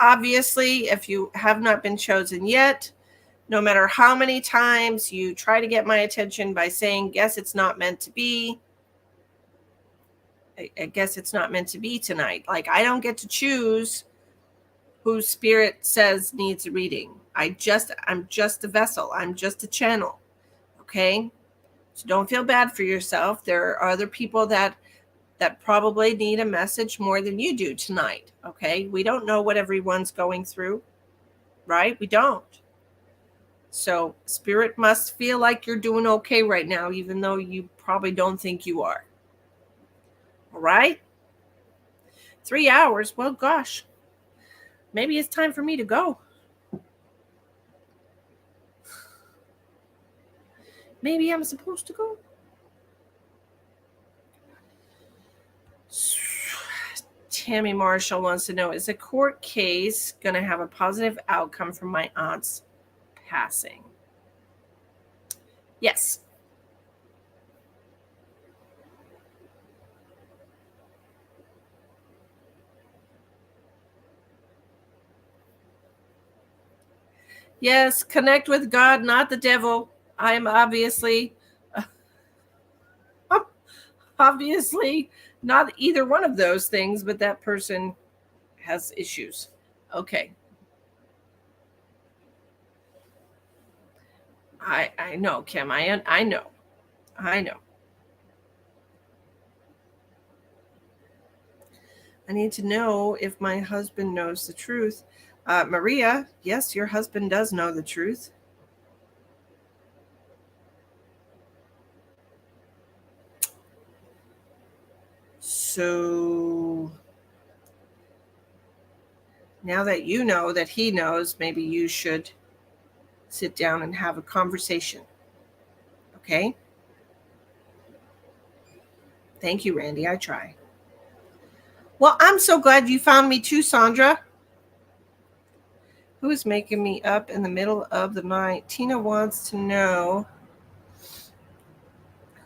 Obviously, if you have not been chosen yet, no matter how many times you try to get my attention by saying, guess it's not meant to be, I guess it's not meant to be tonight. Like, I don't get to choose who spirit says needs a reading. I'm just a vessel. I'm just a channel. Okay. So don't feel bad for yourself. There are other people that probably need a message more than you do tonight. Okay. We don't know what everyone's going through, right? We don't. So spirit must feel like you're doing okay right now, even though you probably don't think you are. All right? 3 hours. Well, gosh, maybe it's time for me to go. Maybe I'm supposed to go. Tammy Marshall wants to know, is a court case going to have a positive outcome from my aunt's passing? Yes. Yes, connect with God, not the devil. I am obviously not either one of those things, but that person has issues. Okay. I know, Kim. I know. I know. I need to know if my husband knows the truth. Maria, yes, your husband does know the truth. So now that you know that he knows, maybe you should sit down and have a conversation. Okay? Thank you, Randy. I try. Well, I'm so glad you found me too, Sandra. Who is making me up in the middle of the night? Tina wants to know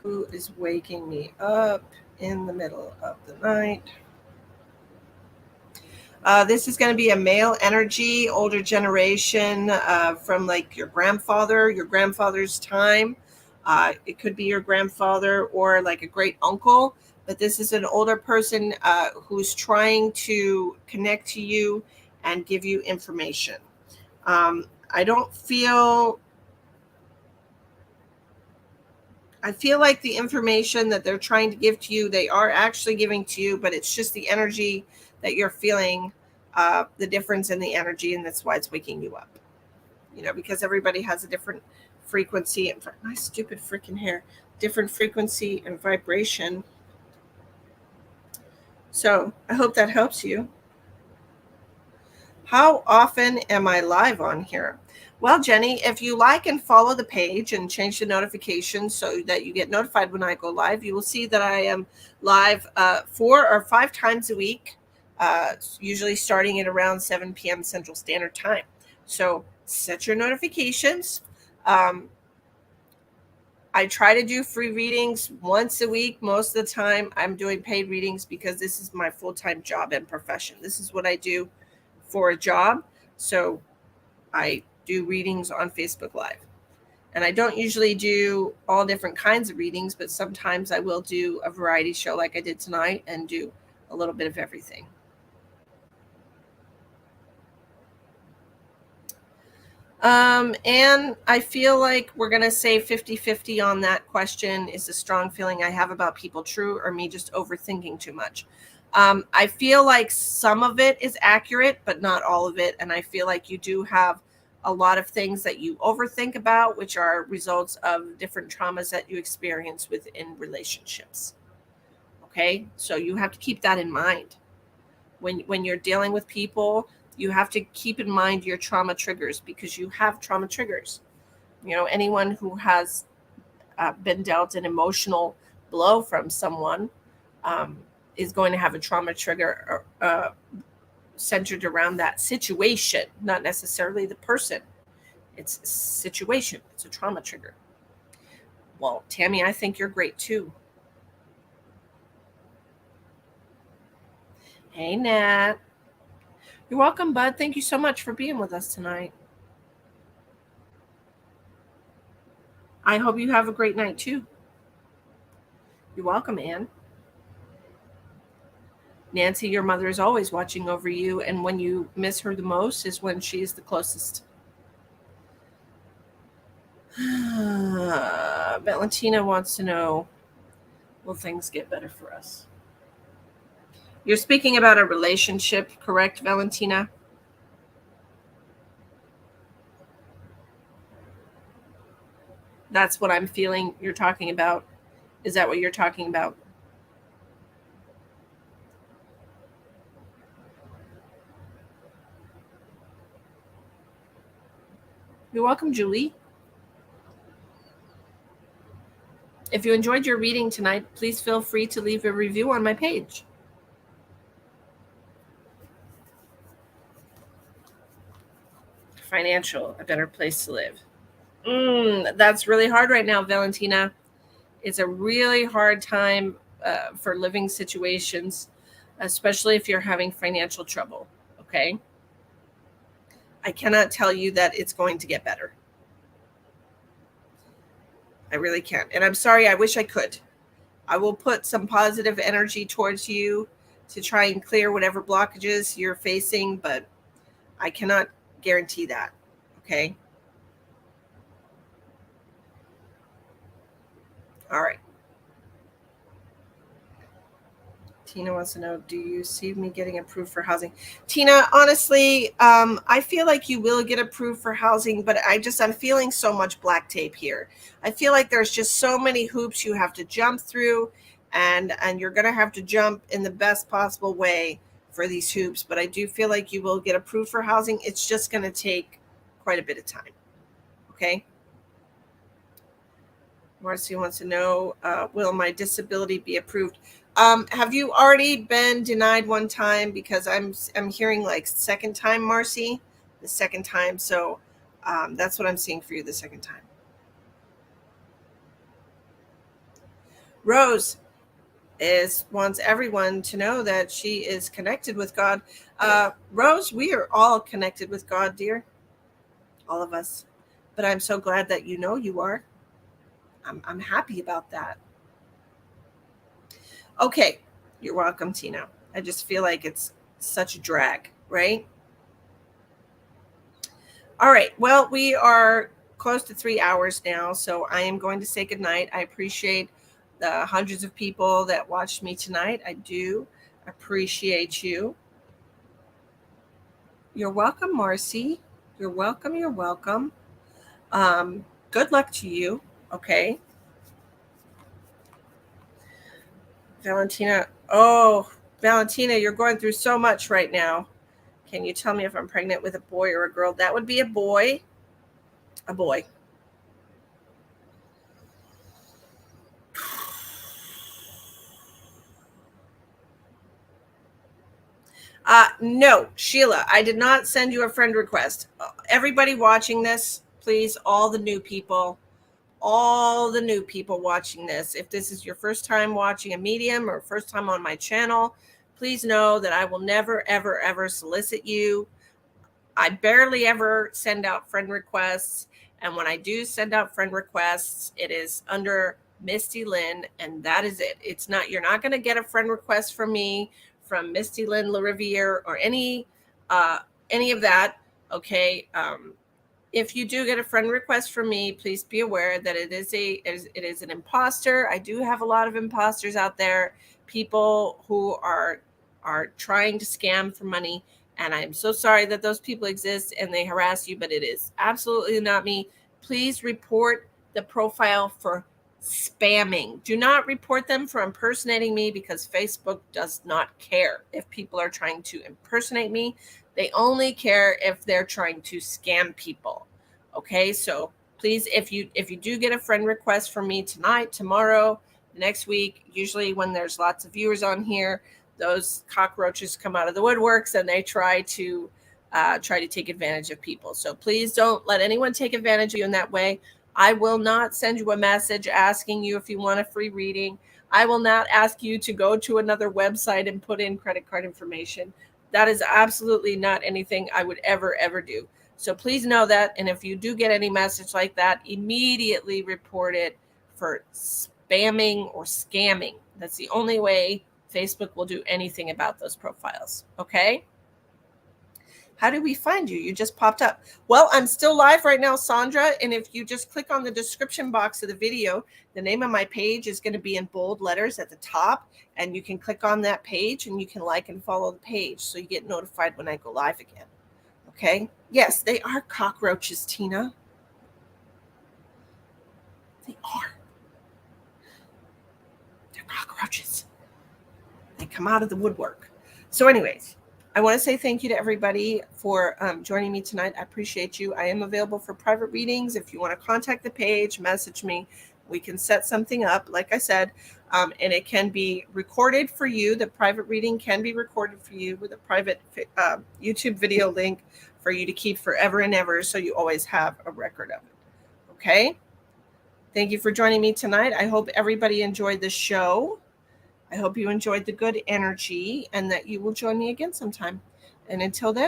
who is waking me up in the middle of the night. This is going to be a male energy, older generation, from like your grandfather's time. It could be your grandfather or like a great uncle, but this is an older person who's trying to connect to you and give you information. I feel like the information that they're trying to give to you, they are actually giving to you, but it's just the energy that you're feeling, the difference in the energy, and that's why it's waking you up. Because everybody has a different frequency. And my stupid freaking hair, different frequency and vibration. So I hope that helps you. How often am I live on here? Well, Jenny, if you like and follow the page and change the notifications so that you get notified when I go live, you will see that I am live 4 or 5 times a week, usually starting at around 7 p.m. Central Standard Time. So set your notifications. I try to do free readings once a week. Most of the time I'm doing paid readings because this is my full-time job and profession. This is what I do for a job. So I do readings on Facebook Live. And I don't usually do all different kinds of readings, but sometimes I will do a variety show like I did tonight and do a little bit of everything. And I feel like we're going to say 50-50 on that question. Is the strong feeling I have about people true, or me just overthinking too much? I feel like some of it is accurate, but not all of it. And I feel like you do have a lot of things that you overthink about, which are results of different traumas that you experience within relationships. Okay, so you have to keep that in mind. When you're dealing with people, you have to keep in mind your trauma triggers, because you have trauma triggers. Anyone who has been dealt an emotional blow from someone is going to have a trauma trigger centered around that situation, not necessarily the person. It's a situation. It's a trauma trigger. Well, Tammy, I think you're great too. Hey, Nat. You're welcome, bud. Thank you so much for being with us tonight. I hope you have a great night too. You're welcome, Anne. Nancy, your mother is always watching over you, and when you miss her the most is when she is the closest. Valentina wants to know, will things get better for us? You're speaking about a relationship, correct, Valentina? That's what I'm feeling you're talking about. Is that what you're talking about? You're welcome, Julie. If you enjoyed your reading tonight, please feel free to leave a review on my page. financial, a better place to live. That's really hard right now, Valentina. It's a really hard time for living situations, especially if you're having financial trouble. Okay. I cannot tell you that it's going to get better. I really can't. And I'm sorry, I wish I could. I will put some positive energy towards you to try and clear whatever blockages you're facing, but I cannot guarantee that. Okay. All right. Tina wants to know, do you see me getting approved for housing? Tina, honestly, I feel like you will get approved for housing, but I'm feeling so much black tape here. I feel like there's just so many hoops you have to jump through, and you're going to have to jump in the best possible way for these hoops. But I do feel like you will get approved for housing. It's just going to take quite a bit of time. Okay. Marcy wants to know, will my disability be approved? Have you already been denied one time? Because I'm hearing like second time, Marcy, the second time. So that's what I'm seeing for you the second time. Rose wants everyone to know that she is connected with God. Rose, we are all connected with God, dear. All of us. But I'm so glad that you know you are. I'm happy about that. Okay, you're welcome, Tina. I just feel like it's such a drag, right? All right, well, we are close to 3 hours now, so I am going to say goodnight. I appreciate the hundreds of people that watched me tonight. I do appreciate you. You're welcome, Marcy. You're welcome. You're welcome. Good luck to you. Okay. Valentina. Oh, Valentina, you're going through so much right now. Can you tell me if I'm pregnant with a boy or a girl? That would be a boy. A boy. No, Sheila, I did not send you a friend request. Everybody watching this, please, all the new people watching this, if this is your first time watching a medium or first time on my channel, please know that I will never, ever, ever solicit you. I barely ever send out friend requests. And when I do send out friend requests, it is under Misty Lynn, and that is it. It's not, you're not going to get a friend request from me, from Misty Lynn LaRiviere, or any of that. Okay. If you do get a friend request from me, please be aware that it is an imposter. I do have a lot of imposters out there, people who are trying to scam for money. And I'm so sorry that those people exist and they harass you, but it is absolutely not me. Please report the profile for spamming. Do not report them for impersonating me, because Facebook does not care if people are trying to impersonate me. They only care if they're trying to scam people. Okay, so please, if you do get a friend request from me tonight, tomorrow, next week, usually when there's lots of viewers on here, those cockroaches come out of the woodworks and they try to take advantage of people. So please don't let anyone take advantage of you in that way. I will not send you a message asking you if you want a free reading. I will not ask you to go to another website and put in credit card information. That is absolutely not anything I would ever do. So please know that. And if you do get any message like that, immediately report it for spamming or scamming. That's the only way Facebook will do anything about those profiles. Okay? How do we find you? You just popped up. Well, I'm still live right now, Sandra. And if you just click on the description box of the video, the name of my page is going to be in bold letters at the top. And you can click on that page and you can like and follow the page so you get notified when I go live again. Okay? Yes, they are cockroaches, Tina. They are. They're cockroaches. They come out of the woodwork. So anyways, I want to say thank you to everybody for joining me tonight. I appreciate you. I am available for private readings. If you want to contact the page, message me. We can set something up, like I said, and it can be recorded for you. The private reading can be recorded for you with a private YouTube video link for you to keep forever and ever, so you always have a record of it. Okay? Thank you for joining me tonight. I hope everybody enjoyed the show. I hope you enjoyed the good energy and that you will join me again sometime. And until then,